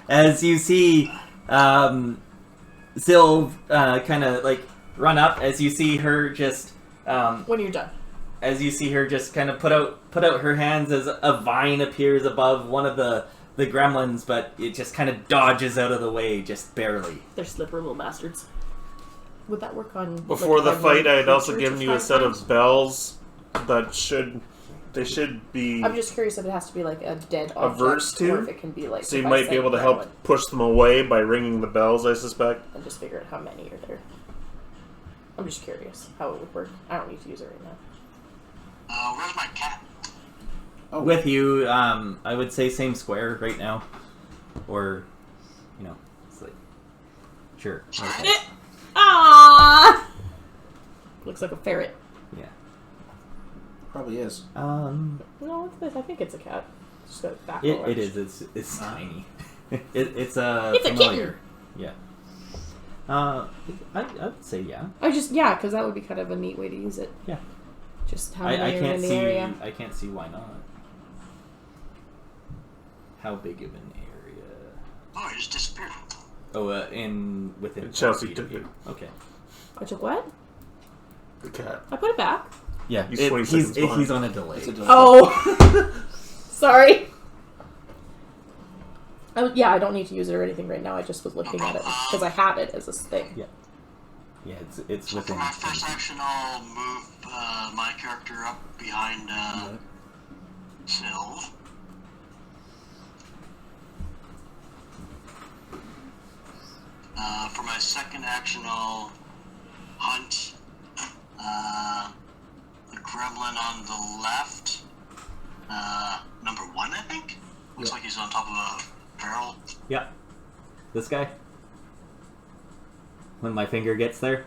As you see, Sylv kind of like run up. As you see her just, When you're done. as you see her just kind of put out her hands as a vine appears above one of the gremlins, but it just kind of dodges out of the way, just barely. They're slippery little bastards. Would that work on... Before like, the every fight, I had also creature given you a to set find of bells that should be. I'm just curious if it has to be like a dead A object, verse to? or if it can be like... So you if I might be say able to gremlin, help push them away by ringing the bells, I suspect. and just figure out how many are there. I'm just curious how it would work. I don't need to use it right now. where's my cat? Oh. With you, I would say same square right now, or it's like sure. Okay. Ah! Looks like a ferret. Yeah. Probably is. No, I think it's a cat. It's just got a back. It is. It's tiny. It's a It's a familiar. kitten. Yeah. I'd say yeah. Because that would be kind of a neat way to use it. Yeah. Just how I many are can't in the see. area. I can't see why not. How big of an area? Oh, it just disappeared. Oh, within Chelsea 4 feet took of you. it. Okay. I took what? The cat. I put it back. Yeah, He's 20 seconds behind. he's on a delay. It's a delay. Oh! Sorry. I don't need to use it or anything right now. I just was looking at it because I had it as a thing. Yeah. Yeah, it's So for within. my first action, I'll move my character up behind Sylv. For my second action, I'll hunt the gremlin on the left. Number 1, I think? Looks like he's on top of a barrel. Yeah. This guy. When my finger gets there.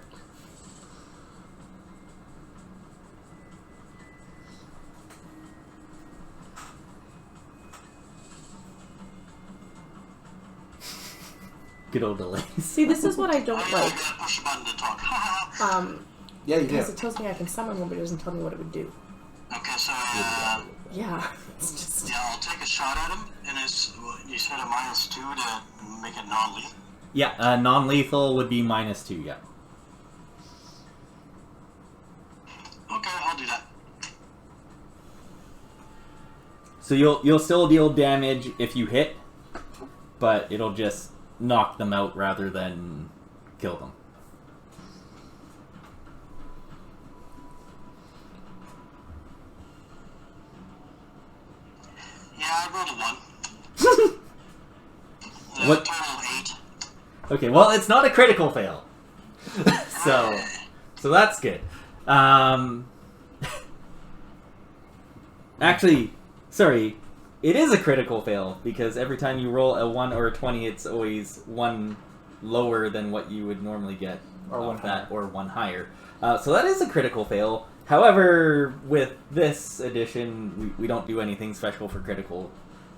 Good old delays. See, this is what I don't like. Push a button to talk. Yeah, you do. Because it tells me I can summon one, but it doesn't tell me what it would do. Okay, so Yeah, it's just... yeah, I'll take a shot at him, and it's you said a -2 to make it non-lethal. Yeah, non-lethal would be -2. Yeah. Okay, I'll do that. So you'll still deal damage if you hit, but it'll just knock them out rather than kill them. Yeah, I rolled a 1. What? Total 8. Okay, well, it's not a critical fail. so that's good. Actually, sorry, it is a critical fail because every time you roll a 1 or a 20, it's always 1 lower than what you would normally get Or one higher. or 1 higher. So that is a critical fail. However, with this edition, we don't do anything special for critical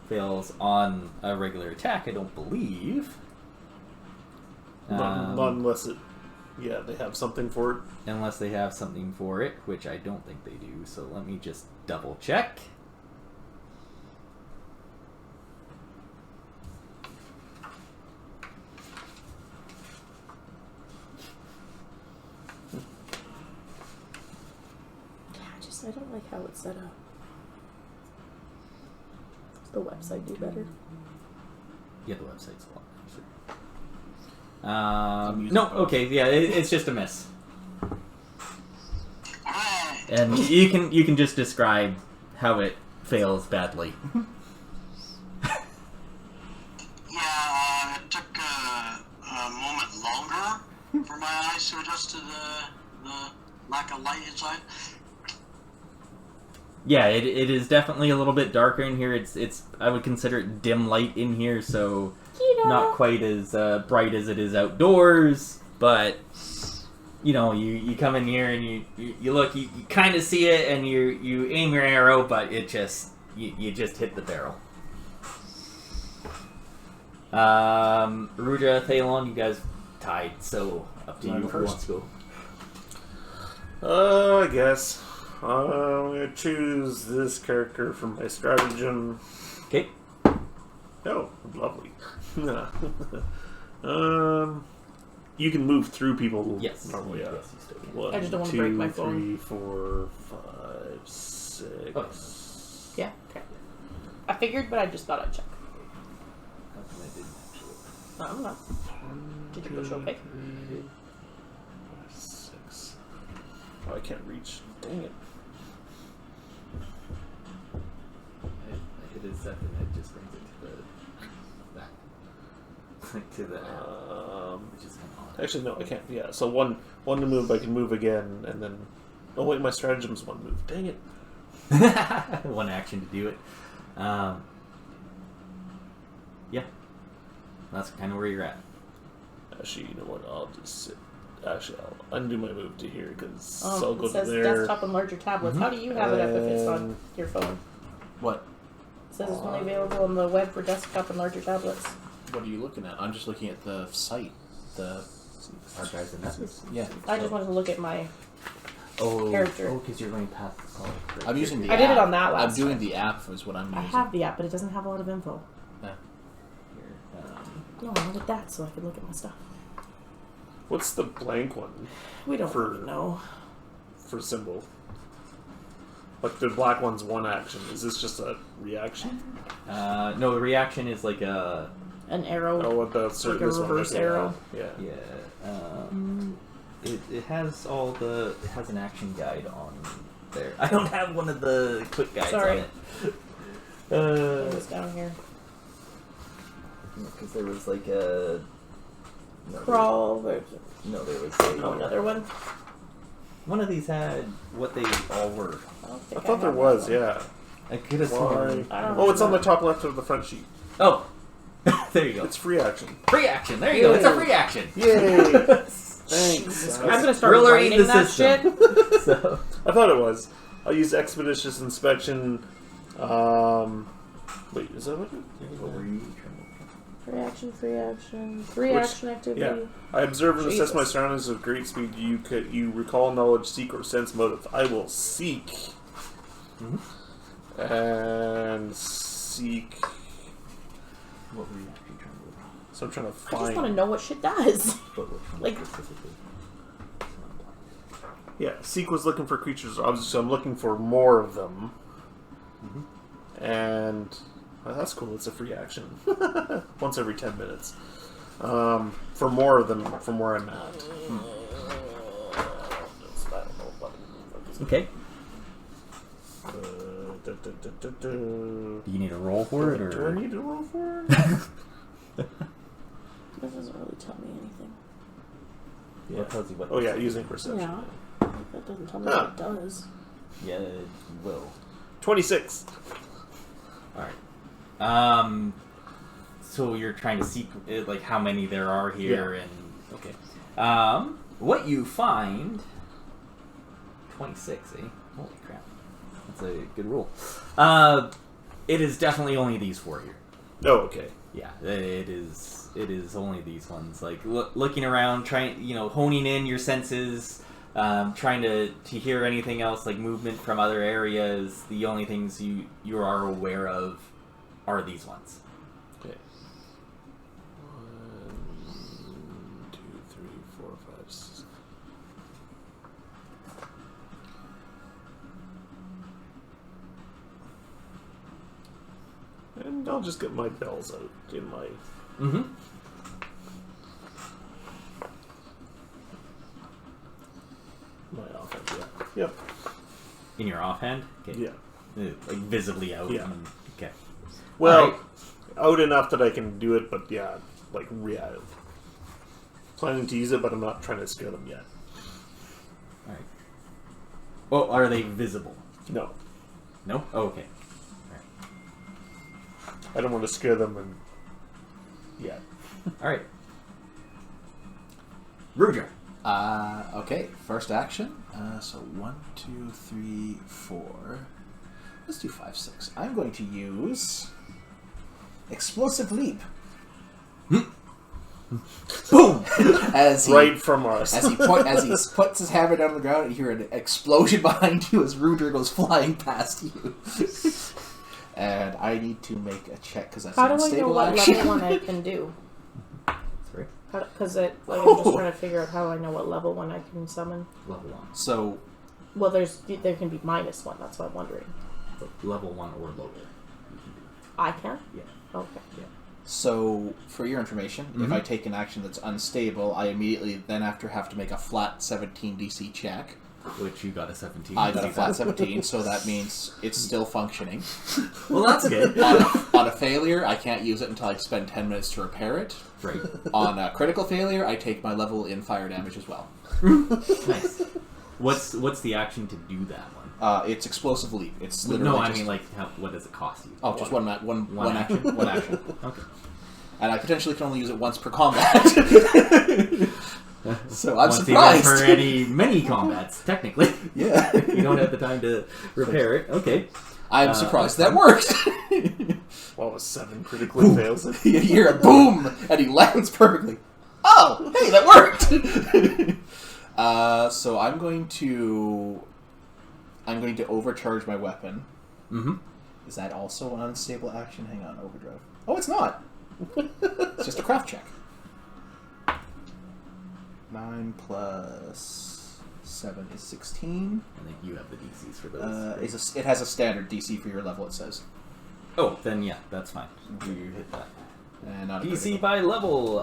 fails on a regular attack, I don't believe. Not unless it... Yeah, they have something for it. Unless they have something for it, which I don't think they do. So let me just double check. I don't like how it's set up. Does the website do better? Yeah, the website's a lot nicer. No, okay, yeah, it's just a miss. And you can just describe how it fails badly. Yeah, it took a moment longer for my eyes to adjust to the lack of light inside. Yeah, it is definitely a little bit darker in here. It's I would consider it dim light in here, so not quite as bright as it is outdoors. But you come in here and you look, you kind of see it, and you aim your arrow, but it just you just hit the barrel. Ruja, Thalon, you guys tied, so up to you who wants to go. I guess. I'm going to choose this character from my stratagem. Okay. Oh, lovely. You can move through people. Yes. Normally, yeah. Yes, you still can. 1, I just don't want to 2, break my phone. 3, 4, 5, 6. Oh. Yeah, okay. I figured, but I just thought I'd check. I don't know. Did you push okay? 6. Oh, I can't reach. Dang it. It is set, and it just brings it to the back. Which is kind of odd. Actually, no, I can't. Yeah, so one to move, I can move again, and then... Oh, wait, my stratagem's 1 move. Dang it. One action to do it. Yeah. That's kind of where you're at. Actually, you know what? I'll just sit. Actually, I'll undo my move to here, because Oh, I'll go it says to there. desktop and larger tablets. How do you have it up if it's on your phone? What? It says it's only available on the web for desktop and larger tablets. What are you looking at? I'm just looking at the site. The Archives and methods. yeah. I just wanted to look at my character. Oh, because you're going past the call. I'm using the. I app. did it on that last I'm doing time. the app is what I'm using. I have the app, but it doesn't have a lot of info. Yeah. No, I wanted that so I could look at my stuff. What's the blank one We don't For- really know. for symbol? Like, the black one's 1 action. Is this just a reaction? No, the reaction is like a... An arrow. Oh, what the Like a this one, reverse okay, arrow. Yeah. Yeah. It has all the... It has an action guide on there. I don't have one of the quick guides Sorry. on it. It was down here. Because there was like a... Crawl. There was Oh, another one. One of these had what they all were. I don't I think thought there have was, that one. yeah. I could have Why? sworn... I don't Oh, it's on the know. top left of the front sheet. Oh! There you go. It's free action. Free action! There you go! It's a free action! Yay! Thanks. I'm gonna start Drillery writing the that system. shit. So... I thought it was. I'll use expeditious inspection. Wait, is that what it? What were you trying Free action. Free action activity. Yeah. I observe and assess my surroundings with great speed. You recall knowledge, seek, or sense motive. I will seek. Mm-hmm. And seek. What were you actually trying to do? So I'm trying to I just find. want to know what shit does. Like, Yeah, seek was looking for creatures or objects, so I'm looking for more of them. Mm-hmm. And that's cool. It's a free action. Once every 10 minutes. For more of them from where I'm at. Okay. Do you need a roll for it, or do I need to roll for it? that doesn't really tell me anything. Yeah. What tells you what? Oh yeah, using perception. Yeah. That doesn't tell me what it does. Yeah, it will. 26. All right. So you're trying to seek like how many there are here, and okay. What you find? 26, eh? Holy crap! That's a good roll. It is definitely only these 4 here. Oh, okay. Yeah, it is. It is only these ones. Like looking around, trying, honing in your senses, trying to hear anything else, like movement from other areas. The only things you are aware of are these ones. Okay. 1, 2, 3, 4, 5, 6. And I'll just get my bells out in my... Mm-hmm. My offhand, yeah. Yep. In your offhand? Okay. Yeah. Like visibly out. Yeah. Okay. Well, right. out enough that I can do it, but yeah, like, planning to use it, but I'm not trying to scare them yet. All right. Well, are they visible? No. No? Oh, okay. I don't want to scare them, and... Yeah. All right. Rudra. Okay, first action. So 1, 2, 3, 4. Let's do 5, 6. I'm going to use Explosive Leap. Boom! As he, right from us. As he puts his hammer down on the ground, you hear an explosion behind you as Rudra goes flying past you. And I need to make a check because that's How an do I know unstable what action. level 1 I can do? Sorry. Because I'm just trying to figure out how I know what level 1 I can summon. Level 1. So, Well, there can be -1. That's what I'm wondering. Level 1 or lower. I can? Yeah. Okay. Yeah. So, for your information, if I take an action that's unstable, I immediately then have to make a flat 17 DC check. Which you got a 17. I got a flat 17, so that means it's still functioning. Well, that's good. On a failure, I can't use it until I spend 10 minutes to repair it. Right. On a critical failure, I take my level in fire damage as well. Nice. What's the action to do that one? It's Explosive Leap. It's literally No, I just, mean, like, what does it cost you? Oh, just one action. One action. Okay. And I potentially can only use it once per combat. So I'm Once surprised. For many combats, technically. Yeah. You don't have the time to repair it. Okay. I'm surprised that worked. Well, a 7 critically fails it. You hear a boom, and he lands perfectly. Oh, hey, that worked. So I'm going to overcharge my weapon. Mm-hmm. Is that also an unstable action? Hang on, overdrive. Oh, it's not. It's just a craft check. 9 plus 7 is 16. I think you have the DCs for those. It has a standard DC for your level, it says. Oh, then yeah, that's fine. You hit that. And not a DC critical. by level.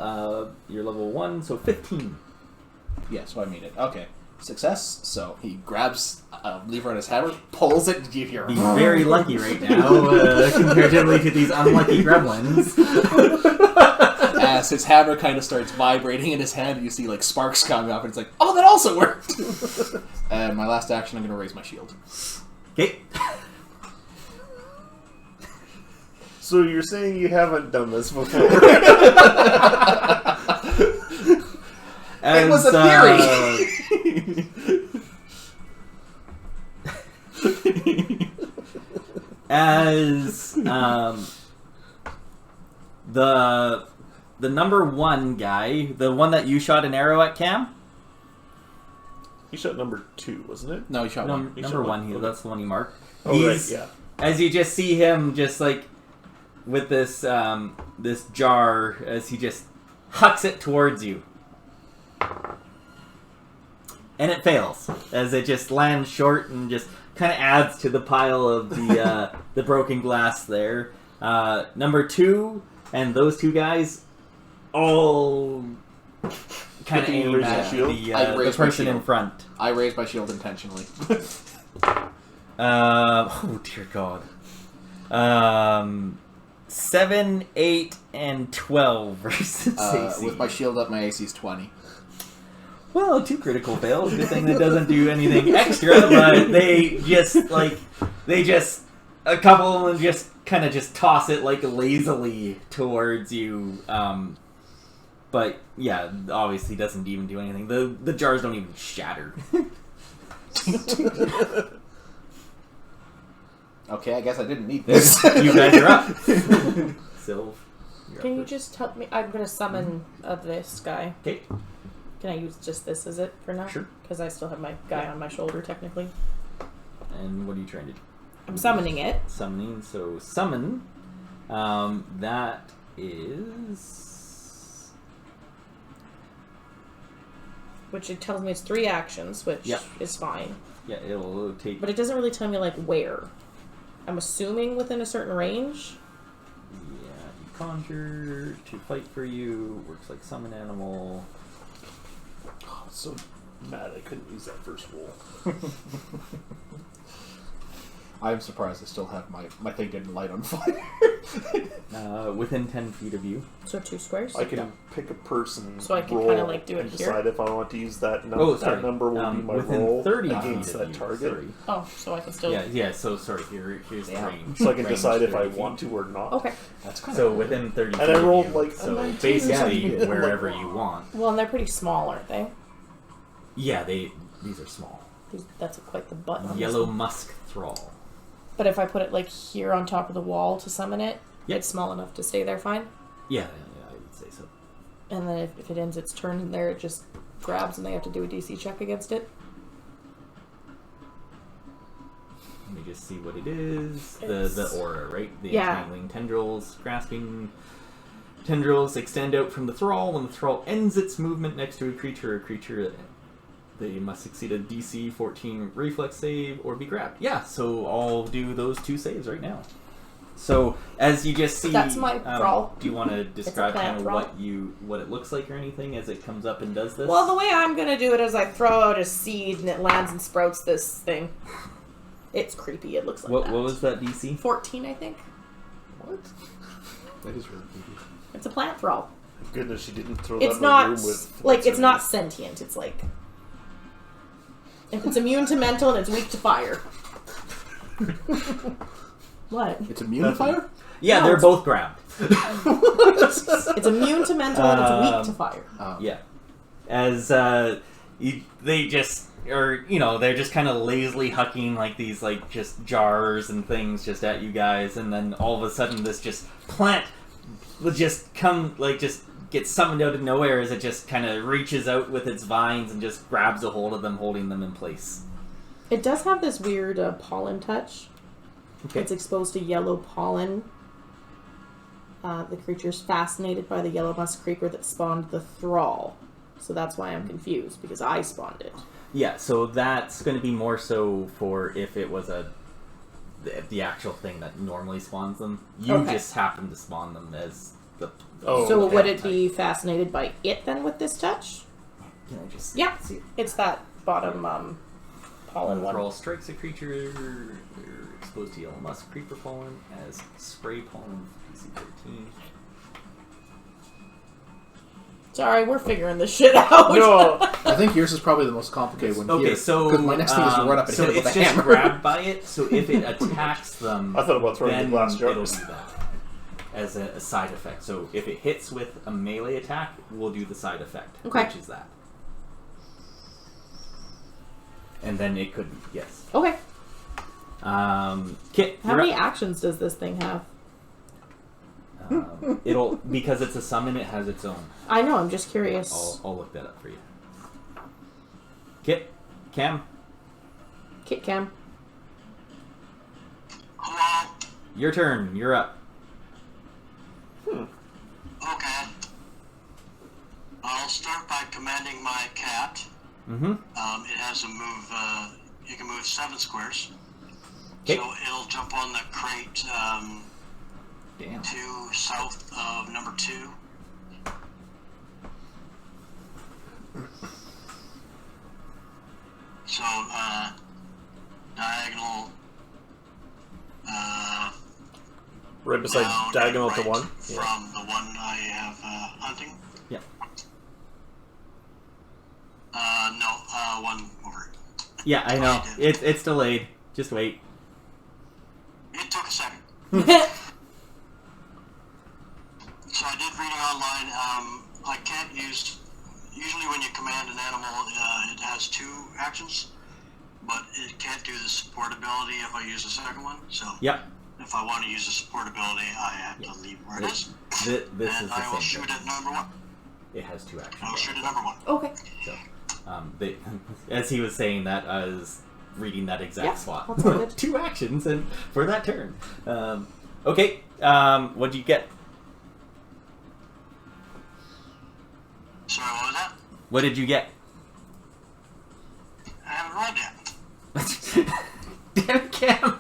You're level 1, so 15. Yeah, so I mean it. Okay. Success. So he grabs a lever on his hammer, pulls it, and you hear... He's very lucky right now, comparatively to these unlucky gremlins. As his hammer kind of starts vibrating in his hand, and you see like sparks coming up, and it's like, oh, that also worked! And my last action, I'm going to raise my shield. Okay. So you're saying you haven't done this before? It was a theory! As the number 1 guy, the one that you shot an arrow at, Cam? You shot number 2, wasn't it? No, you shot one. Number 1, that's the one you marked. Oh, right, yeah. As you just see him just like with this this jar as he just hucks it towards you. And it fails as it just lands short and just kind of adds to the pile of the the broken glass there. Number 2 and those 2 guys all kind of aim at the person in front. I raised my shield intentionally. Oh dear God. 7, 8, and 12 versus AC. With my shield up, my AC is 20. Well, 2 critical fails. Good thing that doesn't do anything extra, but they just a couple of them just kind of just toss it like lazily towards you. But yeah, obviously doesn't even do anything. The jars don't even shatter. Okay, I guess I didn't need this. You guys are up. Sylv. Can you just help me? I'm going to summon this guy. Okay. Can I use just this as it for now? Sure. Because I still have my guy on my shoulder, technically. And what are you trying to do? I'm summoning it. Summoning. So summon. That is... Which it tells me it's 3 actions, which Yep. is fine. Yeah, it'll take... But it doesn't really tell me, like, where. I'm assuming within a certain range. Yeah, you conjure to fight for you. Works like summon animal. Oh, I'm so mad I couldn't use that first roll. I'm surprised I still have my thing didn't light on fire. Within 10 feet of you. So 2 squares? I can pick a person, So I can roll, kinda, like, do it and here? decide if I want to use that number. Oh, sorry. That number will be my within roll 30 against feet that of you. target. Sorry. Oh, so I can still... Yeah, so sorry, here's the Yeah. range. So I can Range decide if I 30 want feet. to or not. Okay. That's kind So within 30 feet And I of rolled, you. like, a So 19 or basically something. wherever you want. Well, and they're pretty small, aren't they? Yeah, these are small. That's quite the button on this Yellow one. musk thrall. But if I put it, like, here on top of the wall to summon it, Yep. it's small enough to stay there fine? Yeah, I would say so. And then if it ends its turn in there, it just grabs and they have to do a DC check against it? Let me just see what it is. It's- The aura, right? The Yeah. entangling tendrils, grasping tendrils extend out from the thrall. When the thrall ends its movement next to a creature, they must succeed a DC 14 reflex save or be grabbed. Yeah, so I'll do those 2 saves right now. So as you just see, That's my thrall. do you want to describe plant kind of thrall. what it looks like or anything as it comes up and does this? Well, the way I'm gonna do it is I throw out a seed and it lands and sprouts this thing. It's creepy. It looks like what that. was that DC? 14, I think. What? That is really creepy. It's a plant thrall. Thank goodness she didn't throw It's that in a room not with... like it's not sentient. It's like if it's immune to mental and it's weak to fire. What? It's immune to fire? Yeah, No, they're it's- both grabbed. It's immune to mental and it's weak to fire. Yeah. As they just, or, they're just kind of lazily hucking like these, like, just jars and things just at you guys, and then all of a sudden this just plant will just come, like, just get summoned out of nowhere as it just kind of reaches out with its vines and just grabs a hold of them, holding them in place. It does have this weird pollen touch. Okay. It's exposed to yellow pollen. The creature's fascinated by the yellow musk creeper that spawned the thrall. So that's why I'm confused, because I spawned it. Yeah, so that's going to be more so for if it was the actual thing that normally spawns them. You Okay. just happen to spawn them as the... Oh, So okay. would it be fascinated by it then with this touch? Can I just Yeah. see it? It's that bottom pollen one. Thrall strikes a creature exposed to yellow musk creeper pollen as spray pollen DC 13. Sorry, we're figuring this shit out. No! I think yours is probably the most complicated one Okay, here. so because my next thing is to run up and so hit it with it's a just hammer. grabbed by it. So if it attacks them, I thought about throwing then the glass it'll jars. do that as a side effect. So if it hits with a melee attack, we'll do the side effect, Okay. which is that. And then it could be yes. Okay. Kit, How you're many up. actions does this thing have? It'll because it's a summon. It has its own. I know. I'm just curious. I'll look that up for you. Kit, Cam, Kit Cam. Hello? your turn. You're up. Okay. I'll start by commanding my cat. Mm-hmm. It has a move, you can move 7 squares. Okay. So it'll jump on the crate Damn. to south of number 2. So, diagonal, Right beside down diagonal and to right 1. from the one I have hunting. Yeah. No, one over. Yeah, I know. It's delayed. Just wait. It took a second. So I did reading online. I can't use. Usually, when you command an animal, it has 2 actions, but it can't do the support ability if I use the second one. So Yep. if I want to use the support ability, I have to leave where it is, This and is the I will same shoot thing. at number 1. It has 2 actions. I will shoot at number 1. Okay. So, as he was saying that, I was reading that exact Yeah, spot. that's all good. 2 actions and for that turn. Okay. What'd you get? Sorry, what was that? What did you get? I haven't rolled yet. Damn it, Cam.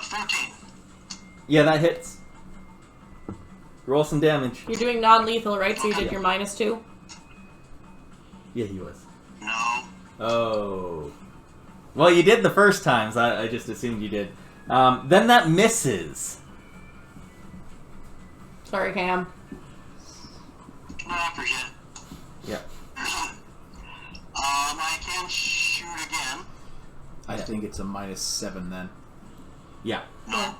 13. Yeah, that hits. Roll some damage. You're doing non-lethal, right? So you did your -2. Yeah, he was. No. Oh. Well, you did the first time, so I just assumed you did. Then that misses. Sorry, Cam. No, I appreciate it. Yeah. I can shoot again. I think it's a -7 then. Yeah. No.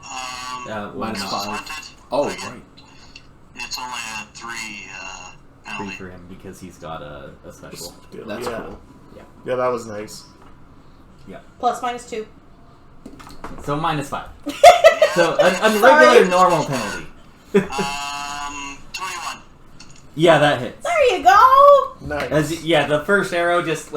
Well, Minus no. 5. Oh, Again. right. It's only a 3 Free penalty. for him because he's got a special. That's yeah. cool. Yeah, that was nice. Yeah. Plus -2. So -5. So a regular normal penalty. 21. Yeah, that hits. There you go. Nice. The first arrow just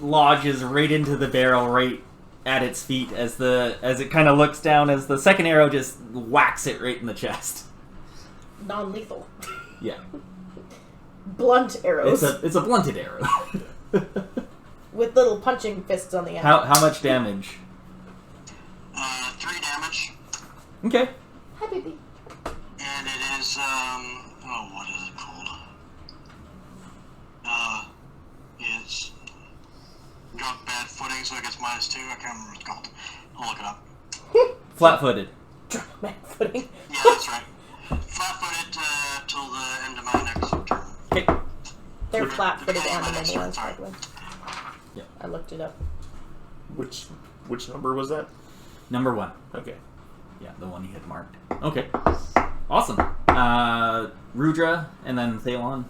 lodges right into the barrel, right at its feet as it kind of looks down. As the second arrow just whacks it right in the chest. Non-lethal. Yeah, Blunt arrows. it's a blunted arrow. With little punching fists on the end. How much damage? 3 damage. Okay. Hi, baby. And it is, what is it called? It's got bad footing, so it gets -2. I can't remember what it's called. I'll look it up. Flat-footed. Man footing. Yeah, that's right. Flat-footed till the end of my next turn. Okay. They're flat-footed Okay, and my the next many one, ones, by sorry. the way. Yeah. I looked it up. Which number was that? Number 1. Okay. Yeah, the one you had marked. Okay. Awesome. Rudra and then Thalon.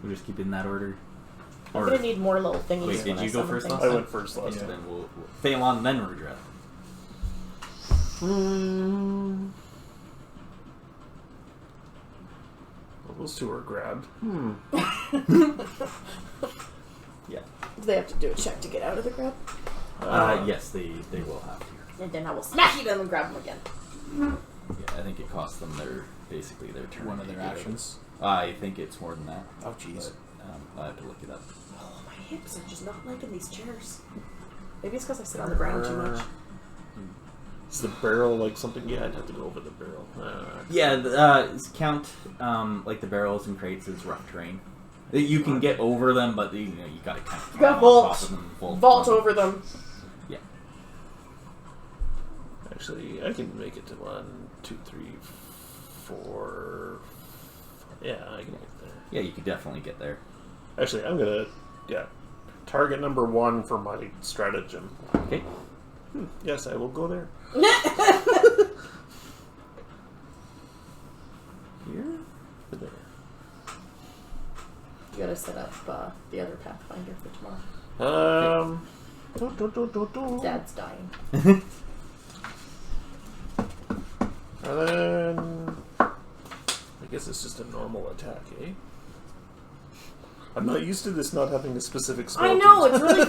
We're just keeping that order. I'm gonna need more little thingies. Wait, did when you I go summon first things. last I time? went first last Okay, time. then we'll Thalon, then Rudra. Well, those 2 are grabbed. Yeah. Do they have to do a check to get out of the grab? Yes, they will have to. And then I will smash it and then grab them again. Yeah, I think it costs them basically their turn. One of their to get actions. it. I think it's more than that. Oh, jeez. But, I have to look it up. Oh, my hips are just not liking these chairs. Maybe it's because I sit on the ground too much. Is the barrel like something? Yeah, I'd have to go over the barrel. Yeah, count like the barrels and crates as rough terrain. You can get over them, but you gotta kind of You gotta climb on top of them, Vault over them. Yeah. Actually, I can make it to 1, 2, 3, 4. Yeah, I can get there. Yeah, you could definitely get there. Actually, I'm gonna target number 1 for my stratagem. Okay. Yes, I will go there. Here. There. You gotta set up the other Pathfinder for tomorrow. Dad's dying. And then I guess it's just a normal attack, eh? I'm not used to this not having a specific spell. I know, it's really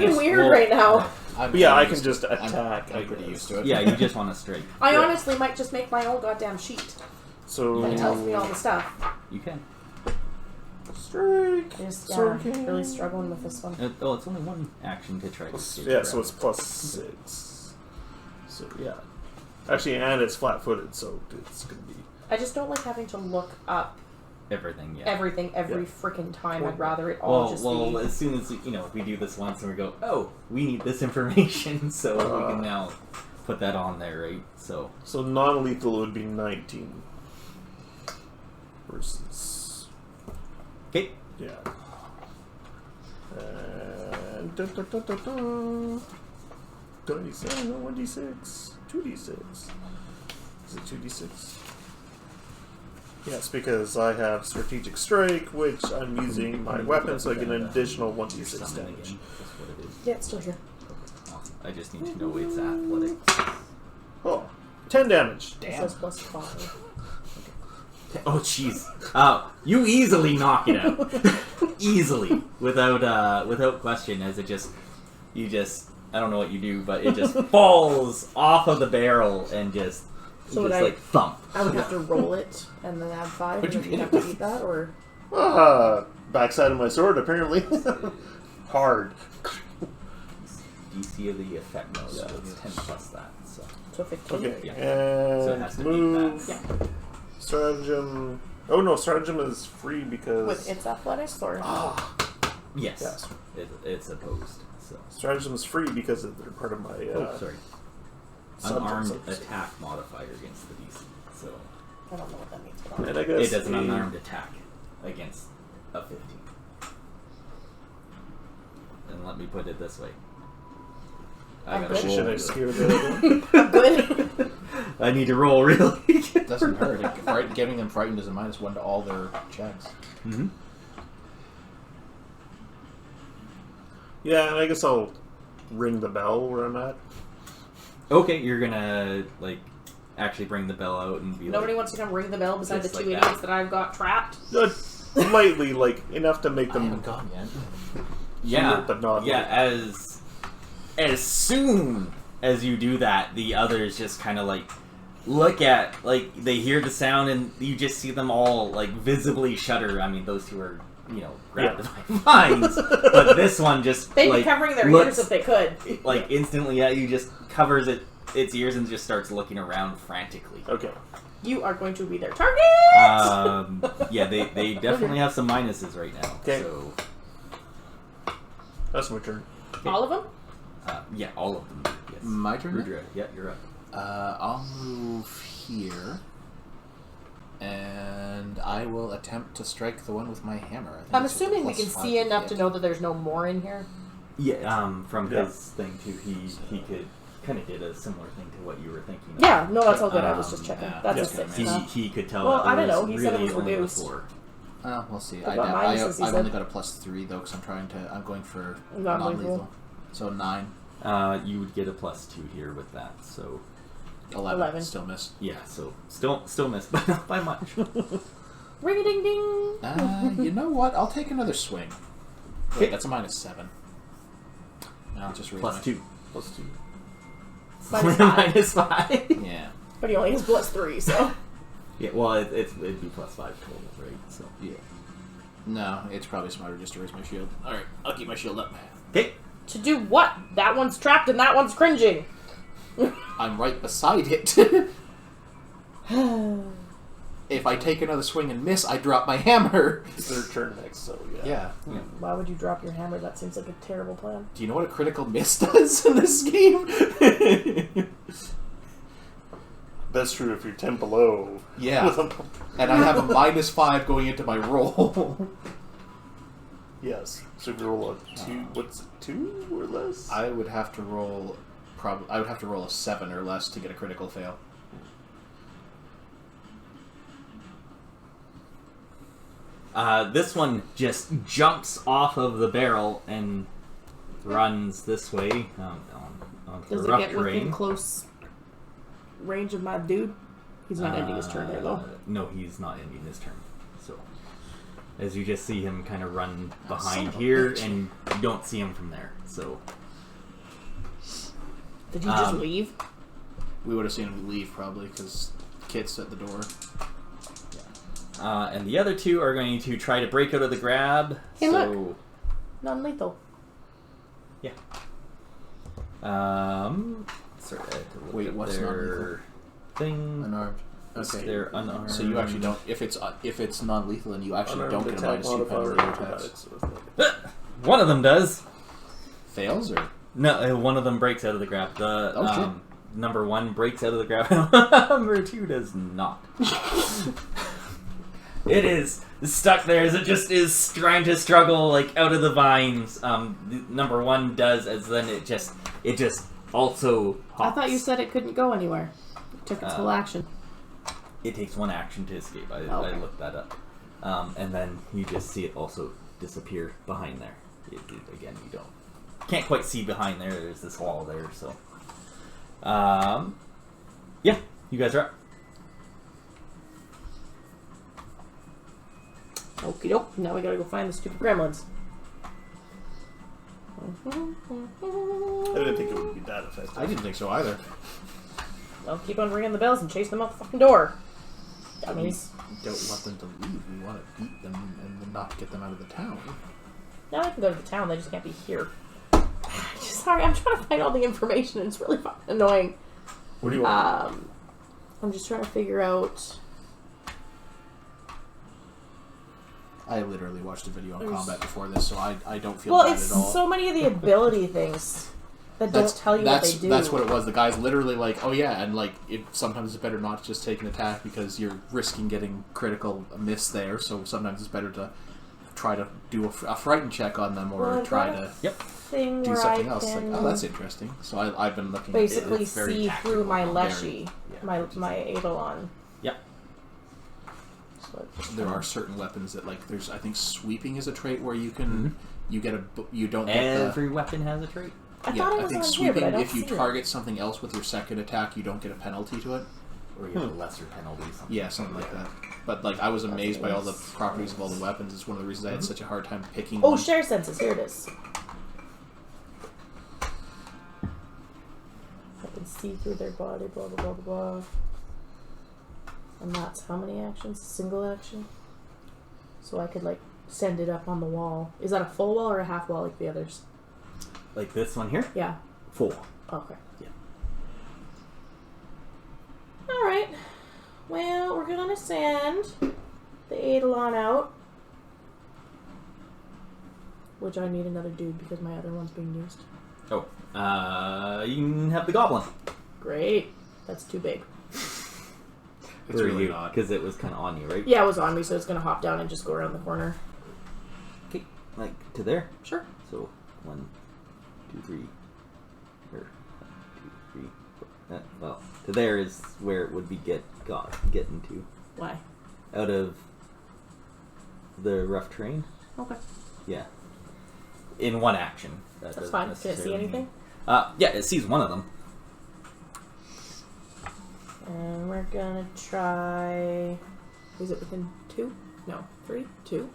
freaking weird right now. Yeah, I can just attack. I'm pretty used to it. Yeah, you just want to strike. I honestly might just make my own goddamn sheet. So That tells me all the stuff. You can. strike. Just, Striking. really struggling with this one. It's only one action to try to escape. Yeah, so it's +6. So yeah, actually, and it's flat-footed, so it's gonna be. I just don't like having to look up everything. Yeah. everything every freaking time. I'd rather it all just well, be... as soon as we do this once and we go, oh, we need this information, so we can now put that on there, right? So non-lethal would be 19 versus. okay. Yeah. And 27, no 1d6, 2d6. Is it 2d6? Yes, because I have strategic strike, which I'm using my weapon, so I get an additional 1d6 damage. Again. That's what it is. Yeah, it's still here. Awesome. I just need to know it's athletics. Oh, 10 damage. It says +5. Oh, jeez. You easily knock it out. Easily. Without question, as I don't know what you do, but it just falls off of the barrel and just thump. I would have to roll it and then add 5. Would you and then have to eat that, or... Backside of my sword, apparently. Hard. DC of the effect mode, so it's 10 plus that. So 15. Okay, Yeah. and So it has to move. beat that. Yeah. Stratagem. Oh no, stratagem is free because. With its athletics, or... Yes. Yes. It's opposed. So. Stratagem is free because they're part of my. Sorry. subject Unarmed subject. attack modifier against the DC. So I don't know what that means. And I guess it does an unarmed attack against a 15. And let me put it this way. I gotta roll. Should I scare the Good. I need to roll really. It doesn't hurt. Giving them frightened is a -1 to all their checks. Mm-hmm. Yeah, and I guess I'll ring the bell where I'm at. Okay, you're gonna actually bring the bell out and be Nobody wants to come ring the bell beside the Just two like idiots that I've got trapped. Lightly, enough to make I them. haven't gone yet. Yeah, but not yeah. As soon as you do that, the others just kind of look at they hear the sound and you just see them all visibly shudder. I mean, those two are grabbed by vines, but this one just They'd be covering their looks, ears if they could. Instantly at you, just covers its ears and just starts looking around frantically. Okay. You are going to be their target. Yeah, they definitely have some minuses right now. Okay. So That's my turn. All of them. yeah, all of them. Yes. My turn? Rudra, yeah, you're up. I'll move here, and I will attempt to strike the one with my hammer. I think I'm it's a assuming we can +5 see enough to hit. know that there's no more in here. Yeah, from his thing too, he could kind of did a similar thing to what you were thinking. Of. Yeah, no, that's all good. I was just checking. yeah, That's yeah. a 6. He, huh? he could tell. Well, that I don't there know. was He said it was really only reduced. 4. We'll see. I've got minuses, he I've said. only got a +3 though, because I'm going for Non-lethal. non-lethal. So 9, You would get a +2 here with that. So 11. Still miss. yeah, so still missed, but not by much. Ring a ding ding. You know what? I'll take another swing. Wait, that's a -7. I'll just raise my- +2. +2. -5. -5. Yeah. But he only has +3, so. Yeah, well, it'd be +5 total, right? So Yeah. No, it's probably smarter just to raise my shield. Alright, I'll keep my shield up. okay. To do what? That one's trapped and that one's cringing. I'm right beside it. If I take another swing and miss, I drop my hammer. It's their turn next, so yeah. Yeah. Why would you drop your hammer? That seems like a terrible plan. Do you know what a critical miss does in this game? That's true if you're 10 below. Yeah. And I have a -5 going into my roll. Yes. So if you roll a 2, what's it, 2 or less? I would have to roll a 7 or less to get a critical fail. This one just jumps off of the barrel and runs this way on Does the it rough get within terrain. close range of my dude? He's not ending his turn there, though. No, he's not ending his turn. So, as you just see him kind of run behind son of a here, bitch. and you don't see him from there. So, Did he just leave? We would have seen him leave probably because Kit's at the door. and the other two are going to try to break out of the grab. Hey, so, look. Non-lethal. yeah. Sorry, I had to look Wait, at what's their non-lethal? thing. Unarmed. Okay. They're unarmed. So you actually don't. If it's non-lethal, then you actually Unarmed don't get a attack -2 penalty to modifier. attacks. One of them does. Fails or No, one of them breaks out of the grab. The Oh, shit. number one breaks out of the grab. Number two does not. It is stuck there as it just is trying to struggle like out of the vines. Number one does, as then it just also hops. I thought you said it couldn't go anywhere. It took its full action. It takes one action to escape. I Okay. looked that up. And then you just see it also disappear behind there. Again, you can't quite see behind there. There's this wall there, so. Yeah, you guys are up. Okie doke. Now we gotta go find the stupid gremlins. I didn't think it would be that effective. I didn't think so either. I'll keep on ringing the bells and chase them out the fucking door. Dummies. We don't want them to leave. We want to beat them and then not get them out of the town. Now I can go to the town, they just can't be here. Sorry, I'm trying to find all the information and it's really fucking annoying. What do you want? I'm just trying to figure out... I literally watched a video on combat before this, so I don't feel Well, bad it's at all. so many of the ability things that don't tell you what they do. That's what it was. The guy's literally like, oh yeah, and like sometimes it's better not to just take an attack because you're risking getting critical miss there. So sometimes it's better to try to do a frighten check on them or Well, try that to thing do where something I else. Like, can oh, that's interesting. So I've been looking basically at it. It's very see tactical, through my very- leshy, yeah. my Eidolon. Yep. So There are certain weapons that like there's I think sweeping is a trait where you can you get you don't get Every weapon has a trait. I yeah, thought it I was think on sweeping, here, but I don't if you see it. target something else with your second attack, you don't get a penalty to it. Or you have a lesser penalty. Something. Yeah, something like that. But like, I was amazed by all the properties of all the weapons. It's one of the reasons I had such a hard time picking. Oh, one. share senses. Here it is. I can see through their body. Blah blah blah blah blah. And that's how many actions? Single action. So I could like send it up on the wall. Is that a full wall or a half wall like the others? Like this one here? Yeah. Full. Okay. Yeah. Alright. Well, we're gonna send the Eidolon out. Which I need another dude because my other one's being used. Oh. You can have the goblin. Great. That's too big. It's really not. Because it was kind of on you, right? Yeah, it was on me, so it's gonna hop down and just go around the corner. Okay. Like to there. Sure. So 1, 2, 3. Or 1, 2, 3. 4. Well, to there is where it would be getting to. Why? Out of the rough terrain. Okay. Yeah. In one action. That's doesn't fine. Can it see necessarily anything? mean- yeah, it sees one of them. And we're gonna try... Is it within 2? No. 3? 2?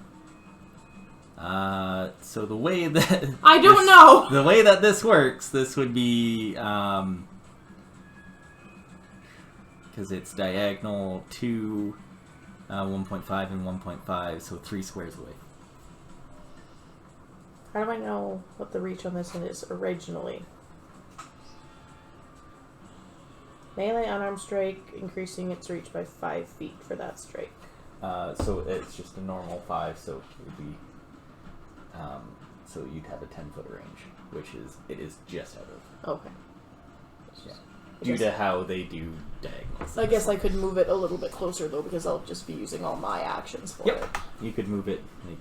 So the way that... I don't know! The way that this works, this would be, because it's diagonal 2, 1.5, and 1.5, so 3 squares away. How do I know what the reach on this one is originally? Melee unarmed strike, increasing its reach by 5 feet for that strike. So it's just a normal 5, so it would be, so you'd have a 10-foot range, which it is just out of. Okay. Yeah. Due to how they do diagonals. I guess I could move it a little bit closer though, because I'll just be using all my actions for it. You could move it like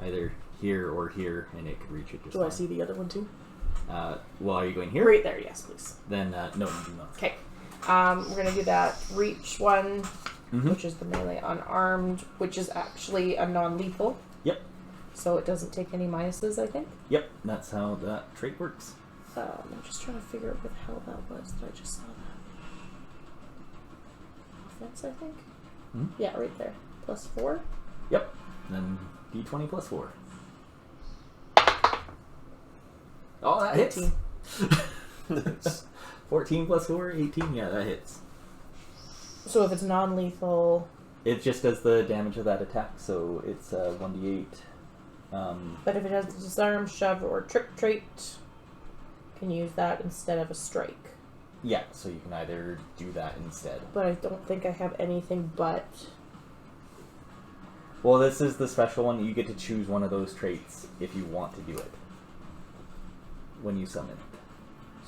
either here or here, and it could reach it just Do I fine. see the other one too? Well, are you going here? Right there, yes, please. Then, no, you do not. Okay. We're going to do that reach one, Mhm. which is the melee unarmed, which is actually a non-lethal. Yep. So it doesn't take any minuses, I think? Yep, that's how that trait works. I'm just trying to figure out what the hell that was that I just saw that. Offense, I think? Hmm? Yeah, right there. +4? Yep. Then d20 plus 4. Oh, that hits. 14 plus 4, 18. Yeah, that hits. So if it's non-lethal... It just does the damage of that attack, so it's 1d8. But if it has disarm, shove, or trick trait, can use that instead of a strike. Yeah, so you can either do that instead. But I don't think I have anything but... Well, this is the special one. You get to choose one of those traits if you want to do it. When you summon it.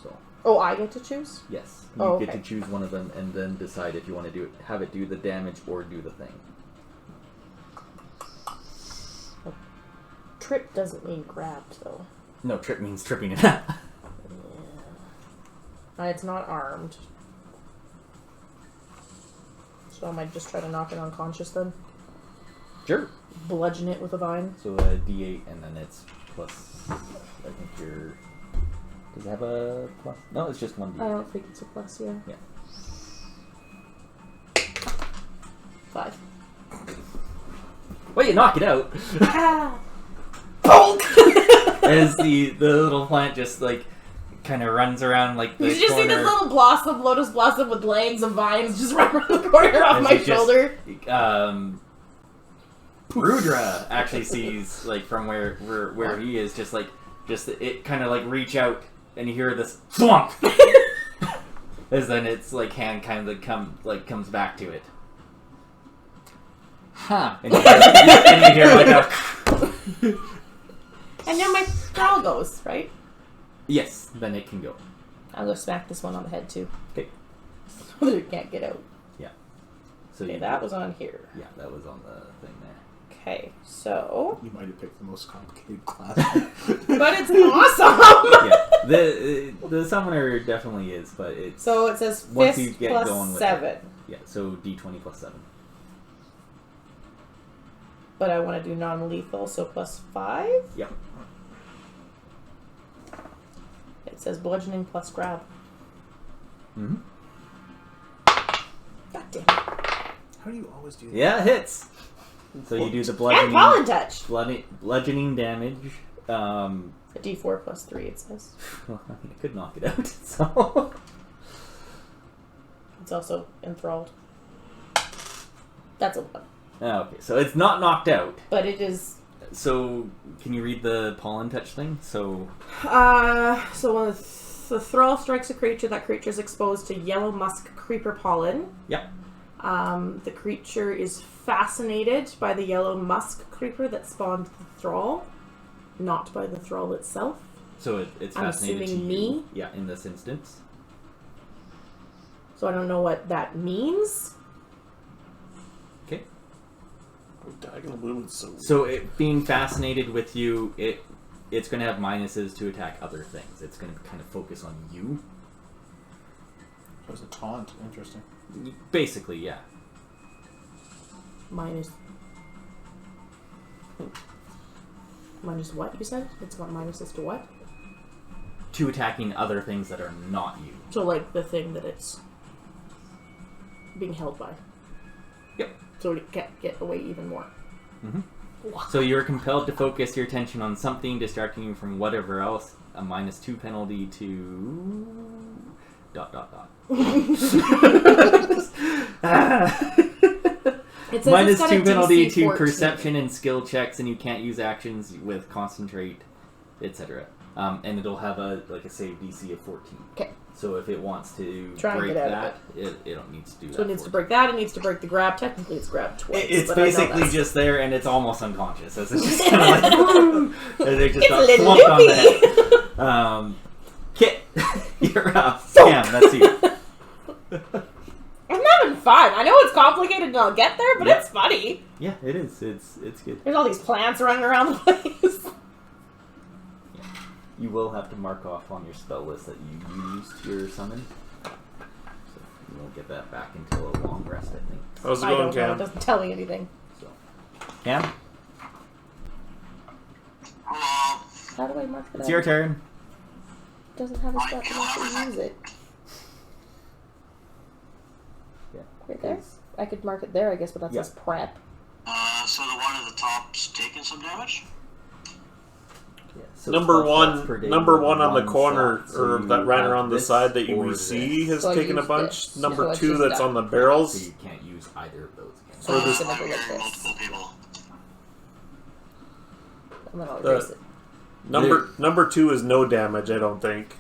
So. Oh, I get to choose? Yes. You Oh, get okay. to choose one of them and then decide if you want to do it, have it do the damage or do the thing. Trip doesn't mean grabbed, though. No, trip means tripping it out. It's not armed. So I might just try to knock it unconscious then? Sure. Bludgeon it with a vine? So a d8 and then it's plus... I think you're... Does it have a plus? No, it's just 1d8. I don't think it's a plus, yeah. Yeah. 5. Well, you knock it out. Ah! As the little plant just like kind of runs around like the You just see corner. this little blossom, lotus blossom with legs of vines just run around the corner off As my you just, shoulder. Rudra actually sees like from where he is, just it kind of like reach out and you hear this thwomp. As then its like hand kind of comes back to it. Huh. And you hear like a And then my spell goes, right? yes, then it can go. I'm gonna smack this one on the head too. Okay. So that it can't get out. Yeah. So Okay, you that was on here. Yeah, that was on the thing there. Okay, so... You might have picked the most complicated class. But it's awesome! Yeah, the summoner definitely is, but it's... So it says once fist you get plus going with 7. it. Yeah, so d20 plus 7. But I want to do non-lethal, so plus 5? Yep. It says bludgeoning plus grab. Mm-hmm. God damn it. How do you always do that? Yeah, it hits! So you do the And bludgeoning... pollen touch! Bludgeoning damage. A d4 plus 3, it says. Well, I mean, it could knock it out, so... It's also enthralled. That's a 1. Okay, so it's not knocked out. But it is... So, can you read the pollen touch thing? So... So when the thrall strikes a creature, that creature is exposed to yellow musk creeper pollen. Yep. The creature is fascinated by the yellow musk creeper that spawned the thrall, not by the thrall itself. So it's I'm fascinated to assuming you. me? Yeah, in this instance. So I don't know what that means. Okay. Oh, diagonal movement's so... So it being fascinated with you, it's going to have minuses to attack other things. It's going to kind of focus on you. So it's a taunt. Interesting. Basically, yeah. Minus what, you said? It's got minuses to what? To attacking other things that are not you. So like the thing that it's being held by. Yep. So it can't get away even more. Mm-hmm. So you're compelled to focus your attention on something, distracting you from whatever else. A -2 penalty to... ... It says it's got a -2 penalty DC to 14. perception and skill checks, and you can't use actions with concentrate, etc. And it'll have a save DC of 14. Okay. So if it wants to Try and break get out that, of it needs to do that. So it needs to 14. break that, it needs to break the grab. Technically it's grab twice. It's but I know basically that's- just there, and it's almost unconscious. As it's just kind of like, woo! And it just It's got a little slumped on the loopy. head. Kit, you're up. Damn, that's you. I'm having fun. I know it's complicated and I'll get there, but Yeah. it's funny. Yeah, it is. It's good. There's all these plants running around the place. You will have to mark off on your spell list that you used your summon. So you won't get that back until a long rest, I think. How's it I going, don't know. It Cam? doesn't tell me anything. So, Cam? How do I mark it? It's your turn. Doesn't have a spot to use it. Yeah. Right there. I could mark it there, I guess, but that says prep. So the one at the top's taking some damage? Yeah, so Number 12 per day, one on the corner, slot. So or you that ran have around the this side that or we see has So I taken a use bunch. this. Number So it's 2 just that's that. on the So barrels. you can't use either of those again. So this- I'm gonna I'm go like hearing this. multiple people. And then I'll The- erase it. Number 2 is no damage, I don't think.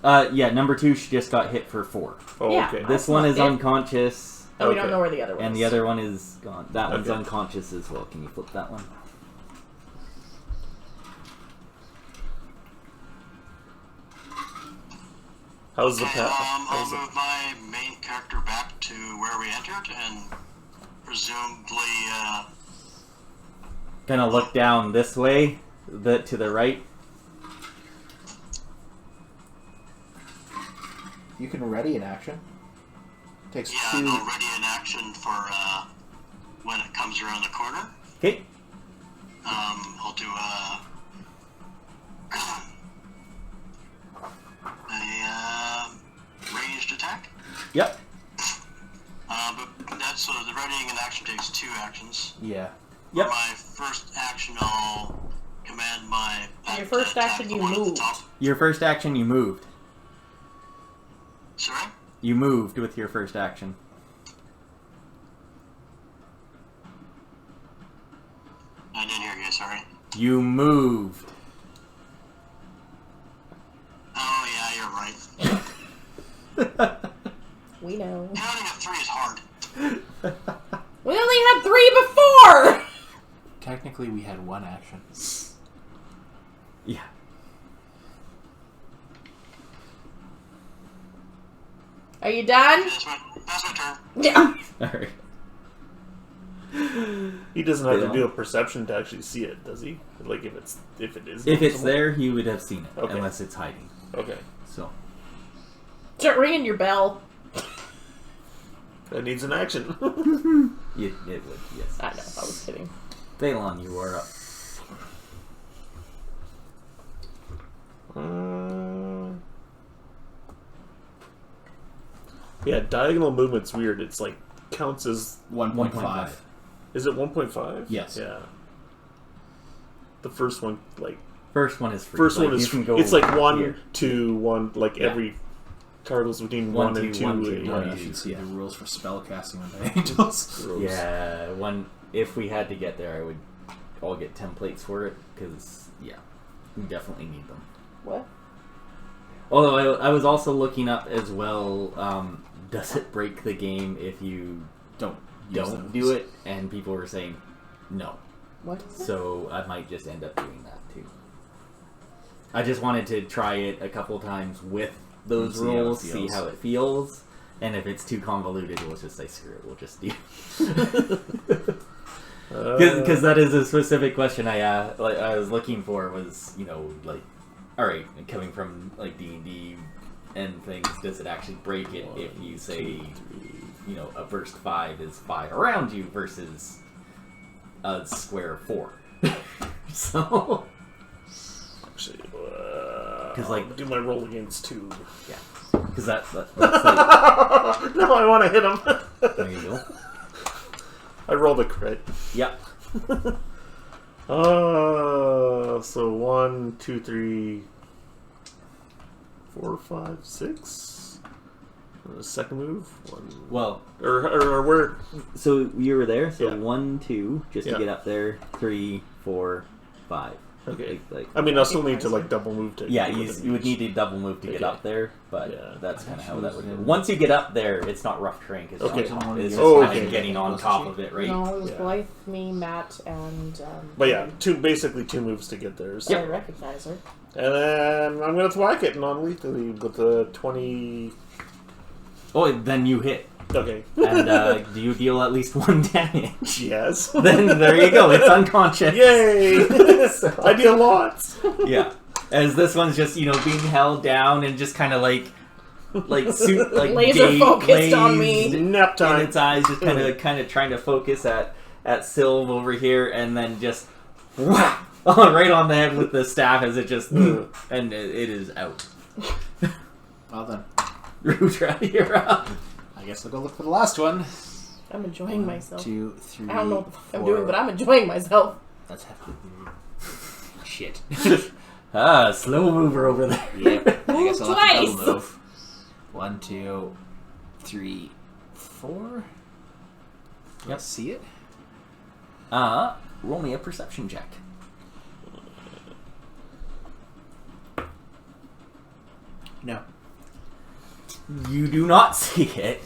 Yeah, number 2 she just got hit for 4. Oh, Yeah. okay. This That's one not is it. unconscious, And we don't Okay. know where the other one and is. the other one is gone. That one's Okay. unconscious as well. Can you flip that one? How's the Okay, path? I'll move my main character back to where we entered and presumably, Gonna look down this way, to the right. You can ready an action. Takes yeah, 2. I'll ready an action for when it comes around the corner. Okay. I'll do a ranged attack. Yep. But that's so the readying an action takes 2 actions. Yeah. Yep. For my first action, I'll command my. And your first attack action, the you one at the moved. top. Your first action, you moved. Sorry. You moved with your first action. I didn't hear you. Sorry. You moved. Oh yeah, you're right. We know. Counting at 3 is hard. We only had 3 before! Technically, we had 1 action. Yeah. Are you done? That's my turn. Yeah. Alright. He doesn't have They to do a don't. perception to actually see it, does he? Like if it is. If it's noticeable? there, he would have seen it, Okay. unless it's hiding. Okay. So. Start ringing your bell. That needs an action. It would, yes. I know, I was kidding. Phelan, you are up. Yeah, diagonal movement's weird. It's like counts as 1.5. Is it 1.5? Yes. Yeah. The first one, like First one is free. first Like, one you is can go it's like 1, here. 2, 1. Like Yeah. every card goes between 1, 1 and 2, 2. 1, 2, yeah. 1, You 2. should see Yeah. the rules for spellcasting on the angels. Gross. Yeah, if we had to get there, I'll get templates for it, because, yeah, we definitely need them. What? Although I was also looking up as well, does it break the game if you Don't don't do it? And people were saying no. What is it? So I might just end up doing that too. I just wanted to try it a couple times with those See how it rules, see feels. how it feels, and if it's too convoluted, we'll just say screw it. We'll just do. Because that is a specific question I was looking for was, like, all right, coming from like D&D and things, does it actually break it if you say, a burst 5 is 5 around you versus a square of 4? So, Actually, like- do my roll against 2. yeah, because that's like, No, I want to hit him. there you go. I rolled a crit. Yep. So 1, 2, 3, 4, 5, 6. Second move. 1. Well, Or where? so you were there. So Yeah. 1, 2, just Yeah. to get up there. 3, 4, 5. Okay. Like, I mean, I still need to like double move to. yeah, get you within would reach. need to double move to get Okay. up there, but Yeah. that's kind of how she that was would go. in- Once you get up there, it's not rough terrain because Okay. it's kind Oh, of okay. getting on Wasn't top she? of it, right? No, it was Yeah. Blythe, me, Matt, and But yeah, basically two moves to get there. So. I recognize her. And then I'm gonna thwack it non-lethally with the 20. Oh, then you hit, Okay. and do you deal at least 1 damage? Yes. Then there you go. It's unconscious. Yay! I deal lots. Yeah. As this one's just being held down and just kind of like Laser focused on me. Nap in time. its eyes, just kind of trying to focus at Sylv over here, and then just whack, right on the head with the staff as it just and it is out. Well then, Rudra, you're up. I guess I'll go look for the last one. I'm enjoying myself. 2, 3. I don't know what the fuck I'm 4. doing, but I'm enjoying myself. That's hefty. Shit. Slow mover over there. Yep. I guess I'll have to Twice. double move. 1, 2, 3, 4. Yep. See it? Roll me a perception check. No. You do not see it.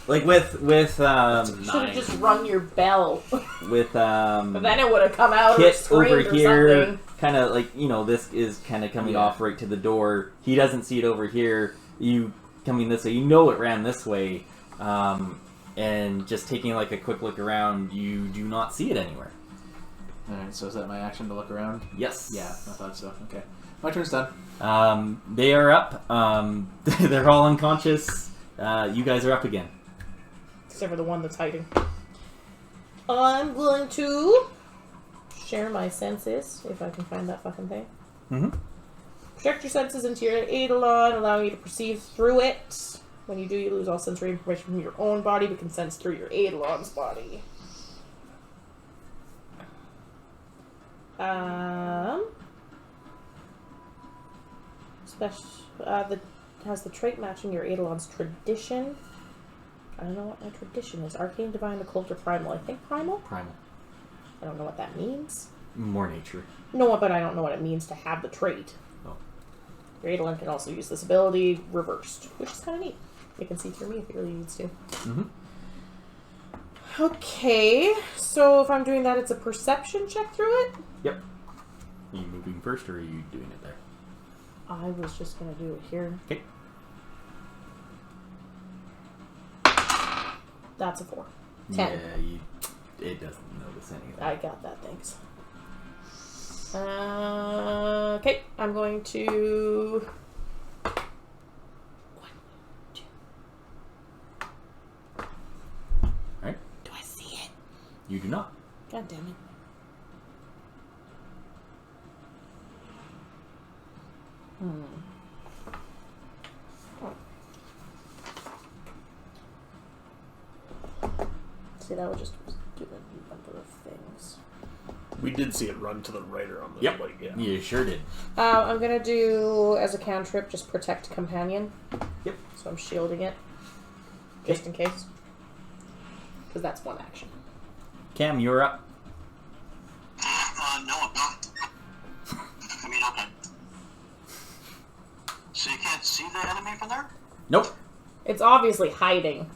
Like with Should have just rung your bell. with But then it would have come out or Kit screamed over or here, something. kind of like, this is kind of coming off right to the door. He doesn't see it over here. You coming this way, it ran this way, and just taking like a quick look around, you do not see it anywhere. Alright, so is that my action to look around? Yes. Yeah, I thought so. Okay. My turn's done. They are up. They're all unconscious. You guys are up again. Except for the one that's hiding. I'm going to share my senses, if I can find that fucking thing. Mm-hmm. Project your senses into your Eidolon, allowing you to perceive through it. When you do, you lose all sensory information from your own body, but can sense through your Eidolon's body. Has the trait matching your Eidolon's tradition. I don't know what my tradition is. Arcane, Divine, Occult, or Primal. I think Primal? Primal. I don't know what that means. More nature. No, but I don't know what it means to have the trait. Oh. Your Eidolon can also use this ability reversed, which is kind of neat. It can see through me if it really needs to. Mm-hmm. Okay, so if I'm doing that, it's a perception check through it? Yep. Are you moving first, or are you doing it there? I was just going to do it here. Okay. That's a 4. 10. Yeah, it doesn't notice anything. I got that, thanks. Okay, I'm going to... 1, 2. Alright. Do I see it? You do not. God damn it. See, that would just do a number of things. We did see it run to the right or on the Yep. right. Yeah. You sure did. I'm gonna do, as a cantrip, just protect companion. Yep. So I'm shielding it. Just in case. Because that's one action. Cam, you're up. No, I'm not. I mean, okay. So you can't see the enemy from there? Nope. It's obviously hiding.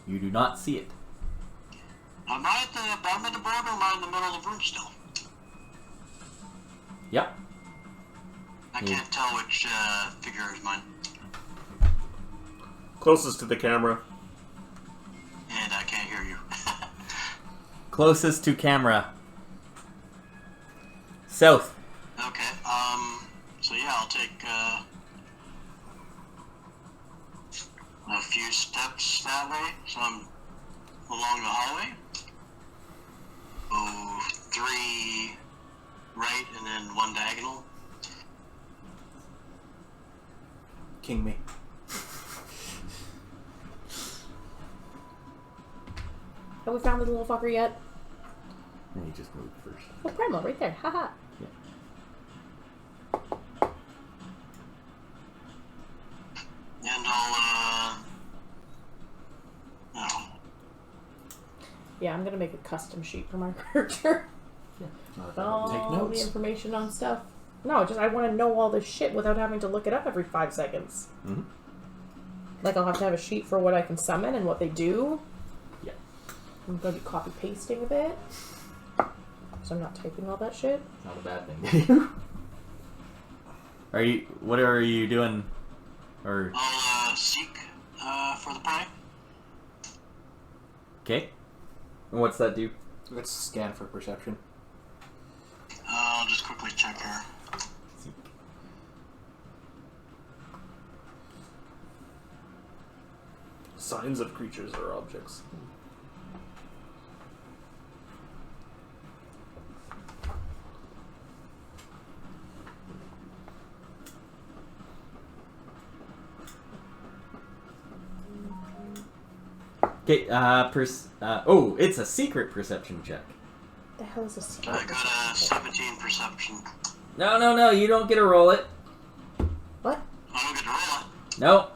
You do not see it. Am I at the bottom of the board or am I in the middle of the room still? Yep. I can't tell which figure is mine. Closest to the camera. And I can't hear you. Closest to camera. South. Okay, so yeah, I'll take a few steps that way, so I'm along the hallway. Oh, 3 right and then 1 diagonal. King me. Have we found the little fucker yet? And you just moved first. Oh, Primal, right there. Haha. Yeah. And I'll, no. Yeah, I'm gonna make a custom sheet for my character. Take All the notes. information on stuff. No, just I want to know all this shit without having to look it up every 5 seconds. Mm-hmm. Like, I'll have to have a sheet for what I can summon and what they do. Yeah. I'm going to be copy-pasting a bit. So I'm not typing all that shit. Not a bad thing. What are you doing? Or I'll seek for the prey. okay. And what's that do? Let's scan for perception. I'll just quickly check here. Seek. Signs of creatures or objects. Okay, it's a secret perception check. The hell is a secret? I got a 17 perception. No, you don't get to roll it. What? I don't get to roll it. No.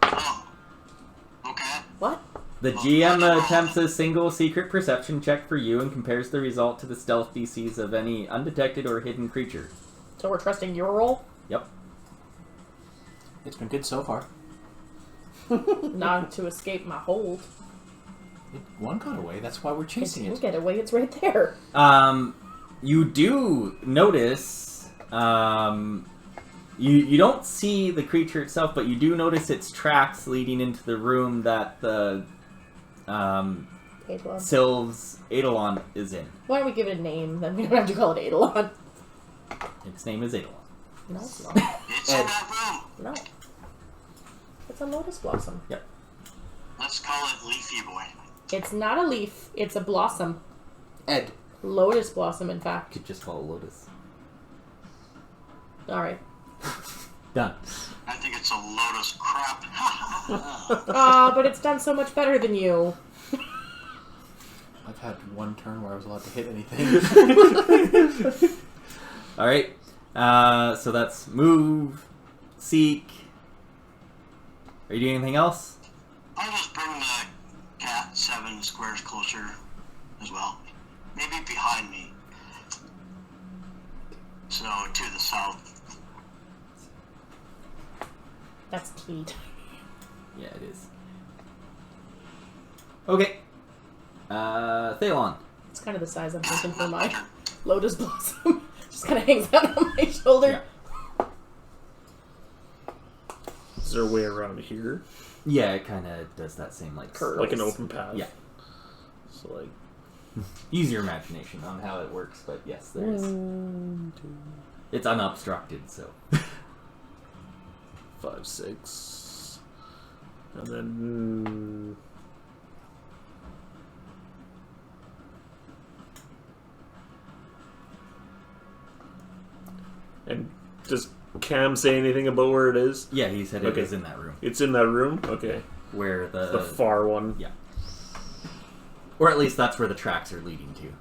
Oh. Okay. What? The GM attempts a single secret perception check for you and compares the result to the stealth DCs of any undetected or hidden creature. So we're trusting your roll? Yep. It's been good so far. Not to escape my hold. One got away. That's why we're chasing It it. get away. It's right there. You do notice, you don't see the creature itself, but you do notice its tracks leading into the room that the Eidolon. Sylve's Eidolon is in. Why don't we give it a name? Then we don't have to call it Eidolon. Its name is Eidolon. No, it's not. It's in that room. No. It's a lotus blossom. Yep. Let's call it Leafy Boy. It's not a leaf. It's a blossom. Ed. Lotus blossom, in fact. Could just call it Lotus. Alright. Done. I think it's a lotus crap. But it's done so much better than you. I've had one turn where I was allowed to hit anything. Alright. So that's move, seek. Are you doing anything else? I'll just bring the cat 7 squares closer as well. Maybe behind me. So, to the south. That's teeny tiny. Yeah, it is. Okay. Thalon. It's kind of the size I'm thinking for my lotus blossom. Just kind of hangs out on my shoulder. Yeah. Is there a way around here? Yeah, it kind of does that same like Curve. Like an open path? Yeah. So like... Use your imagination on how it works, but yes, there is. It's unobstructed, so. 5, 6... And then... And does Cam say anything about where it is? Yeah, he said it was in that room. It's in that room? Okay. Where The far one. Yeah. Or at least that's where the tracks are leading to.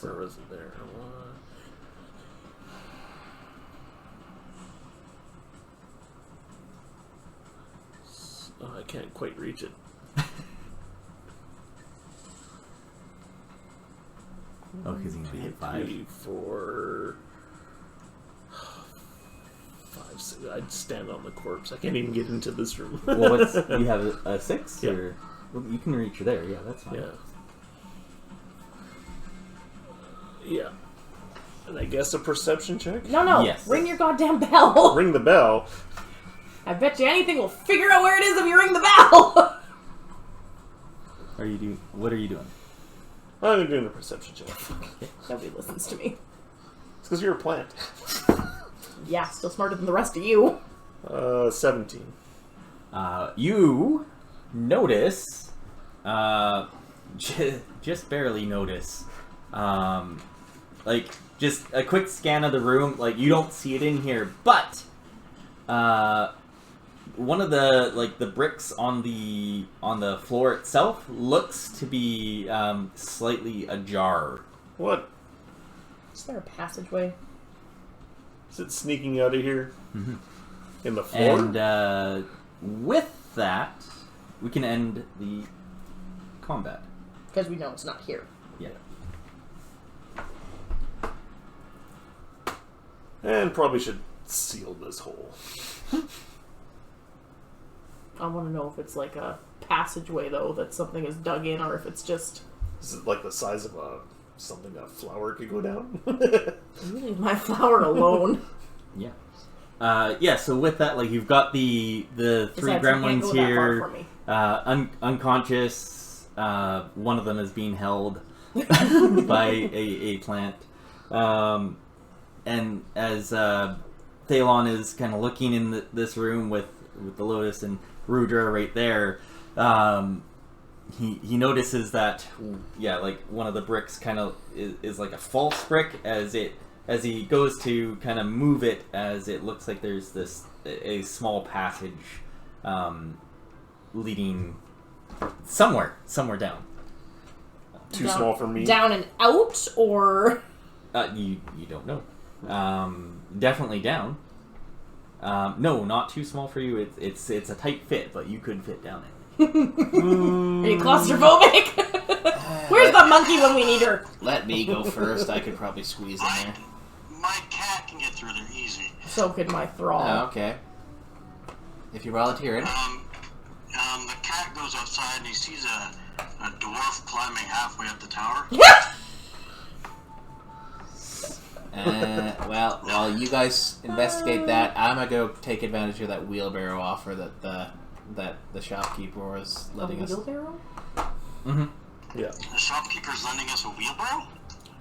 Where was it there? Oh, I can't quite reach it. Oh, because you can hit 5. 3, 4... 5, 6... I'd stand on the corpse. I can't even get into this room. Well, you have a 6? Yeah. Or, well, you can reach there, yeah, that's fine. Yeah. Yeah. And I guess a perception check? No. Yes. Ring your goddamn bell. Ring the bell. I bet you anything we'll figure out where it is if you ring the bell. What are you doing? I'm doing a perception check. Nobody listens to me. It's because you're a plant. Yeah, still smarter than the rest of you. 17. You notice, just barely notice, like, just a quick scan of the room, like, you don't see it in here, but, one of the, like, the bricks on the floor itself looks to be, slightly ajar. What? Is there a passageway? Is it sneaking out of here? Mm-hmm. In the floor? And, with that, we can end the combat. Because we know it's not here. Yeah. And probably should seal this hole. I want to know if it's like a passageway, though, that something is dug in, or if it's just... Is it like the size of something a flower could go down? You leave my flower alone. Yeah. Yeah, so with that, like, you've got the three Besides, you can't gremlins go that far here, for me. unconscious, one of them is being held by a plant. And as Thalon is kind of looking in this room with the Lotus and Rudra right there, he notices that, yeah, like, one of the bricks kind of is like a false brick as he goes to kind of move it, as it looks like there's a small passage leading Somewhere down. Too small for me. Down and out, or You don't know. Definitely down. No, not too small for you. It's a tight fit, but you could fit down it. Are you claustrophobic? Where's the monkey when we need her? Let me go first. I could probably squeeze in there. My cat can get through there easy. So could my thrall. Oh, okay. If you volunteer it. The cat goes outside and he sees a dwarf climbing halfway up the tower. Well, while you guys investigate that, I'm gonna go take advantage of that wheelbarrow offer that the shopkeeper was letting us. Wheelbarrow? Mm-hmm. Yeah. The shopkeeper's lending us a wheelbarrow?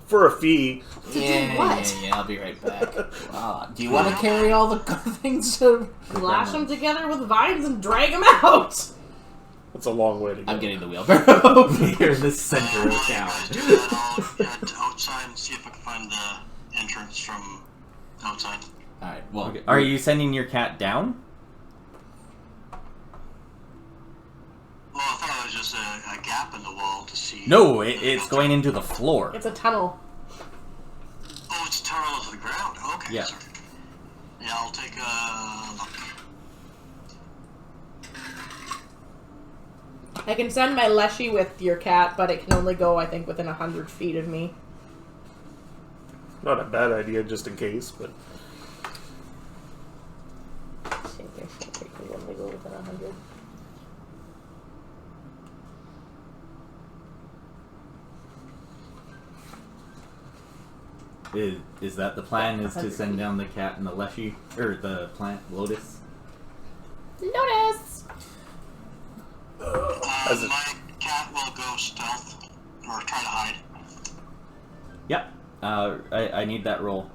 For a fee. What? Yeah, I'll be right back. Do you want to carry all the things to... Lash them together with vines and drag them out! That's a long way to go. I'm getting the wheelbarrow. You're in the center of town. I'll head outside and see if I can find the entrance from outside. Alright, well... Okay. Are you sending your cat down? Well, I thought it was just a gap in the wall to see... No, it's going into the floor. It's a tunnel. Oh, it's a tunnel to the ground. Okay, Yeah. sorry. Yeah, I'll take a look. I can send my Leshy with your cat, but it can only go, I think, within 100 feet of me. Not a bad idea, just in case, but... I think I should only go within 100. Is that the plan? Is to send down the cat and the Leshy? Or the plant, Lotus? Lotus! My cat will go stealth, or try to hide. Yep. I need that roll.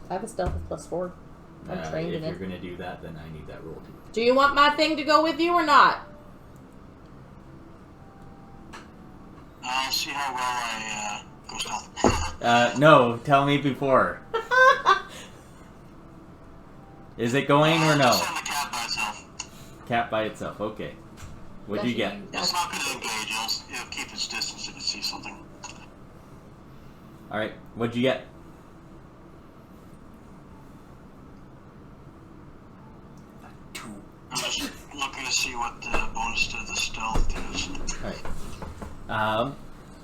I have a stealth of +4. I'm trained in If it. you're going to do that, then I need that roll too. Do you want my thing to go with you or not? I'll see how well I go stealth. No, tell me before. Is it going or no? Just send the cat by itself. Cat by itself, okay. What'd you get? It's not going to engage. It'll keep its distance if it sees something. Alright, what'd you get? I'm just looking to see what the bonus to the stealth is. Alright.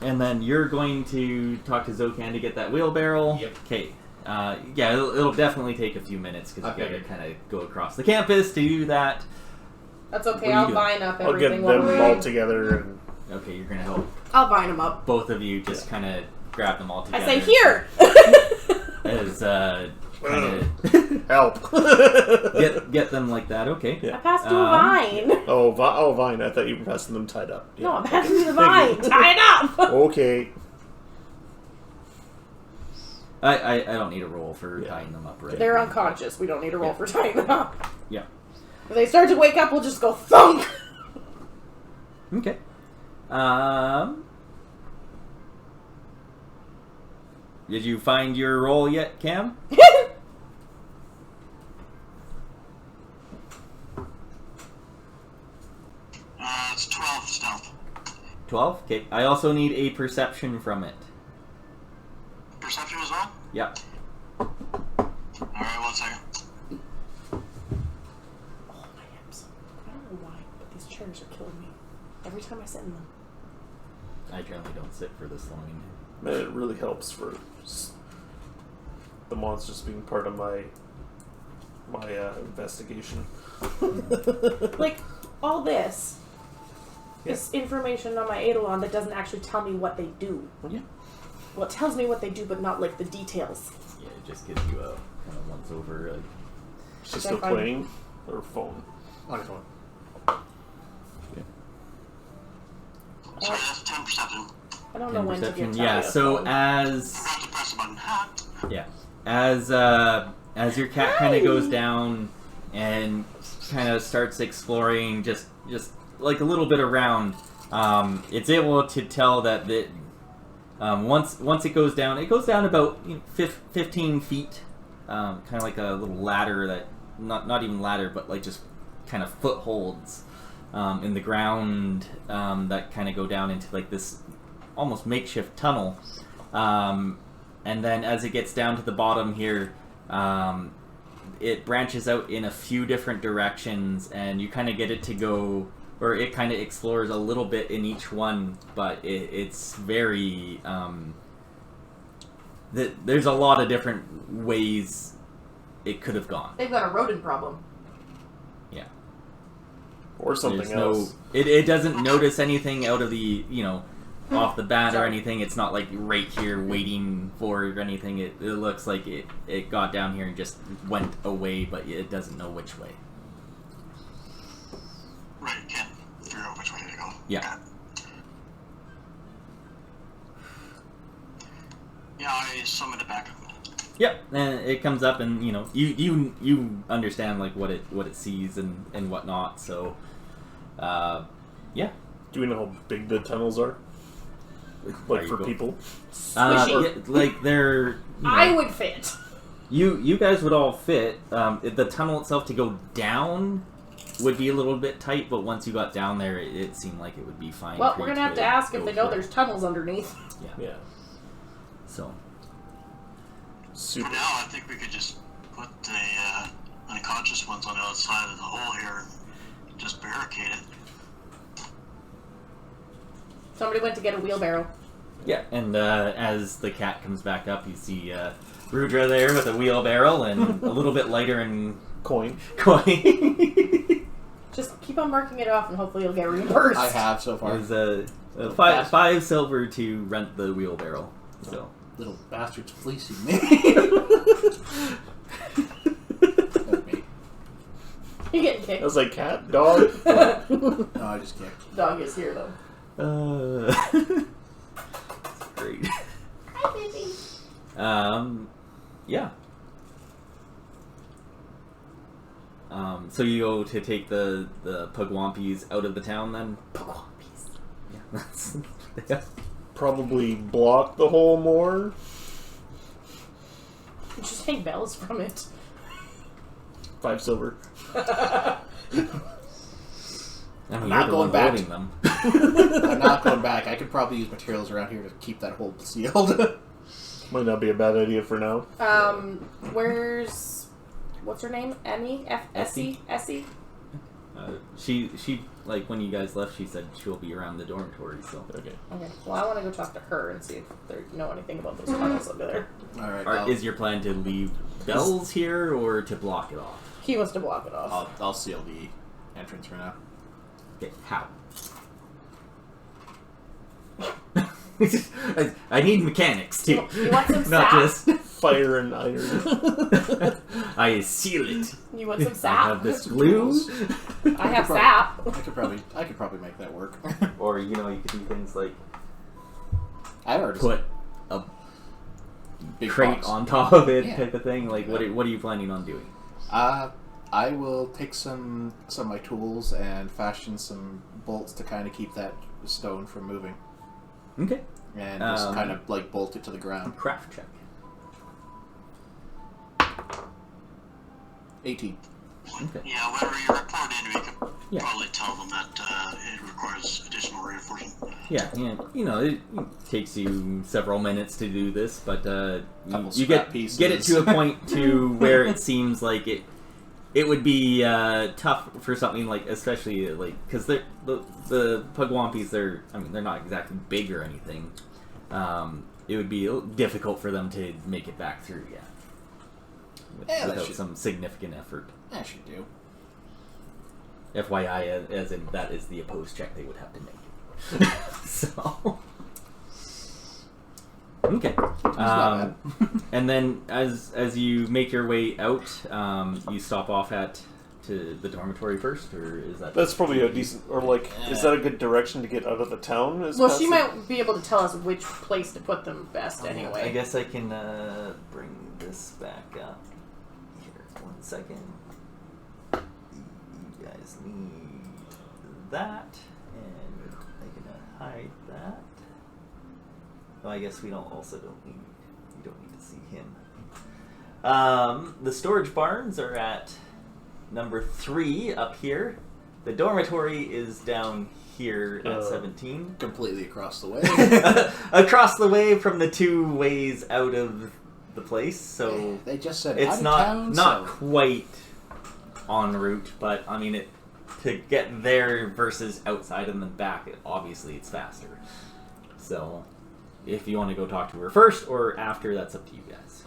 And then you're going to talk to Zokan to get that wheelbarrow. Yep. Okay. Yeah, it'll definitely take a few minutes because you Okay. gotta kind of go across the campus to do that. That's okay, What are you I'll doing? vine up I'll get everything while them we're all in. together and... Okay, you're gonna help I'll vine them up. both of you just kind of grab them all I together. say, here! As kind Help. of get them like that. Okay. Yeah. I passed you a vine. Oh, Vine. I thought you were passing them tied up. No, I'm passing you the vine. Tie it up! Okay. I don't need a roll for tying them up, right? They're unconscious. We don't need a roll for tying them up. Yeah. If they start to wake up, we'll just go thunk! Okay. Did you find your roll yet, Cam? It's 12 stealth. 12? Okay. I also need a perception from it. Perception as well? Yep. Alright, 1 second. Oh, my hips. I don't know why, but these chairs are killing me. Every time I sit in them. I generally don't sit for this long. Man, it really helps for the monsters being part of my investigation. Like, all this is information on my Eidolon that doesn't actually tell me what they do. Yeah. Well, it tells me what they do, but not, like, the details. Yeah, it just gives you a kind of once over. She's still playing her phone. On his phone. Sorry, that's 10 perception. I don't know when to perception. get Yeah. tired. So I forgot to press the button. yeah, as your cat kind of goes down and kind of starts exploring, just like a little bit around, it's able to tell that once it goes down about 15 feet, kind of like a little ladder that not even ladder, but like just kind of footholds in the ground that kind of go down into like this almost makeshift tunnel. And then as it gets down to the bottom here, it branches out in a few different directions, and you kind of get it to go, or it kind of explores a little bit in each one, but it's very... there's a lot of different ways it could have gone. They've got a rodent problem. Yeah. Or something else. It doesn't notice anything out of the, off the bat or anything. It's not like right here waiting for it or anything. It looks like it got down here and just went away, but it doesn't know which way. Right, can't figure out which way to go. Yeah. Yeah, I summon it back. Yep, and it comes up, and you understand like what it sees and whatnot. So, yeah. Do we know how big the tunnels are? Like for people? Yeah, like they're. I would fit. You guys would all fit. The tunnel itself to go down would be a little bit tight, but once you got down there, it seemed like it would be fine. Well, we're gonna have to ask if they know there's tunnels underneath. Yeah. So. Super. For now, I think we could just put the unconscious ones on the outside of the hole here and just barricade it. Somebody went to get a wheelbarrow. Yeah, and as the cat comes back up, you see Rudra there with a wheelbarrow and a little bit lighter in coin. Just keep on marking it off, and hopefully you'll get reimbursed. I have so far. There's five silver to rent the wheelbarrow. So. Little bastards fleecing me. That's me. You're getting kicked. I was like, cat? Dog? No, I just kicked. Dog is here, though. That's great. Hi, baby. Yeah. So you go to take the Pugwampis out of the town, then? Pugwampis. Yeah, that's... Yeah. Probably block the hole more. Just hang bells from it. 5 silver. I mean, I'm you're not the going one back. voting them. I'm not going back. I could probably use materials around here to keep that hole sealed. Might not be a bad idea for now. Where's... What's her name? Emmy? Essie? Essie? She like when you guys left, she said she'll be around the dormitory. So Okay. Okay. Well, I want to go talk to her and see if they know anything about those tunnels under there. All right. Is your plan to leave bells here or to block it off? He wants to block it off. I'll seal the entrance for now. Okay, how? I need mechanics too. You want some Not sap? just Fire and iron. I seal it. You want some I sap? have this glue. I have sap. I could probably make that work. Or you could do things like I already put a big crate box on top of it, Yeah. type of thing. Like what are you planning on doing? I will take some of my tools and fashion some bolts to kind of keep that stone from moving, Okay. and just kind of like bolt it to the ground. Craft check. 18. Okay. Yeah, whenever you report in, we could Yeah. probably tell them that it requires additional reinforcement. Yeah, it takes you several minutes to do this, but Couple you scrap get pieces. it to a point to where it seems like it would be tough for something like, especially like, because the Pugwampis, they're not exactly big or anything. It would be difficult for them to make it back through, without some significant effort. That should do. FYI, as in that is the opposed check they would have to make. So. Okay. not And then as you make your way out, you stop off to the dormitory first, or is that? That's probably a decent, or like, is that a good direction to get out of the town? Well, she might be able to tell us which place to put them best anyway. I guess I can bring this back up. Here, 1 second. You guys need that, and I'm gonna hide that. Oh, I guess we don't need. You don't need to see him. The storage barns are at number 3 up here. the dormitory is down here at 17. Completely across the way. Across the way from the 2 ways out of the place, so they just said it's not quite en route, but I mean to get there versus outside and then back, obviously it's faster. So if you want to go talk to her first or after, that's up to you guys.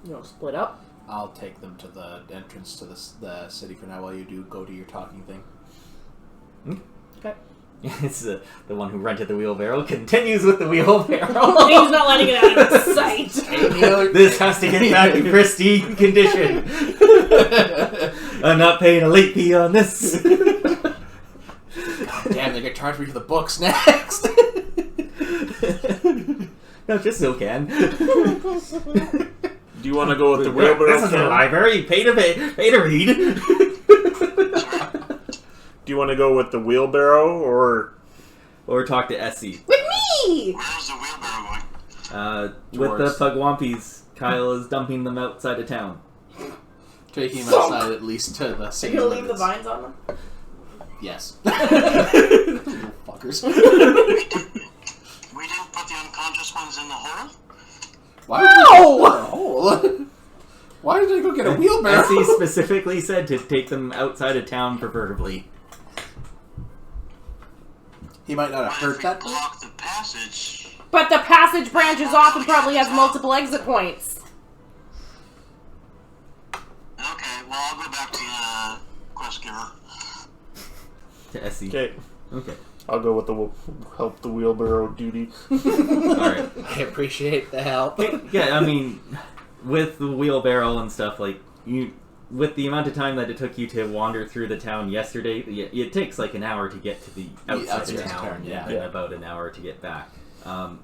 You want to split up? I'll take them to the entrance to the city for now while you do go to your talking thing. Okay. It's the one who rented the wheelbarrow continues with the wheelbarrow. He's not letting it out of sight. This has to get back in pristine condition. I'm not paying a late fee on this. God damn, they're gonna charge me for the books next. No, just so can. Do you want to go with the wheelbarrow? This is a library. Pay to read. Do you want to go with the wheelbarrow or talk to Essie? With me! Where's the wheelbarrow going? With the Pugwampis, Kyle is dumping them outside of town. Taking them outside at least to the Are city you gonna leave the limits. vines on them? Yes. Little fuckers. We didn't put the unconscious ones in the hole? Why did you put them in a hole? Why did they go get a wheelbarrow? Essie specifically said to take them outside of town, preferably. He might not have heard that. Block the passage. But the passage branches off and probably has multiple exit points. Okay, well, I'll go back to the quest giver. To Essie. Okay. Okay. I'll go with the help the wheelbarrow duty. Alright. I appreciate the help. Yeah, I mean, with the wheelbarrow and stuff, like, with the amount of time that it took you to wander through the town yesterday, it takes like an hour to get to the outside of town, and about an hour to get back.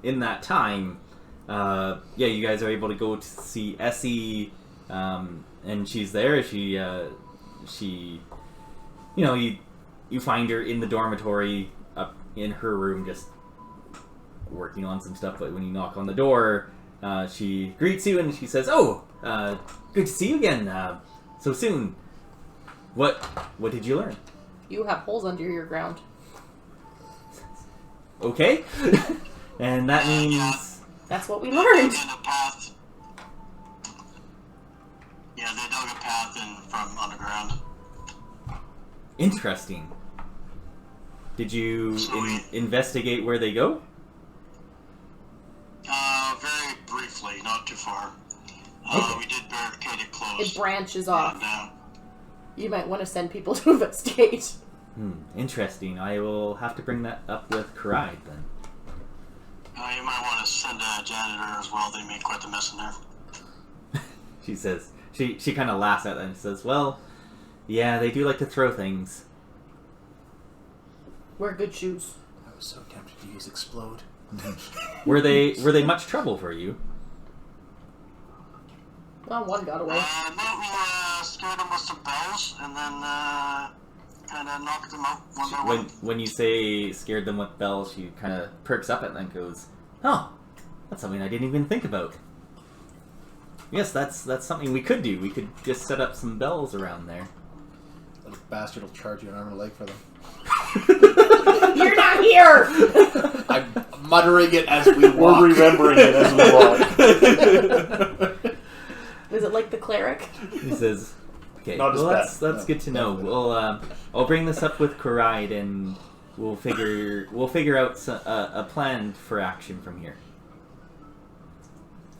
In that time, you guys are able to go to see Essie, and she's there. She, you find her in the dormitory, up in her room, just working on some stuff. But when you knock on the door, she greets you and she says, "Oh, good to see you again. So soon. What did you learn?" You have holes under your ground. Okay. And that means... That's what we learned. They dug a path. Yeah, they dug a path in from underground. Interesting. Did you investigate where they go? Very briefly, not too far. Okay. We did barricade it closed. It branches off. And, You might want to send people to investigate. Interesting. I will have to bring that up with Karide then. you might want to send a janitor as well. They made quite the mess in there. She says, she kind of laughs at that and says, "Well, yeah, they do like to throw things." Wear good shoes. I was so tempted to use explode. Were they much trouble for you? Well, one got away. No, we scared them with some bells and then kind of knocked them out one by one. When you say scared them with bells, she kind of perks up at that and goes, "Oh, that's something I didn't even think about." Yes, that's something we could do. We could just set up some bells around there. Little bastard will charge you an arm and a leg for them. You're not here! I'm muttering it as we walk. We're remembering it as we walk. Is it like the cleric? He says, "Okay, Not as well bad. that's good to know. We'll I'll bring this up with Karide and we'll figure out a plan for action from here."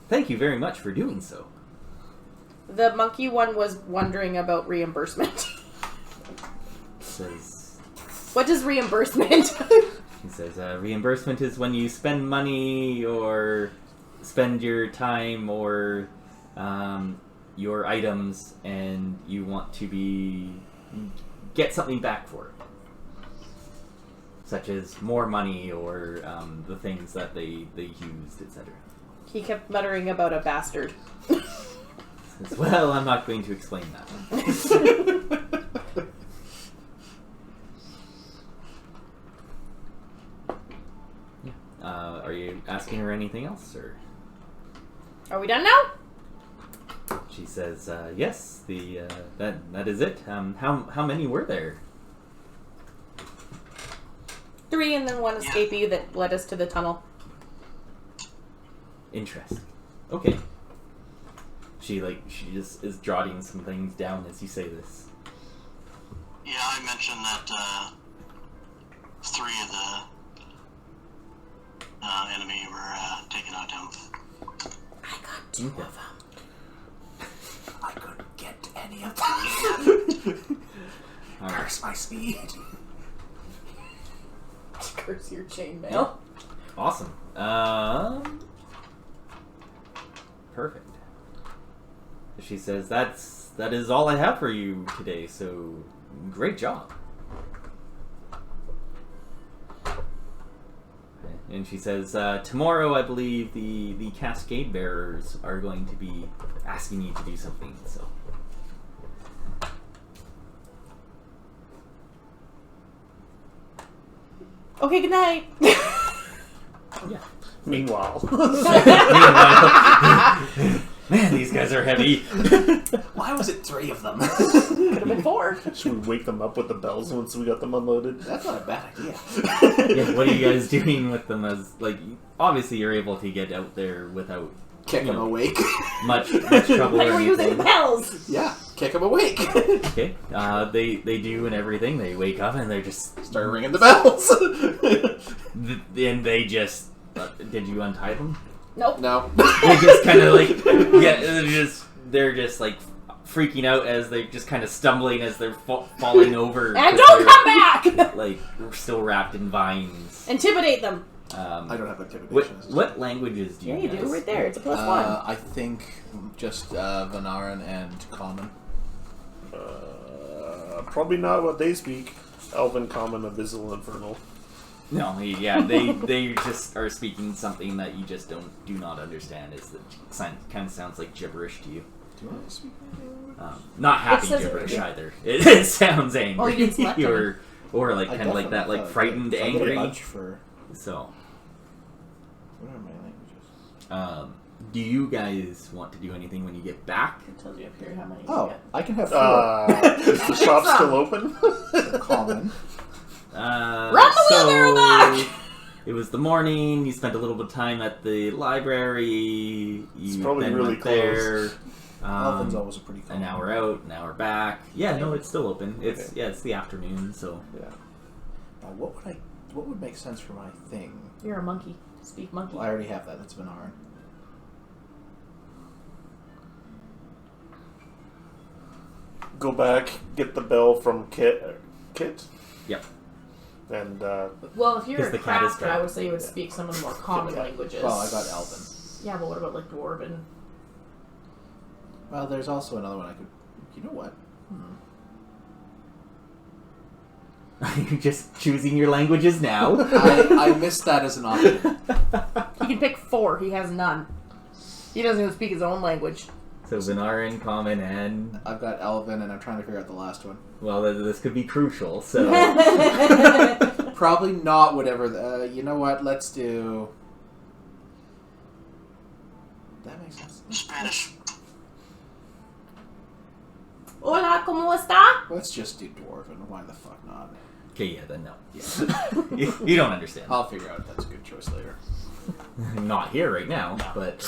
Thank you very much for doing so. The monkey one was wondering about reimbursement. Says, What is reimbursement? he says, reimbursement is when you spend money or spend your time or your items and you want to get something back for it. Such as more money or the things that they used, etc. He kept muttering about a bastard. Says, well, I'm not going to explain that one. Are you asking her anything else, or? Are we done now? She says, yes, that is it. How many were there? 3 and then 1 escapee that led us to the tunnel. Interesting. Okay. She just is jotting some things down as you say this. Yeah, I mentioned that 3 of the enemy were taken out down. I got 2 of them. I couldn't get any of them. Curse my speed. Curse your chainmail. Awesome. Perfect. She says that is all I have for you today, so great job. And she says, tomorrow I believe the Cascade Bearers are going to be asking you to do something, so. Okay, good night. Yeah. Meanwhile. Man, these guys are heavy. Why was it 3 of them? Could have been 4. Should we wake them up with the bells once we got them unloaded? That's not a bad idea. Yeah, what are you guys doing with them? As obviously you're able to get out there without Kick them awake. much trouble. Like or we're using anything. bells. Yeah, kick them awake. Okay, they do and everything. They wake up and they just Start ringing the bells. and they just did you untie them? Nope. No. They just kind of they're just like freaking out as they're just kind of stumbling as they're falling over. And don't come back. Like still wrapped in vines. Intimidate them. I don't have intimidation. What languages do you? Yeah, you guys? do right there. It's a +1. I think just Venaran and Common. Probably not what they speak. Elven, Common, Abyssal, Infernal. No, yeah, they just are speaking something that you just do not understand. Kind of sounds like gibberish to you. Do you want to speak? Not happy says it gibberish right either. It sounds angry. Oh, you didn't select or like kind of like that, like frightened, angry. So, what are my languages? do you guys want to do anything when you get back? It tells you up here how many you Oh, get. I can have 4. Is the shop still open? Common. Run the wheelbarrow back! It was the morning. You spent a little bit of time at the library. You It's probably then really went there. Elven's always a pretty common. An hour out, an hour back. Yeah, no, it's still open. It's Okay. it's the afternoon, so Yeah. Now, what would make sense for my thing? You're a monkey. Speak monkey. Well, I already have that. That's Venaran. Go back, get the bell from Kit. Yep. And Well, if you're Because a the cat is crafter, trapped. I would say you would speak some of the more common languages. Well, I got Elven. Yeah, but what about like Dwarven? Well, there's also another one I could. You know what? You're just choosing your languages now. I missed that as an option. He can pick 4. He has none. He doesn't even speak his own language. So Venaran, Common, and I've got Elven, and I'm trying to figure out the last one. well, this could be crucial. So Probably not whatever. You know what? Let's do. That makes sense. Spanish. Hola, ¿cómo está? Let's just do Dwarven. Why the fuck not? okay, yeah, then no. Yeah. you don't understand. I'll figure out if that's a good choice later. Not here right now, but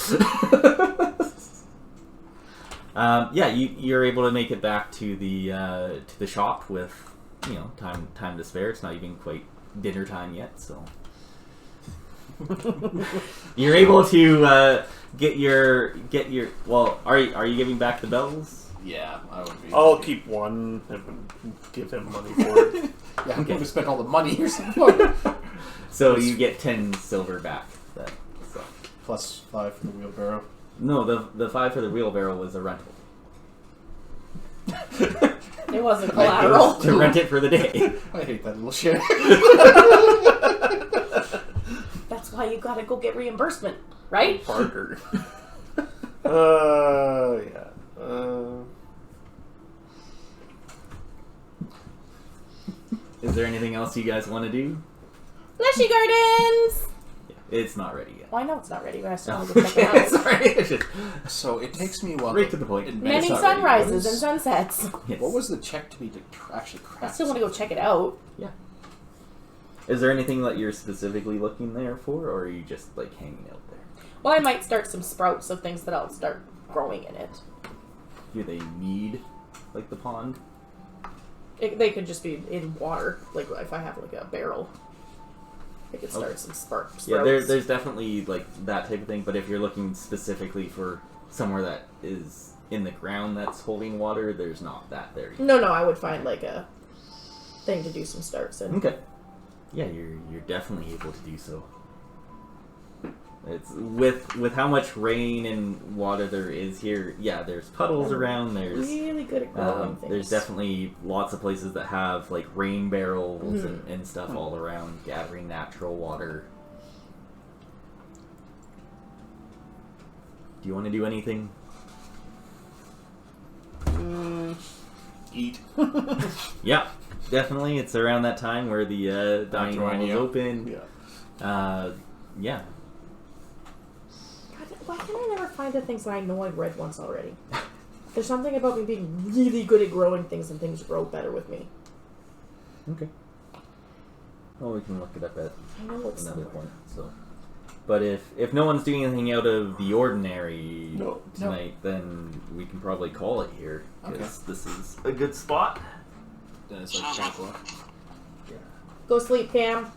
yeah, you're able to make it back to the shop with time to spare. It's not even quite dinner time yet, so you're able to get your. Well, are you giving back the bells? Yeah, I would be. I'll keep one and give him money for it. Yeah, I'm going to spend all the money or something. So you get 10 silver back. Then, so. Plus 5 for the wheelbarrow. No, the 5 for the wheelbarrow was a rental. It wasn't collateral. To rent it for the day. I hate that little shit. That's why you gotta go get reimbursement, right? Parker. Yeah. Is there anything else you guys want to do? Fleshy Gardens! It's not ready yet. Well, I know it's not ready, but I still want to go check it out. Sorry. So it takes me a while. Right to the point. Many sunrises and sunsets. Yes. What was the check to be to actually I craft? still want to go check it out. Yeah. Is there anything that you're specifically looking there for, or are you just like hanging out there? Well, I might start some sprouts of things that I'll start growing in it. Do they need like the pond? They could just be in water. Like if I have like a barrel, I could start some sprouts. Yeah, there's definitely like that type of thing. But if you're looking specifically for somewhere that is in the ground that's holding water, there's not that there. No, I would find like a thing to do some starts in. Okay. Yeah, you're definitely able to do so. It's with how much rain and water there is here. Yeah, there's puddles around. There's really good at growing things. There's definitely lots of places that have like rain barrels and stuff all around, gathering natural water. Do you want to do anything? Eat. Yeah, definitely. It's around that time where the dining hall is open. Yeah. Yeah. Why can I never find the things that I know I've read once already? There's something about me being really good at growing things, and things grow better with me. Okay. Well, we can look it up at I know it's another somewhere. point. So, but if no one's doing anything out of the ordinary tonight, then we can probably call it here because this is a good spot. Then it's like 10 o'clock. Go sleep, Cam.